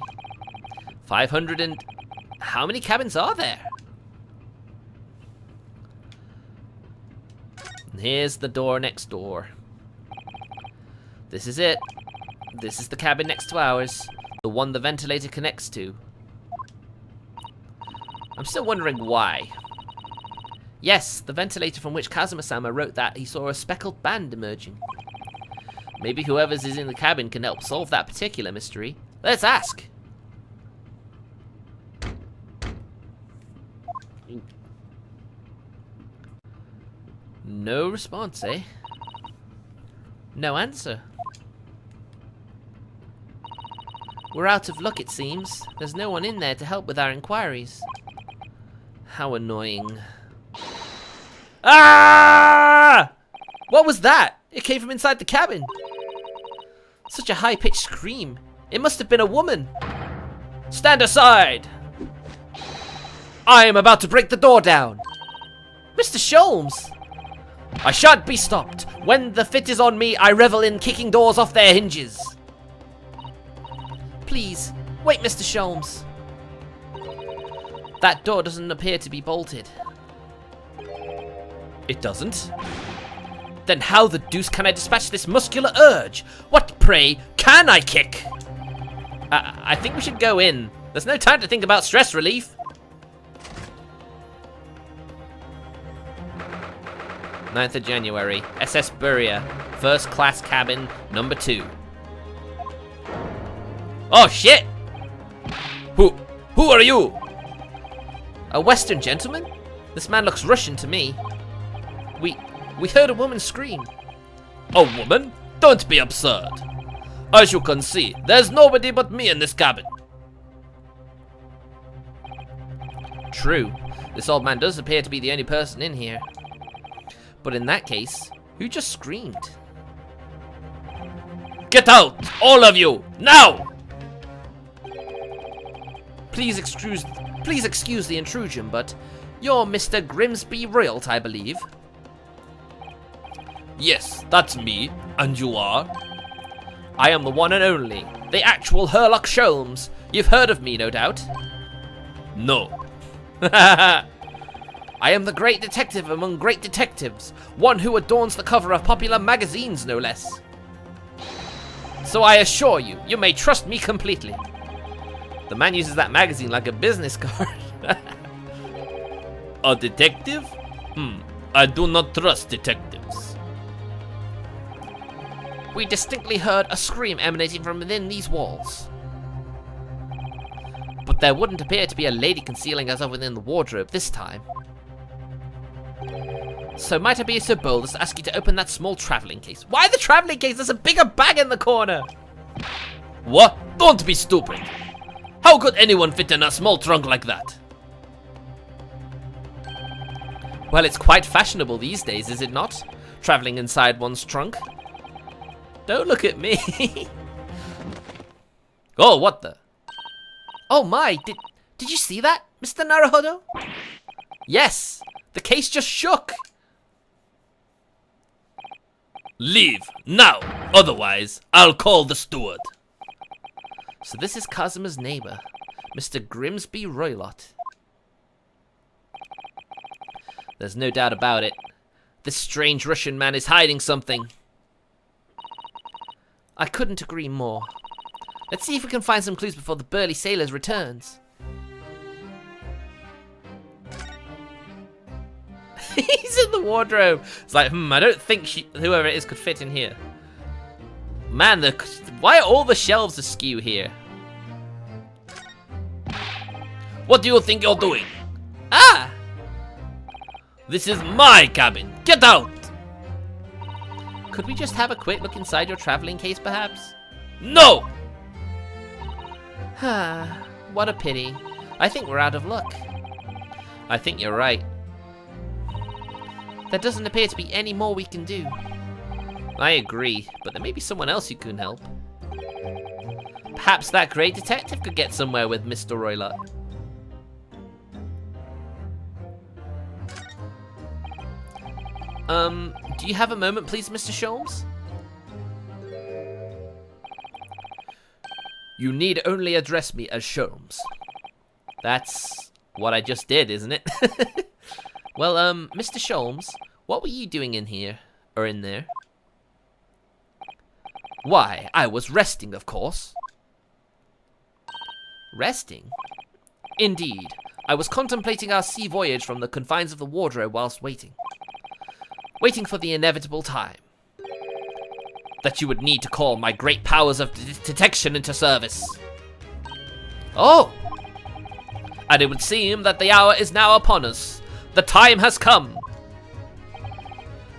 A: 500 and... How many cabins are there? And here's the door next door. This is it. This is the cabin next to ours. The one the ventilator connects to. I'm still wondering why. Yes, the ventilator from which Kazuma-sama wrote that he saw a speckled band emerging. Maybe whoever's is in the cabin can help solve that particular mystery. Let's ask. No response, eh? No answer. We're out of luck, it seems. There's no one in there to help with our inquiries. How annoying. Ah! What was that? It came from inside the cabin. Such a high-pitched scream. It must have been a woman. Stand aside! I am about to break the door down. Mr. Sholmes! I shan't be stopped. When the fit is on me, I revel in kicking doors off their hinges. Please, wait, Mr. Sholmes. That door doesn't appear to be bolted. It doesn't? Then how the deuce can I dispatch this muscular urge? What, pray, can I kick? I think we should go in. There's no time to think about stress relief. 9th of January, SS Buria, first class cabin, number 2. Oh shit! Who are you? A Western gentleman? This man looks Russian to me. We heard a woman scream. A woman? Don't be absurd. As you can see, there's nobody but me in this cabin. True. This old man does appear to be the only person in here. But in that case, who just screamed? Get out! All of you! Now! Please excuse the intrusion, but you're Mr. Grimsby Rilt, I believe. Yes, that's me. And you are? I am the one and only, the actual Herlock Sholmes. You've heard of me, no doubt? No. I am the great detective among great detectives, one who adorns the cover of popular magazines, no less. So I assure you, you may trust me completely. The man uses that magazine like a business card. A detective? I do not trust detectives. We distinctly heard a scream emanating from within these walls. But there wouldn't appear to be a lady concealing herself within the wardrobe this time. So might I be so bold as to ask you to open that small traveling case? Why the traveling case? There's a bigger bag in the corner! What? Don't be stupid! How could anyone fit in a small trunk like that? Well, it's quite fashionable these days, is it not? Traveling inside one's trunk. Don't look at me. Oh, what the? Oh my, did you see that, Mr. Naruhodo? Yes, the case just shook. Leave, now! Otherwise, I'll call the steward. So this is Kazuma's neighbor, Mr. Grimsby Roylott. There's no doubt about it. This strange Russian man is hiding something. I couldn't agree more. Let's see if we can find some clues before the burly sailor returns. He's in the wardrobe. It's like, I don't think whoever it is could fit in here. Man, why are all the shelves askew here? What do you think you're doing? Ah! This is my cabin. Get out! Could we just have a quick look inside your traveling case, perhaps? No! What a pity. I think we're out of luck. I think you're right. There doesn't appear to be any more we can do. I agree, but there may be someone else who can help. Perhaps that great detective could get somewhere with Mr. Roylott. Do you have a moment, please, Mr. Sholmes? You need only address me as Sholmes. That's what I just did, isn't it? Well, Mr. Sholmes, what were you doing in here? Or in there? Why, I was resting, of course. Resting? Indeed. I was contemplating our sea voyage from the confines of the wardrobe whilst waiting. Waiting for the inevitable time. That you would need to call my great powers of detection into service. Oh! And it would seem that the hour is now upon us. The time has come.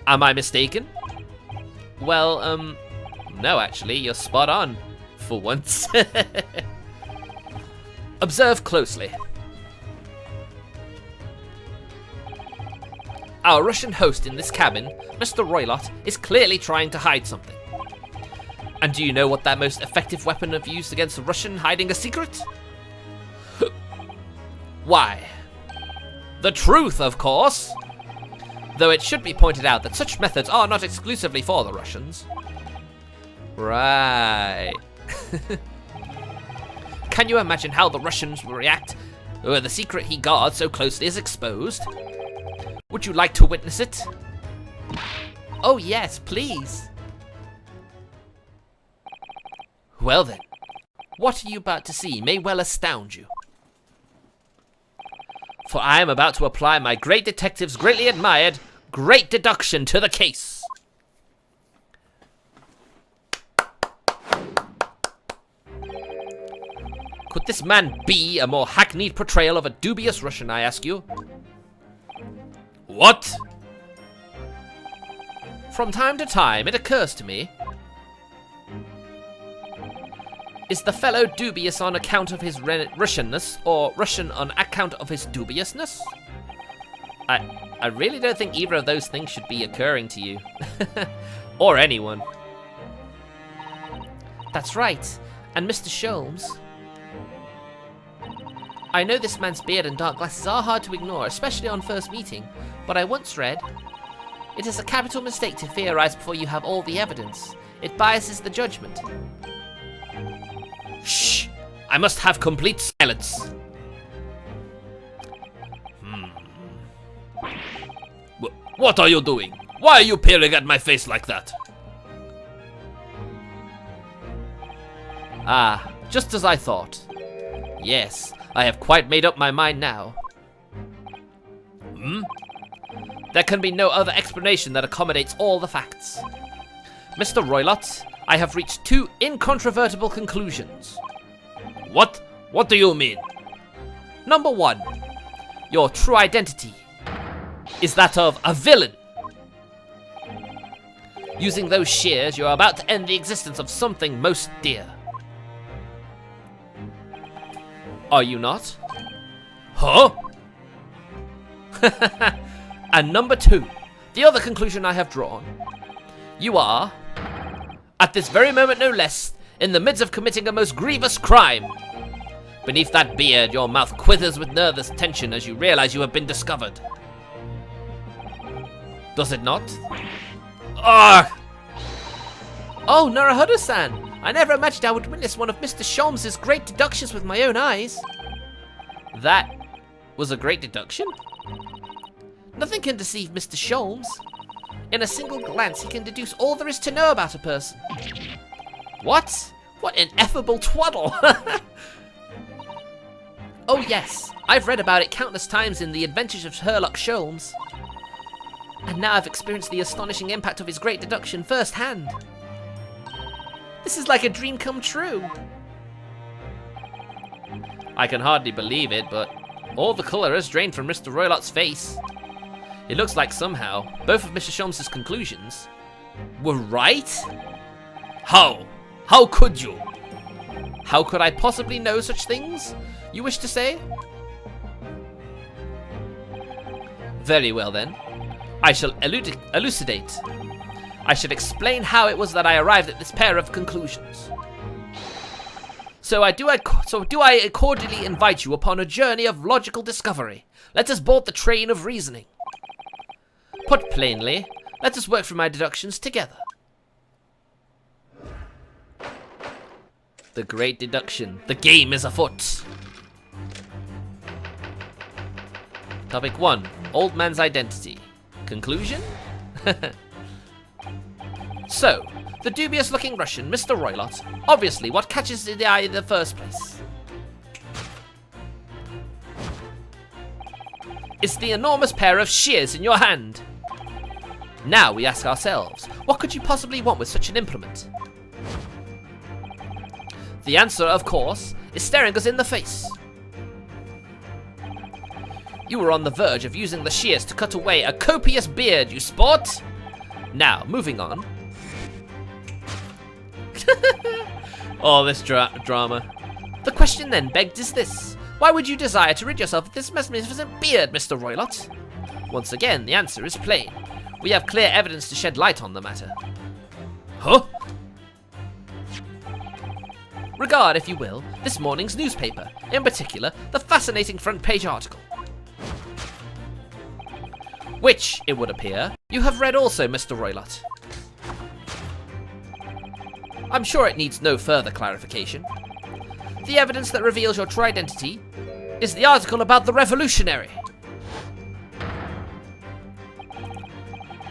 A: Am I mistaken? Well, no, actually, you're spot on. For once. Observe closely. Our Russian host in this cabin, Mr. Roylott, is clearly trying to hide something. And do you know what that most effective weapon of use against a Russian hiding a secret? Why? The truth, of course! Though it should be pointed out that such methods are not exclusively for the Russians. Right. Can you imagine how the Russians will react when the secret he guards so closely is exposed? Would you like to witness it? Oh yes, please. Well then, what are you about to see may well astound you. For I am about to apply my great detective's greatly admired great deduction to the case. Could this man be a more hackneyed portrayal of a dubious Russian, I ask you? What? From time to time, it occurs to me. Is the fellow dubious on account of his Russianness, or Russian on account of his dubiousness? I really don't think either of those things should be occurring to you. Or anyone. That's right. And Mr. Sholmes... I know this man's beard and dark glasses are hard to ignore, especially on first meeting, but I once read, it is a capital mistake to theorize before you have all the evidence. It biases the judgment. Shh! I must have complete silence. What are you doing? Why are you peering at my face like that? Ah, just as I thought. Yes, I have quite made up my mind now. There can be no other explanation that accommodates all the facts. Mr. Roylott, I have reached two incontrovertible conclusions. What? What do you mean? Number one, your true identity is that of a villain. Using those shears, you are about to end the existence of something most dear. Are you not? Huh? And number two, the other conclusion I have drawn. You are, at this very moment no less, in the midst of committing a most grievous crime. Beneath that beard, your mouth quivers with nervous tension as you realize you have been discovered. Does it not? Ah! Oh, Naruhodo-san! I never imagined I would witness one of Mr. Sholmes' great deductions with my own eyes. That was a great deduction? Nothing can deceive Mr. Sholmes. In a single glance, he can deduce all there is to know about a person. What? What ineffable twaddle! Oh yes, I've read about it countless times in The Adventures of Sherlock Sholmes. And now I've experienced the astonishing impact of his great deduction firsthand. This is like a dream come true. I can hardly believe it, but all the colour has drained from Mr. Roylot's face. It looks like somehow both of Mr. Sholmes' conclusions were right? How? How could you? How could I possibly know such things, you wish to say? Very well then. I shall elucidate. I shall explain how it was that I arrived at this pair of conclusions. So do I cordially invite you upon a journey of logical discovery. Let us board the train of reasoning. Put plainly, let us work through my deductions together. The great deduction. The game is afoot. Topic 1. Old man's identity. Conclusion? So, the dubious-looking Russian, Mr. Roylott, obviously what catches the eye in the first place is the enormous pair of shears in your hand. Now we ask ourselves, what could you possibly want with such an implement? The answer, of course, is staring us in the face. You were on the verge of using the shears to cut away a copious beard, you sport! Now, moving on. Oh, this drama. The question then begged is this. Why would you desire to rid yourself of this magnificent beard, Mr. Roylott? Once again, the answer is plain. We have clear evidence to shed light on the matter. Huh? Regard, if you will, this morning's newspaper, in particular, the fascinating front page article. Which, it would appear, you have read also, Mr. Roylott. I'm sure it needs no further clarification. The evidence that reveals your true identity is the article about the revolutionary.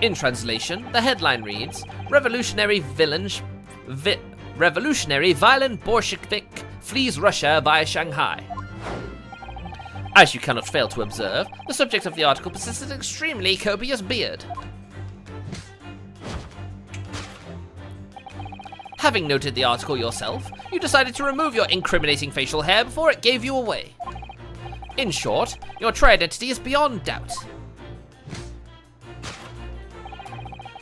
A: In translation, the headline reads, Revolutionary violent Bolshevik flees Russia via Shanghai. As you cannot fail to observe, the subject of the article possesses an extremely copious beard. Having noted the article yourself, you decided to remove your incriminating facial hair before it gave you away. In short, your true identity is beyond doubt.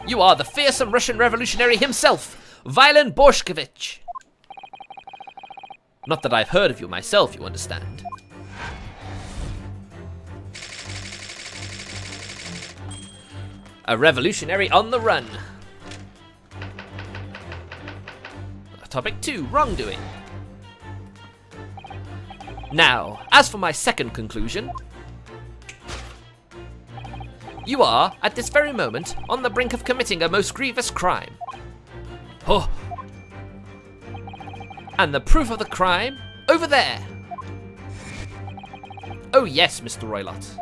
A: You are the fearsome Russian revolutionary himself, Violent Borshkovich. Not that I've heard of you myself, you understand. A revolutionary on the run. Topic 2, wrongdoing. Now, as for my second conclusion, you are, at this very moment, on the brink of committing a most grievous crime. Oh. And the proof of the crime, over there. Oh yes, Mr. Roylott.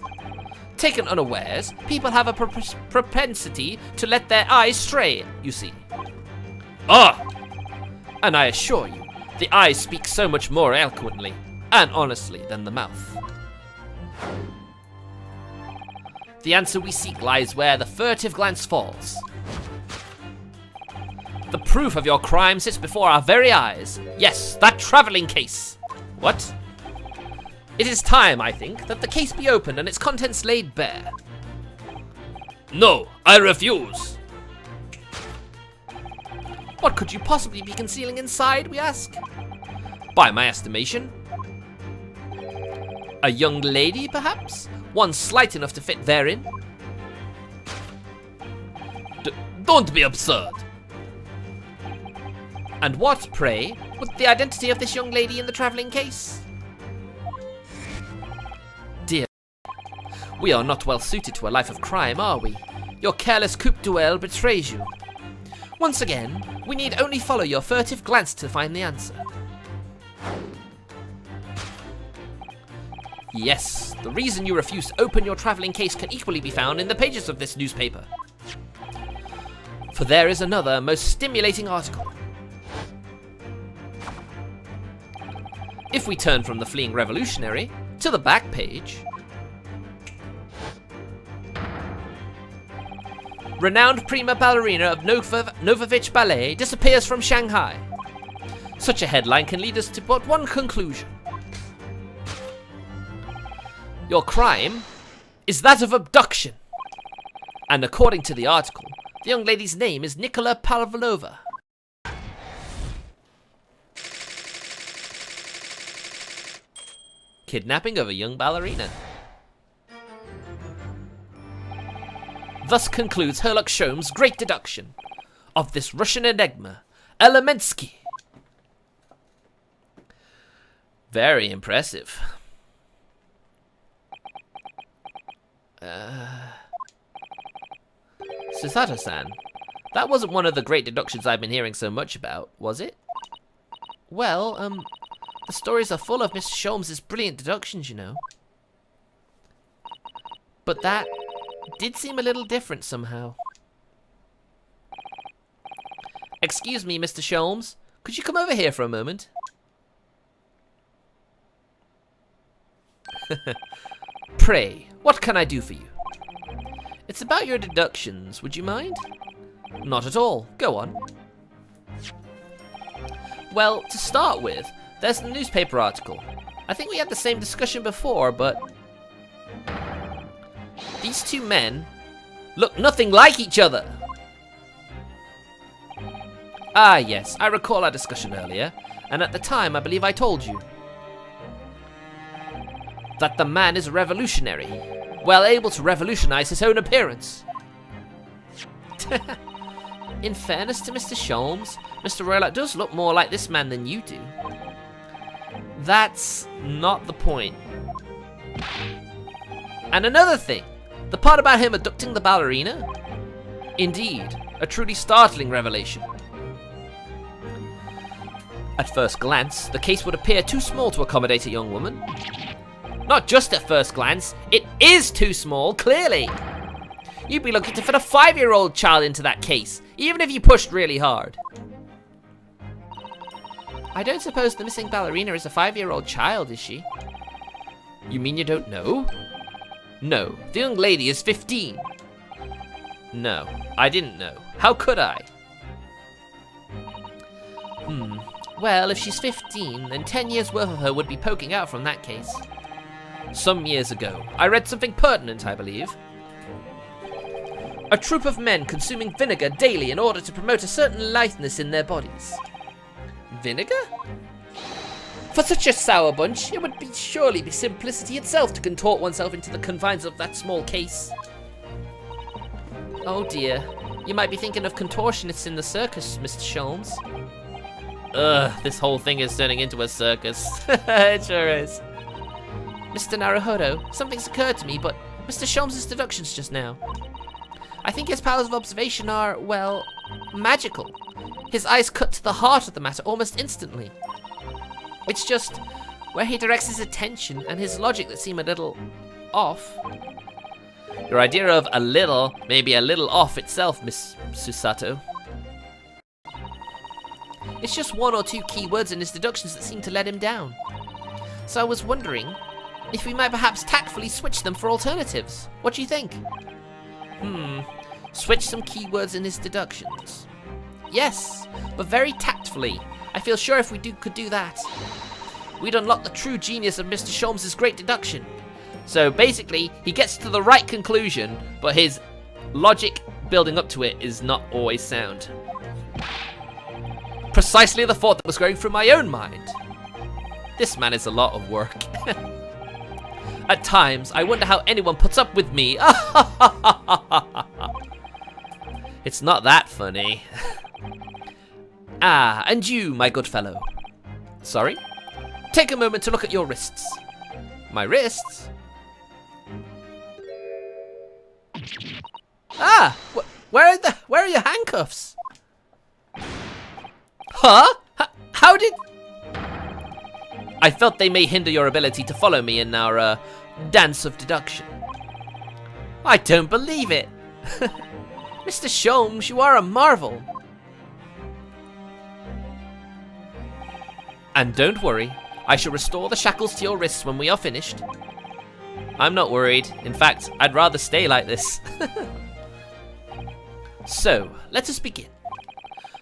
A: Taken unawares, people have a propensity to let their eyes stray, you see. Ah! And I assure you, the eyes speak so much more eloquently and honestly than the mouth. The answer we seek lies where the furtive glance falls. The proof of your crime sits before our very eyes. Yes, that traveling case. What? It is time, I think, that the case be opened and its contents laid bare. No, I refuse. What could you possibly be concealing inside, we ask? By my estimation, a young lady, perhaps? One slight enough to fit therein? Don't be absurd. And what, pray, was the identity of this young lady in the travelling case? Dear, we are not well suited to a life of crime, are we? Your careless coup duel betrays you. Once again, we need only follow your furtive glance to find the answer. Yes, the reason you refuse to open your travelling case can equally be found in the pages of this newspaper. For there is another most stimulating article. If we turn from the fleeing revolutionary to the back page, renowned prima ballerina of Novovich Ballet disappears from Shanghai. Such a headline can lead us to but one conclusion. Your crime is that of abduction. And according to the article, the young lady's name is Nicola Pavlova. Kidnapping of a young ballerina. Thus concludes Herlock Sholmes' great deduction of this Russian enigma, EmEmGameplay. Very impressive. Susato-san, that wasn't one of the great deductions I've been hearing so much about, was it? Well, the stories are full of Mr. Sholmes' brilliant deductions, you know. But that did seem a little different somehow. Excuse me, Mr. Sholmes. Could you come over here for a moment? Pray, what can I do for you? It's about your deductions, would you mind? Not at all, go on. Well, to start with, there's the newspaper article. I think we had the same discussion before, but these two men look nothing like each other. Ah yes, I recall our discussion earlier, and at the time I believe I told you that the man is a revolutionary, well able to revolutionize his own appearance. In fairness to Mr. Sholmes, Mr. Roylott does look more like this man than you do. That's not the point. And another thing, the part about him abducting the ballerina? Indeed, a truly startling revelation. At first glance, the case would appear too small to accommodate a young woman. Not just at first glance, it is too small, clearly. You'd be looking to fit a 5-year-old child into that case, even if you pushed really hard. I don't suppose the missing ballerina is a 5-year-old child, is she? You mean you don't know? No, the young lady is 15. No, I didn't know. How could I? Well, if she's 15, then 10 years worth of her would be poking out from that case. Some years ago, I read something pertinent, I believe. A troop of men consuming vinegar daily in order to promote a certain litheness in their bodies. Vinegar? For such a sour bunch, it would surely be simplicity itself to contort oneself into the confines of that small case. Oh dear, you might be thinking of contortionists in the circus, Mr. Sholmes. Ugh, this whole thing is turning into a circus. It sure is. Mr. Naruhodo, something's occurred to me, but Mr. Sholmes' deductions just now. I think his powers of observation are, well, magical. His eyes cut to the heart of the matter almost instantly. It's just where he directs his attention and his logic that seem a little off. Your idea of a little may be a little off itself, Miss Susato. It's just one or two key words in his deductions that seem to let him down. So I was wondering if we might perhaps tactfully switch them for alternatives. What do you think? Switch some keywords in his deductions. Yes, but very tactfully. I feel sure if we could do that, we'd unlock the true genius of Mr. Sholmes' great deduction. So basically, he gets to the right conclusion, but his logic building up to it is not always sound. Precisely the thought that was going through my own mind. This man is a lot of work. At times, I wonder how anyone puts up with me. It's not that funny. Ah, and you, my good fellow. Sorry? Take a moment to look at your wrists. My wrists? Ah, where are your handcuffs? Huh? How did... I felt they may hinder your ability to follow me in our, dance of deduction. I don't believe it. Mr. Sholmes, you are a marvel. And don't worry, I shall restore the shackles to your wrists when we are finished. I'm not worried. In fact, I'd rather stay like this. So, let us begin.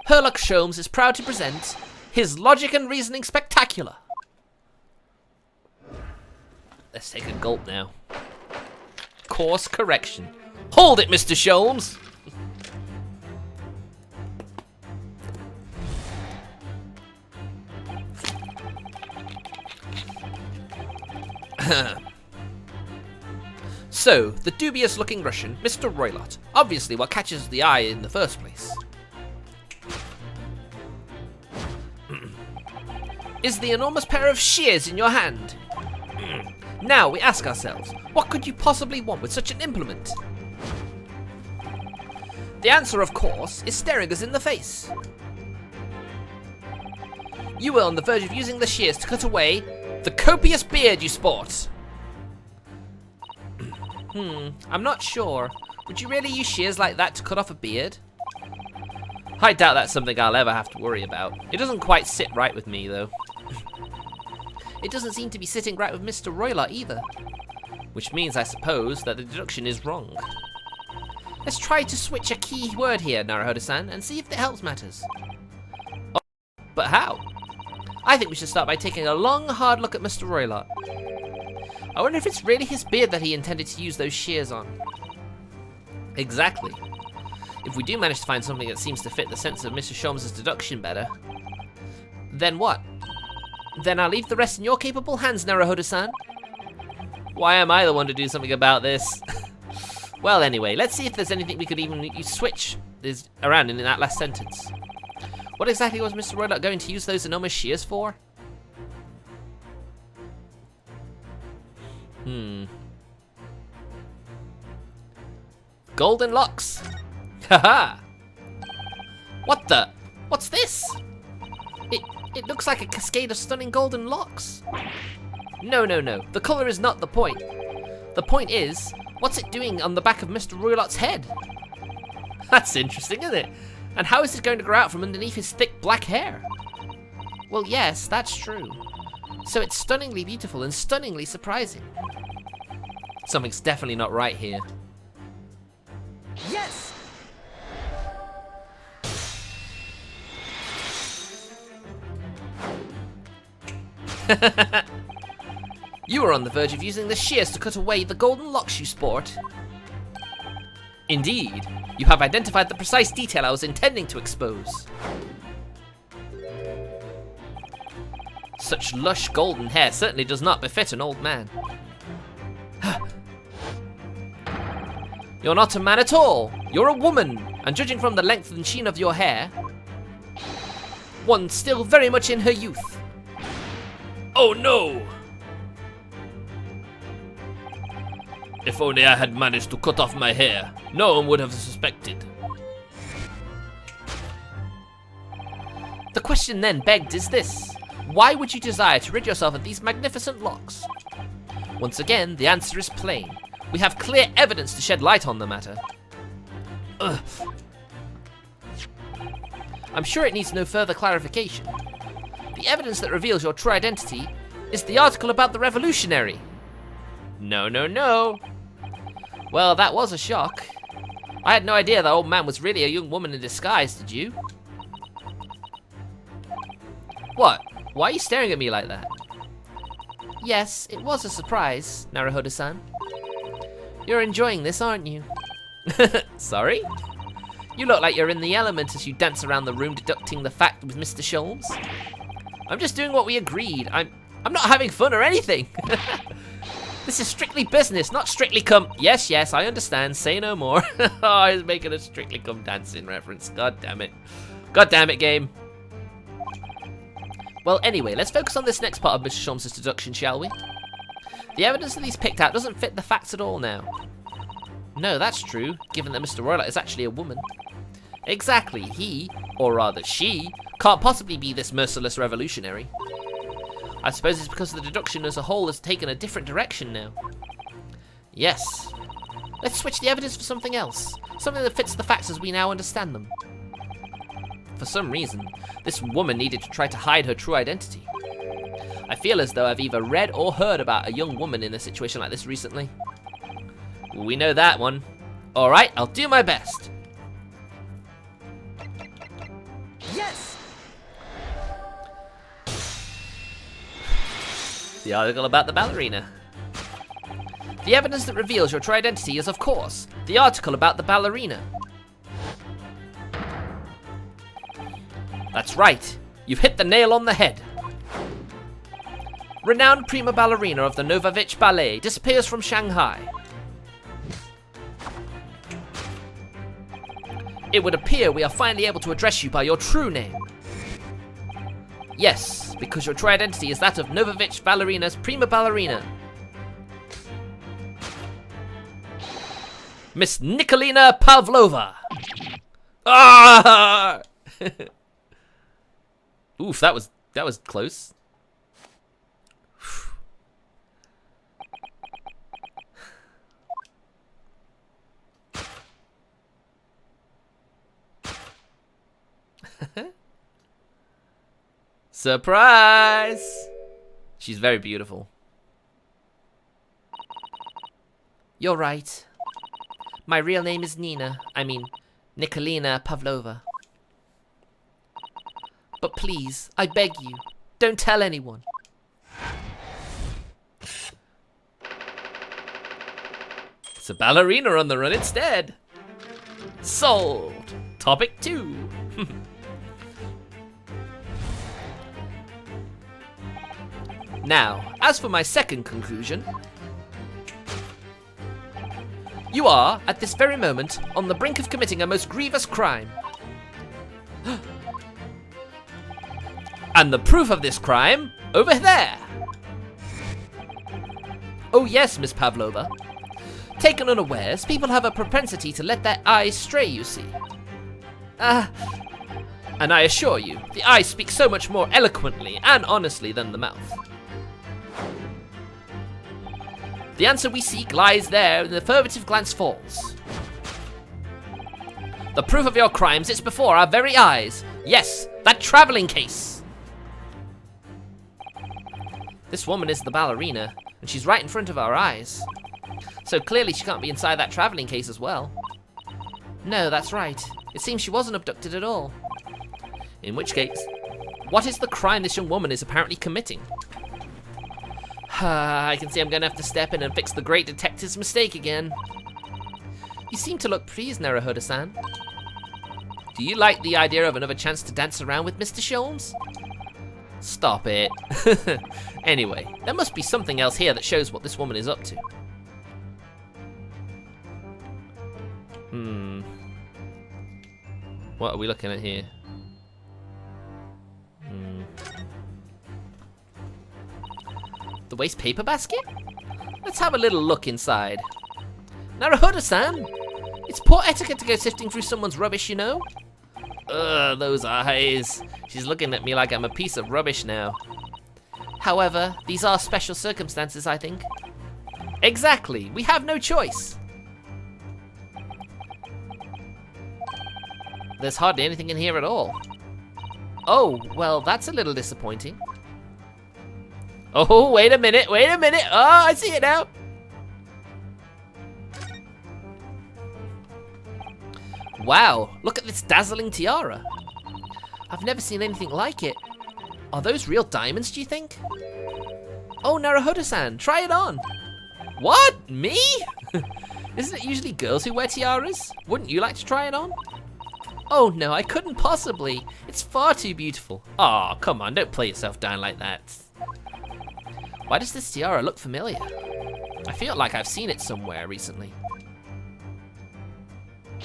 A: Herlock Sholmes is proud to present his Logic and Reasoning Spectacular. Let's take a gulp now. Course correction. Hold it, Mr. Sholmes! So, the dubious-looking Russian, Mr. Roylott, obviously what catches the eye in the first place, is the enormous pair of shears in your hand. Now we ask ourselves, what could you possibly want with such an implement? The answer, of course, is staring us in the face. You were on the verge of using the shears to cut away the copious beard you sport. I'm not sure. Would you really use shears like that to cut off a beard? I doubt that's something I'll ever have to worry about. It doesn't quite sit right with me, though. It doesn't seem to be sitting right with Mr. Roylott either. Which means, I suppose, that the deduction is wrong. Let's try to switch a key word here, Naruhodo-san, and see if it helps matters. Oh, but how? I think we should start by taking a long, hard look at Mr. Roylott. I wonder if it's really his beard that he intended to use those shears on. Exactly. If we do manage to find something that seems to fit the sense of Mr. Sholmes' deduction better, then what? Then I'll leave the rest in your capable hands, Naruhodo-san. Why am I the one to do something about this? Well, anyway, let's see if there's anything we could even switch this around in that last sentence. What exactly was Mr. Roylott going to use those enormous shears for? Golden locks. Haha. What the? What's this? It looks like a cascade of stunning golden locks. No. The color is not the point. The point is, what's it doing on the back of Mr. Roylott's head? That's interesting, isn't it? And how is it going to grow out from underneath his thick black hair? Well, yes, that's true. So it's stunningly beautiful and stunningly surprising. Something's definitely not right here.
E: Yes!
A: You are on the verge of using the shears to cut away the golden locks you sport. Indeed, you have identified the precise detail I was intending to expose. Such lush golden hair certainly does not befit an old man. You're not a man at all. You're a woman, and judging from the length and sheen of your hair, one still very much in her youth. Oh no! If only I had managed to cut off my hair, no one would have suspected. The question then begged is this: why would you desire to rid yourself of these magnificent locks? Once again, the answer is plain. We have clear evidence to shed light on the matter. Ugh. I'm sure it needs no further clarification. The evidence that reveals your true identity is the article about the revolutionary. No. Well, that was a shock. I had no idea that old man was really a young woman in disguise, did you? What? Why are you staring at me like that? Yes, it was a surprise, Naruhodo-san. You're enjoying this, aren't you? Sorry? You look like you're in the element as you dance around the room deducting the fact with Mr. Sholmes. I'm just doing what we agreed. I'm not having fun or anything. This is strictly business, not strictly come... Yes, I understand. Say no more. Oh, I was making a Strictly Come Dancing reference. God damn it. God damn it, game. Well, anyway, let's focus on this next part of Mr. Sholmes' deduction, shall we? The evidence that he's picked out doesn't fit the facts at all now. No, that's true, given that Mr. Roylott is actually a woman. Exactly, he, or rather she, Can't possibly be this merciless revolutionary. I suppose it's because the deduction as a whole has taken a different direction now. Yes. Let's switch the evidence for something else. Something that fits the facts as we now understand them. For some reason, this woman needed to try to hide her true identity. I feel as though I've either read or heard about a young woman in a situation like this recently. We know that one. Alright, I'll do my best.
E: Yes!
A: The article about the ballerina. The evidence that reveals your true identity is, of course, the article about the ballerina. That's right. You've hit the nail on the head. Renowned prima ballerina of the Novovich Ballet disappears from Shanghai. It would appear we are finally able to address you by your true name. Yes, because your true identity is that of Novovich Ballerina's prima ballerina. Miss Nikolina Pavlova. Ah! Oof, that was close. Surprise! She's very beautiful. You're right. My real name is Nikolina Pavlova. But please, I beg you, don't tell anyone. It's a ballerina on the run instead. Sold. Topic 2. Now, as for my second conclusion, you are, at this very moment, on the brink of committing a most grievous crime. And the proof of this crime, over there. Oh yes, Miss Pavlova. Taken unawares, people have a propensity to let their eyes stray, you see. And I assure you, the eyes speak so much more eloquently and honestly than the mouth. The answer we seek lies there, and the affirmative glance falls. The proof of your crimes is before our very eyes. Yes, that traveling case. This woman is the ballerina, and she's right in front of our eyes. So clearly she can't be inside that traveling case as well. No, that's right. It seems she wasn't abducted at all. In which case, what is the crime this young woman is apparently committing? I can see I'm going to have to step in and fix the great detective's mistake again. You seem to look pleased, Naruhodo-san. Do you like the idea of another chance to dance around with Mr. Sholmes? Stop it. Anyway, there must be something else here that shows what this woman is up to. What are we looking at here? The waste paper basket? Let's have a little look inside. Naruhodo-san! It's poor etiquette to go sifting through someone's rubbish, you know? Ugh, those eyes. She's looking at me like I'm a piece of rubbish now. However, these are special circumstances, I think. Exactly, we have no choice. There's hardly anything in here at all. Oh, well, that's a little disappointing. Oh, wait a minute, wait a minute. Oh, I see it now. Wow, look at this dazzling tiara. I've never seen anything like it. Are those real diamonds, do you think? Oh, Naruhodo-san, try it on. What, me? Isn't it usually girls who wear tiaras? Wouldn't you like to try it on? Oh no, I couldn't possibly. It's far too beautiful. Aw, oh, come on, don't play yourself down like that. Why does this tiara look familiar? I feel like I've seen it somewhere recently.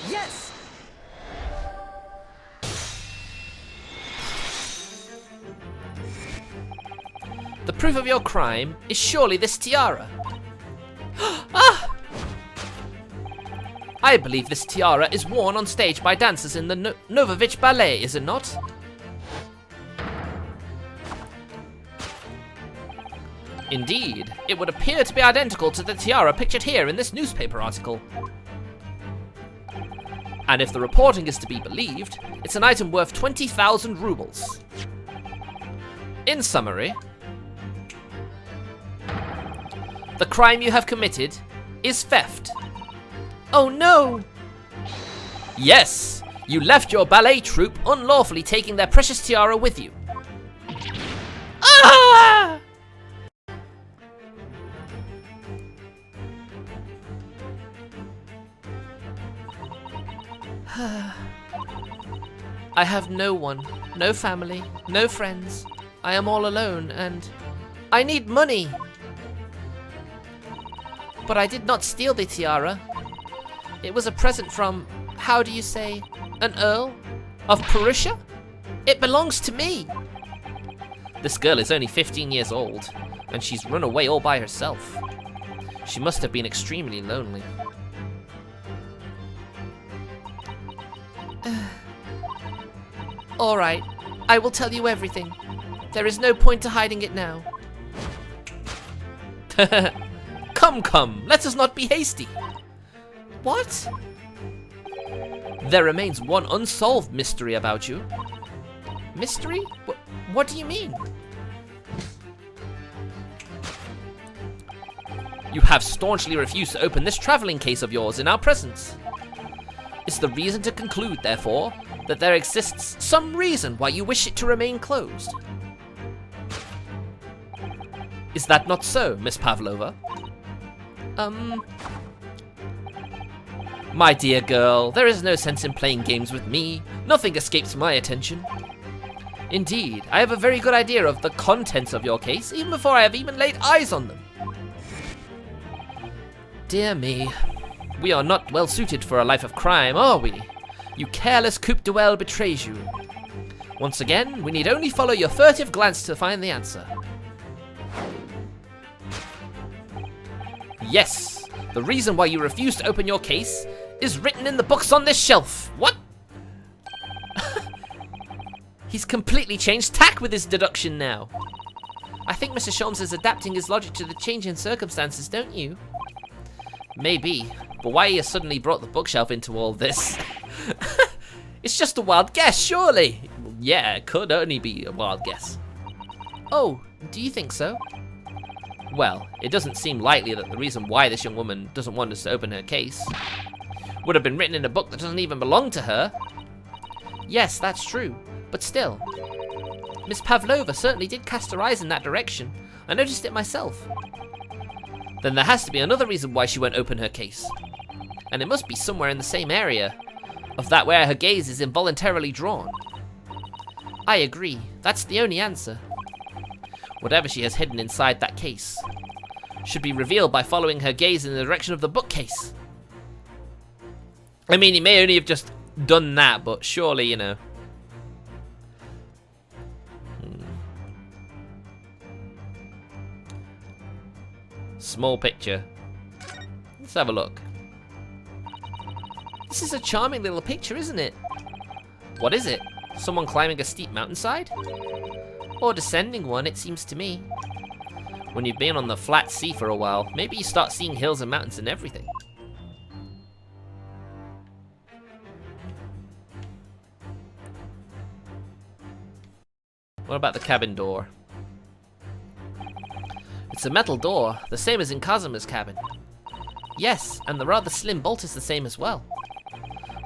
E: Yes!
A: The proof of your crime is surely this tiara. Ah! I believe this tiara is worn on stage by dancers in the Novovich Ballet, is it not? Indeed, it would appear to be identical to the tiara pictured here in this newspaper article. And if the reporting is to be believed, it's an item worth 20,000 rubles. In summary, the crime you have committed is theft. Oh no! Yes, you left your ballet troupe unlawfully taking their precious tiara with you. Ah! I have no one, no family, no friends. I am all alone and I need money. But I did not steal the tiara. It was a present from, how do you say, an earl of Prussia? It belongs to me. This girl is only 15 years old and she's run away all by herself. She must have been extremely lonely. All right, I will tell you everything. There is no point to hiding it now. Come, let us not be hasty. What? There remains one unsolved mystery about you. Mystery? What do you mean? You have staunchly refused to open this traveling case of yours in our presence. Is the reason to conclude, therefore, that there exists some reason why you wish it to remain closed? Is that not so, Miss Pavlova? My dear girl, there is no sense in playing games with me. Nothing escapes my attention. Indeed, I have a very good idea of the contents of your case, even before I have even laid eyes on them. Dear me, we are not well suited for a life of crime, are we? You careless coupe de well betrays you. Once again, we need only follow your furtive glance to find the answer. Yes, the reason why you refuse to open your case is written in the books on this shelf. What? He's completely changed tack with his deduction now. I think Mr. Sholmes is adapting his logic to the change in circumstances, don't you? Maybe, but why he suddenly brought the bookshelf into all this? It's just a wild guess, surely. Yeah, it could only be a wild guess. Oh, do you think so? Well, it doesn't seem likely that the reason why this young woman doesn't want us to open her case would have been written in a book that doesn't even belong to her. Yes, that's true, but still. Miss Pavlova certainly did cast her eyes in that direction. I noticed it myself. Then there has to be another reason why she won't open her case. And it must be somewhere in the same area of that where her gaze is involuntarily drawn. I agree, that's the only answer. Whatever she has hidden inside that case should be revealed by following her gaze in the direction of the bookcase. I mean, he may only have just done that, but surely, you know. Small picture. Let's have a look. This is a charming little picture, isn't it? What is it? Someone climbing a steep mountainside? Or descending one, it seems to me. When you've been on the flat sea for a while, maybe you start seeing hills and mountains and everything. What about the cabin door? It's a metal door, the same as in Kazuma's cabin. Yes, and the rather slim bolt is the same as well.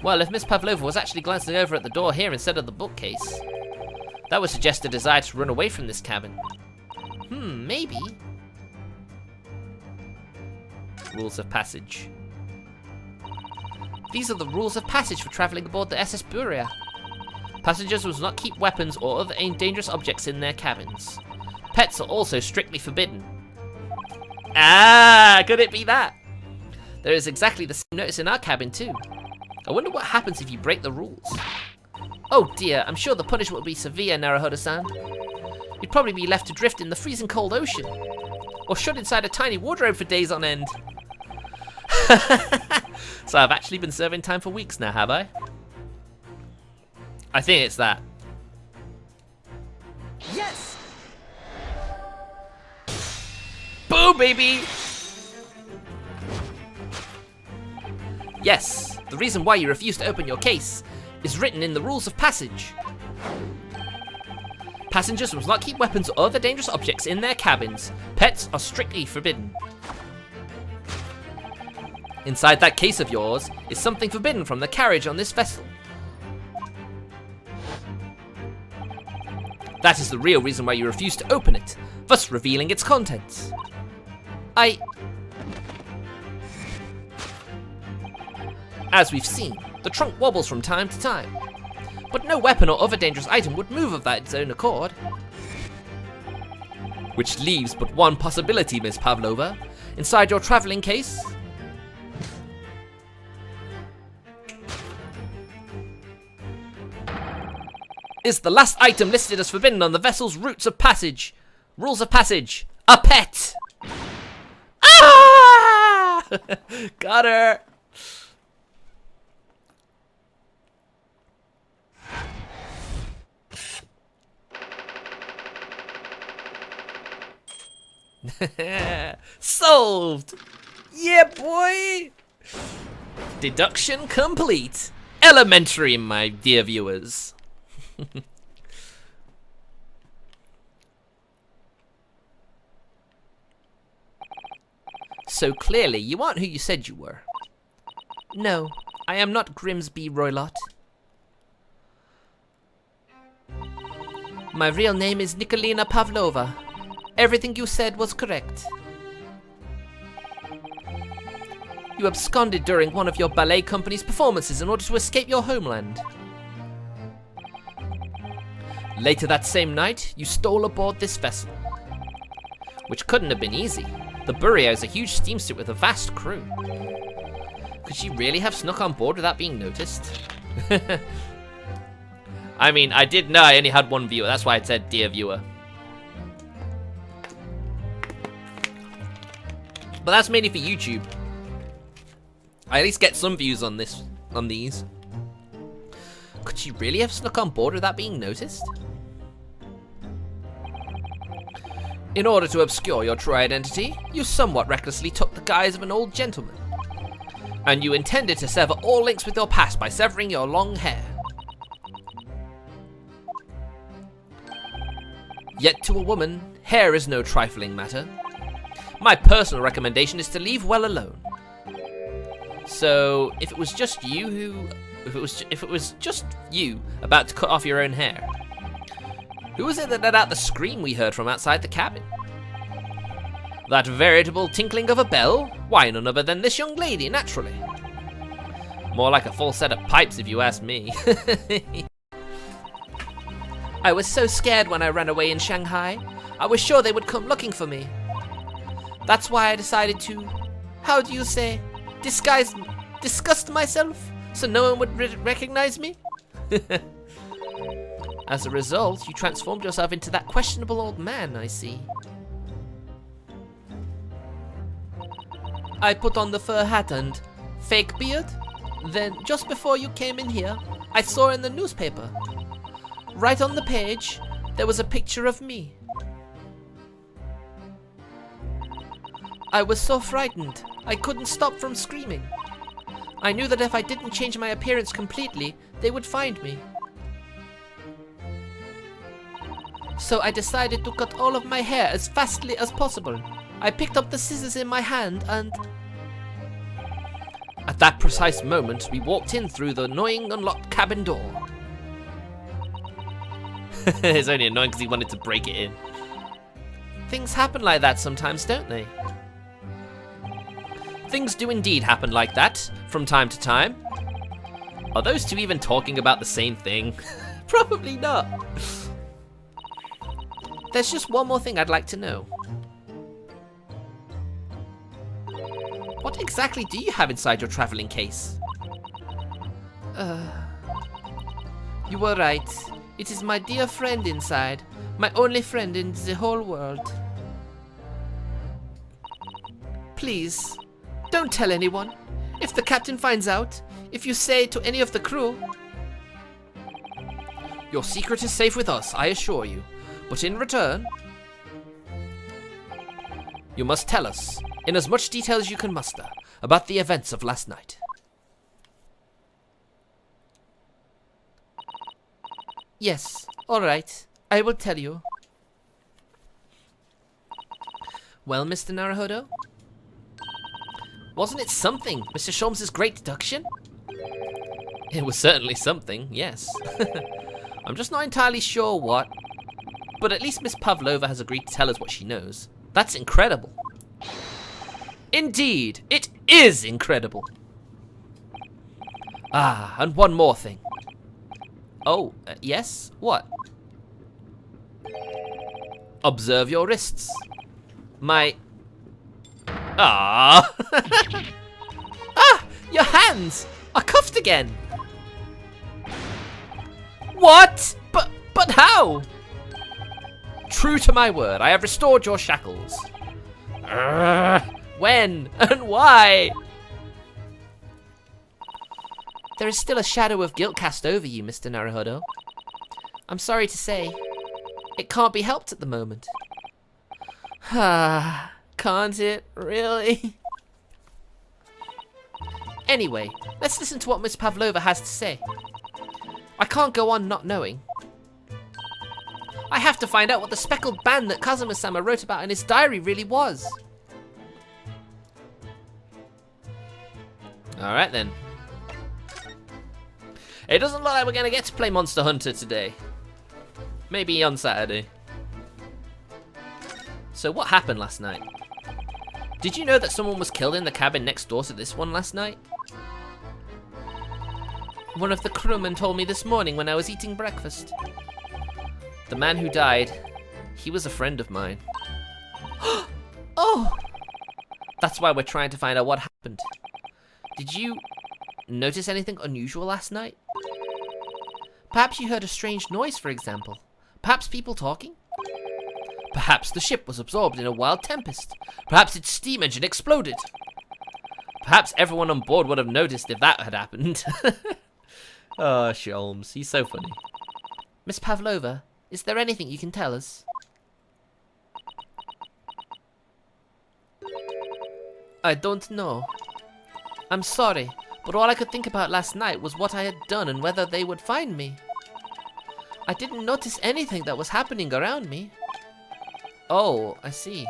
A: Well, if Miss Pavlova was actually glancing over at the door here instead of the bookcase, that would suggest a desire to run away from this cabin. Maybe. Rules of passage. These are the rules of passage for traveling aboard the SS Buria. Passengers must not keep weapons or other dangerous objects in their cabins. Pets are also strictly forbidden. Ah, could it be that? There is exactly the same notice in our cabin too. I wonder what happens if you break the rules. Oh dear, I'm sure the punishment will be severe, Naruhodo-san. You'd probably be left to drift in the freezing cold ocean. Or shut inside a tiny wardrobe for days on end. So I've actually been serving time for weeks now, have I? I think it's that.
E: Yes!
A: go, baby! Yes, the reason why you refuse to open your case is written in the rules of passage. Passengers must not keep weapons or other dangerous objects in their cabins. Pets are strictly forbidden. Inside that case of yours is something forbidden from the carriage on this vessel. That is the real reason why you refuse to open it, thus revealing its contents. As we've seen, the trunk wobbles from time to time, but no weapon or other dangerous item would move of that its own accord. Which leaves but one possibility, Miss Pavlova. Inside your traveling case is the last item listed as forbidden on the vessel's rules of passage. A pet! Ah! Got her! Solved! Yeah, boy! Deduction complete. Elementary, my dear viewers. So clearly, you aren't who you said you were. No, I am not Grimsby Roylott. My real name is Nikolina Pavlova. Everything you said was correct. You absconded during one of your ballet company's performances in order to escape your homeland. Later that same night, you stole aboard this vessel. Which couldn't have been easy. The Burio is a huge steamship with a vast crew. Could she really have snuck on board without being noticed? I mean, I did know I only had one viewer, that's why I said dear viewer. But that's mainly for YouTube. I at least get some views on these. Could she really have snuck on board without being noticed? In order to obscure your true identity, you somewhat recklessly took the guise of an old gentleman. And you intended to sever all links with your past by severing your long hair. Yet to a woman, hair is no trifling matter. My personal recommendation is to leave well alone. So, if it was just you about to cut off your own hair, who was it that let out the scream we heard from outside the cabin? That veritable tinkling of a bell? Why, none other than this young lady, naturally. More like a full set of pipes, if you ask me. I was so scared when I ran away in Shanghai. I was sure they would come looking for me. That's why I decided to, how do you say, disgust myself, so no one would recognize me? As a result, you transformed yourself into that questionable old man, I see. I put on the fur hat and fake beard. Then, just before you came in here, I saw in the newspaper. Right on the page, there was a picture of me. I was so frightened, I couldn't stop from screaming. I knew that if I didn't change my appearance completely, they would find me. So I decided to cut all of my hair as fastly as possible. I picked up the scissors in my hand and... At that precise moment, we walked in through the annoying unlocked cabin door. It's only annoying because he wanted to break it in. Things happen like that sometimes, don't they? Things do indeed happen like that, from time to time. Are those two even talking about the same thing? Probably not. There's just one more thing I'd like to know. What exactly do you have inside your traveling case? You were right. It is my dear friend inside. My only friend in the whole world. Please, don't tell anyone. If the captain finds out, if you say to any of the crew... Your secret is safe with us, I assure you. But in return... You must tell us, in as much detail as you can muster, about the events of last night. Yes, alright. I will tell you. Well, Mr. Naruhodo? Wasn't it something, Mr. Sholmes' great deduction? It was certainly something, yes. I'm just not entirely sure what. But at least Miss Pavlova has agreed to tell us what she knows. That's incredible. Indeed, it is incredible. Ah, and one more thing. Oh, yes? What? Observe your wrists. My... Ah! Ah! Your hands are cuffed again! What? But how? True to my word, I have restored your shackles. When and why? There is still a shadow of guilt cast over you, Mr. Naruhodo. I'm sorry to say, it can't be helped at the moment. Ah, can't it, really? Anyway, let's listen to what Miss Pavlova has to say. I can't go on not knowing. I have to find out what the speckled band that Kazuma-sama wrote about in his diary really was. Alright then. It doesn't look like we're going to get to play Monster Hunter today. Maybe on Saturday. So what happened last night? Did you know that someone was killed in the cabin next door to this one last night? One of the crewmen told me this morning when I was eating breakfast. The man who died, he was a friend of mine. Oh! That's why we're trying to find out what happened. Did you notice anything unusual last night? Perhaps you heard a strange noise, for example. Perhaps people talking? Perhaps the ship was absorbed in a wild tempest. Perhaps its steam engine exploded. Perhaps everyone on board would have noticed if that had happened. Oh, Sholmes, he's so funny. Miss Pavlova, is there anything you can tell us? I don't know. I'm sorry, but all I could think about last night was what I had done and whether they would find me. I didn't notice anything that was happening around me. Oh, I see.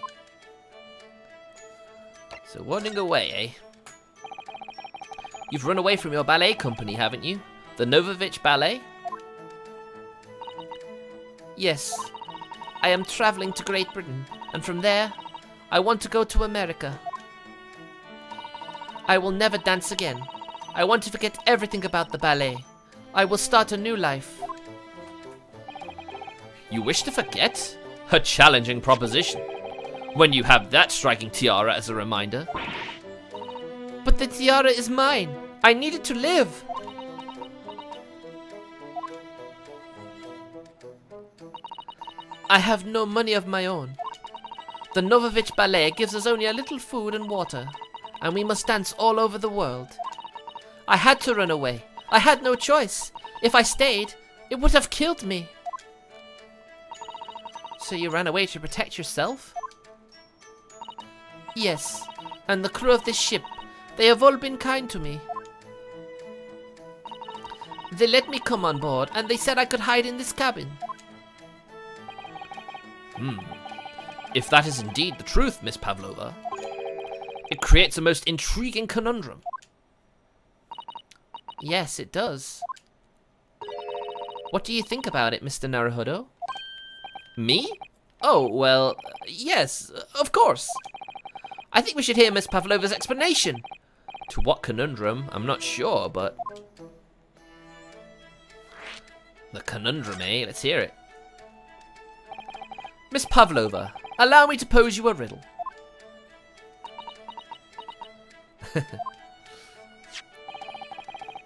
A: So running away, eh? You've run away from your ballet company, haven't you? The Novovich Ballet? Yes. I am traveling to Great Britain, and from there, I want to go to America. I will never dance again. I want to forget everything about the ballet. I will start a new life. You wish to forget? A challenging proposition. When you have that striking tiara as a reminder. But the tiara is mine. I need it to live. I have no money of my own. The Novovich Ballet gives us only a little food and water, and we must dance all over the world. I had to run away. I had no choice. If I stayed, it would have killed me. So you ran away to protect yourself? Yes, and the crew of this ship, they have all been kind to me. They let me come on board, and they said I could hide in this cabin. If that is indeed the truth, Miss Pavlova, it creates a most intriguing conundrum. Yes, it does. What do you think about it, Mr. Naruhodo? Me? Oh, well, yes, of course. I think we should hear Miss Pavlova's explanation. To what conundrum, I'm not sure, but... The conundrum, eh? Let's hear it. Miss Pavlova, allow me to pose you a riddle.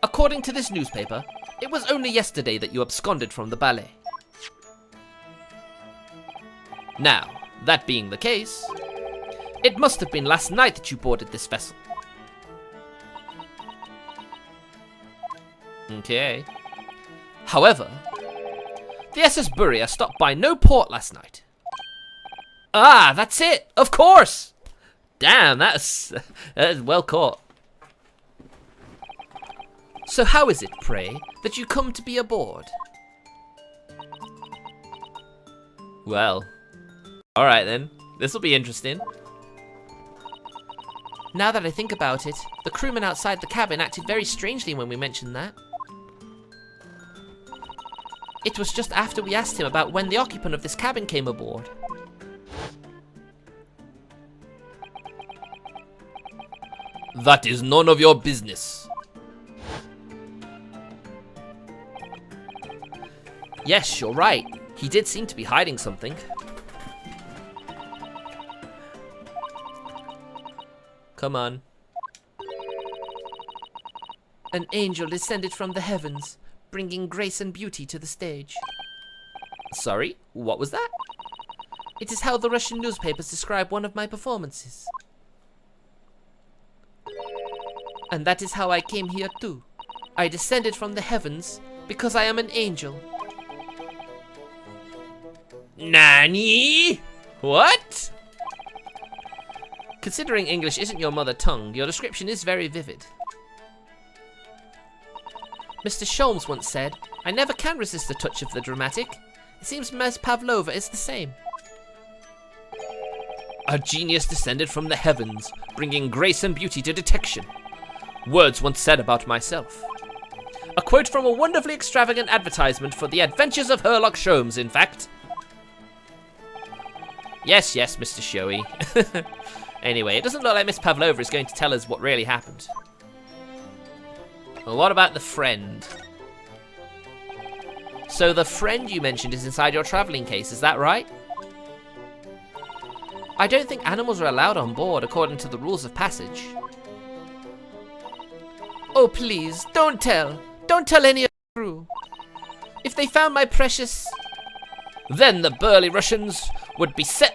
A: According to this newspaper, it was only yesterday that you absconded from the ballet. Now, that being the case, it must have been last night that you boarded this vessel. Okay. However, the SS Burya stopped by no port last night. Ah, that's it! Of course! Damn, that is well caught. So how is it, pray, that you come to be aboard? Well, alright then. This'll be interesting. Now that I think about it, the crewman outside the cabin acted very strangely when we mentioned that. It was just after we asked him about when the occupant of this cabin came aboard. That is none of your business. Yes, you're right. He did seem to be hiding something. Come on. An angel descended from the heavens, bringing grace and beauty to the stage. Sorry, what was that? It is how the Russian newspapers describe one of my performances. And that is how I came here too. I descended from the heavens because I am an angel. Nani? What? Considering English isn't your mother tongue, your description is very vivid. Mr. Sholmes once said, I never can resist the touch of the dramatic. It seems Ms. Pavlova is the same. A genius descended from the heavens, bringing grace and beauty to detection. Words once said about myself. A quote from a wonderfully extravagant advertisement for the adventures of Herlock Sholmes, in fact. Yes, yes, Mr. Showy. Anyway, it doesn't look like Miss Pavlova is going to tell us what really happened. Well, what about the friend? So the friend you mentioned is inside your travelling case, is that right? I don't think animals are allowed on board according to the rules of passage. Oh please, don't tell. Don't tell any of the crew. If they found my precious... Then the burly Russians would bestir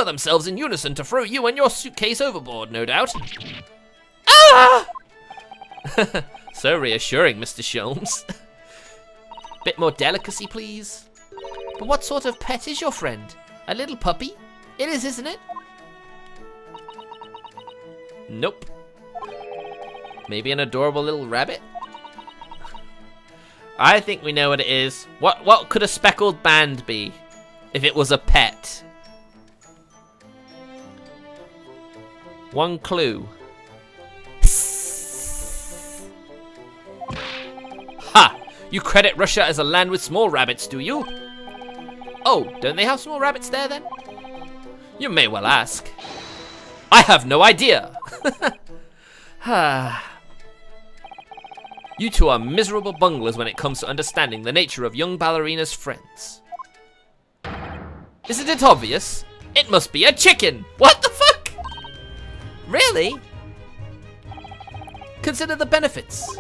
A: themselves in unison to throw you and your suitcase overboard, no doubt. Ah! So reassuring, Mr. Sholmes. Bit more delicacy, please. But what sort of pet is your friend? A little puppy? It is, isn't it? Nope. Maybe an adorable little rabbit? I think we know what it is. What could a speckled band be if it was a pet? One clue. Ha! You credit Russia as a land with small rabbits, do you? Oh, don't they have small rabbits there then? You may well ask. I have no idea. You two are miserable bunglers when it comes to understanding the nature of young ballerinas' friends. Isn't it obvious? It must be a chicken! What the fuck? Really? Consider the benefits.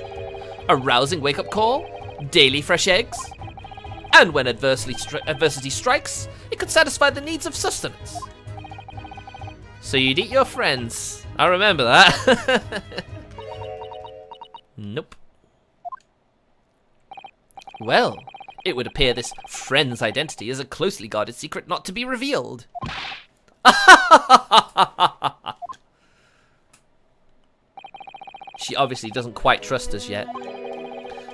A: A rousing wake-up call, daily fresh eggs, and when adversity strikes, it could satisfy the needs of sustenance. So you'd eat your friends. I remember that. Nope. Well, it would appear this friend's identity is a closely guarded secret not to be revealed. She obviously doesn't quite trust us yet.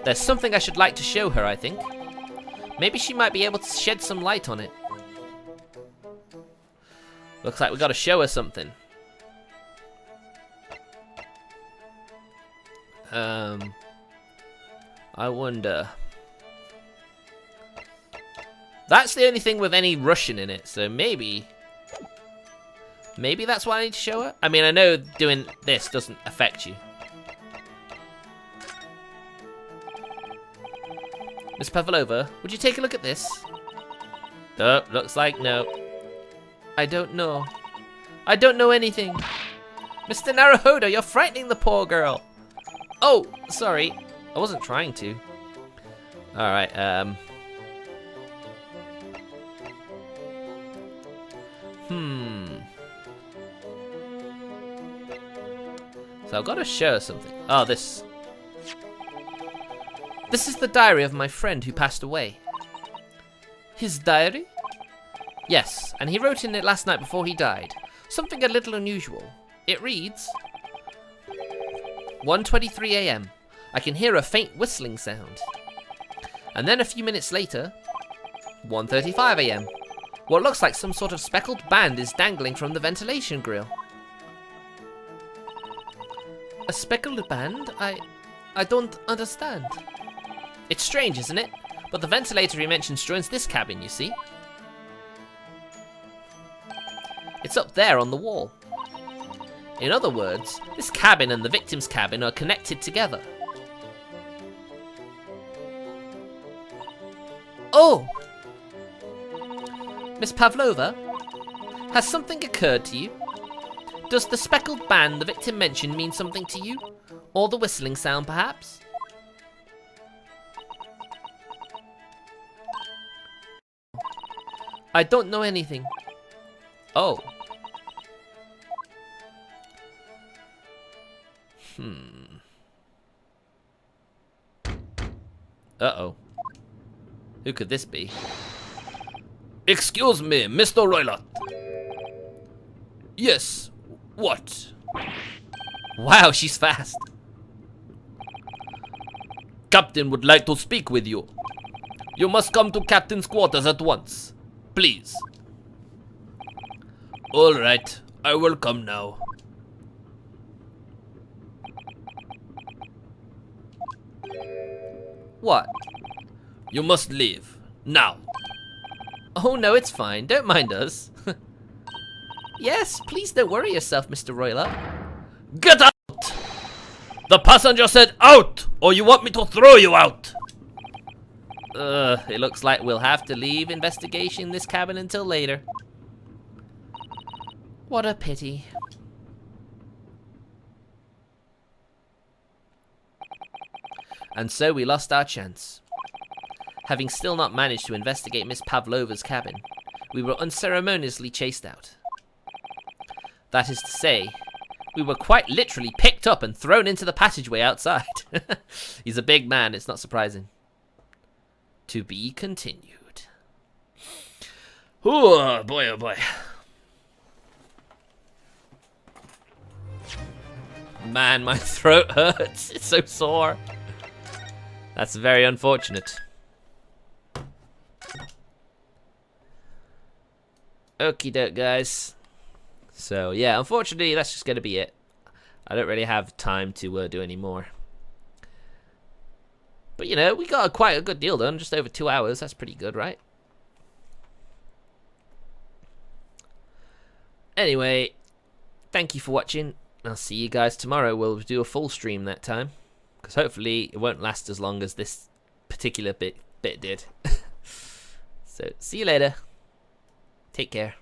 A: There's something I should like to show her, I think. Maybe she might be able to shed some light on it. Looks like we gotta show her something. I wonder. That's the only thing with any Russian in it, so maybe that's what I need to show her? I mean, I know doing this doesn't affect you. Miss Pavlova, would you take a look at this? Oh, looks like no. I don't know. I don't know anything. Mr. Naruhodo, you're frightening the poor girl. Oh, sorry. I wasn't trying to. Alright, So I've got to show her something. Oh, this. This is the diary of my friend who passed away. His diary? Yes, and he wrote in it last night before he died. Something a little unusual. It reads, 1:23 a.m. I can hear a faint whistling sound. And then a few minutes later, 1:35 a.m. What looks like some sort of speckled band is dangling from the ventilation grill. A speckled band? I don't understand. It's strange, isn't it? But the ventilator he mentions joins this cabin, you see? It's up there on the wall. In other words, this cabin and the victim's cabin are connected together. Oh! Miss Pavlova, has something occurred to you? Does the speckled band the victim mentioned mean something to you? Or the whistling sound, perhaps? I don't know anything. Oh. Uh-oh. Who could this be? Excuse me, Mr. Roylott. Yes. What? Wow, she's fast. Captain would like to speak with you. You must come to Captain's quarters at once. Please. All right, I will come now. What? You must leave. Now. Oh no, it's fine. Don't mind us. Yes, please don't worry yourself, Mr. Roylott. Get out! The passenger said out, or you want me to throw you out? It looks like we'll have to leave investigation in this cabin until later. What a pity. And so we lost our chance. Having still not managed to investigate Miss Pavlova's cabin, we were unceremoniously chased out. That is to say, we were quite literally picked up and thrown into the passageway outside. He's a big man, it's not surprising. To be continued. Oh boy, oh boy. Man, my throat hurts. It's so sore. That's very unfortunate. Okie doke, guys. So, yeah, unfortunately, that's just going to be it. I don't really have time to do any more. But, you know, we got quite a good deal done. Just over 2 hours. That's pretty good, right? Anyway, thank you for watching. I'll see you guys tomorrow. We'll do a full stream that time. Because hopefully it won't last as long as this particular bit did. So, see you later. Take care.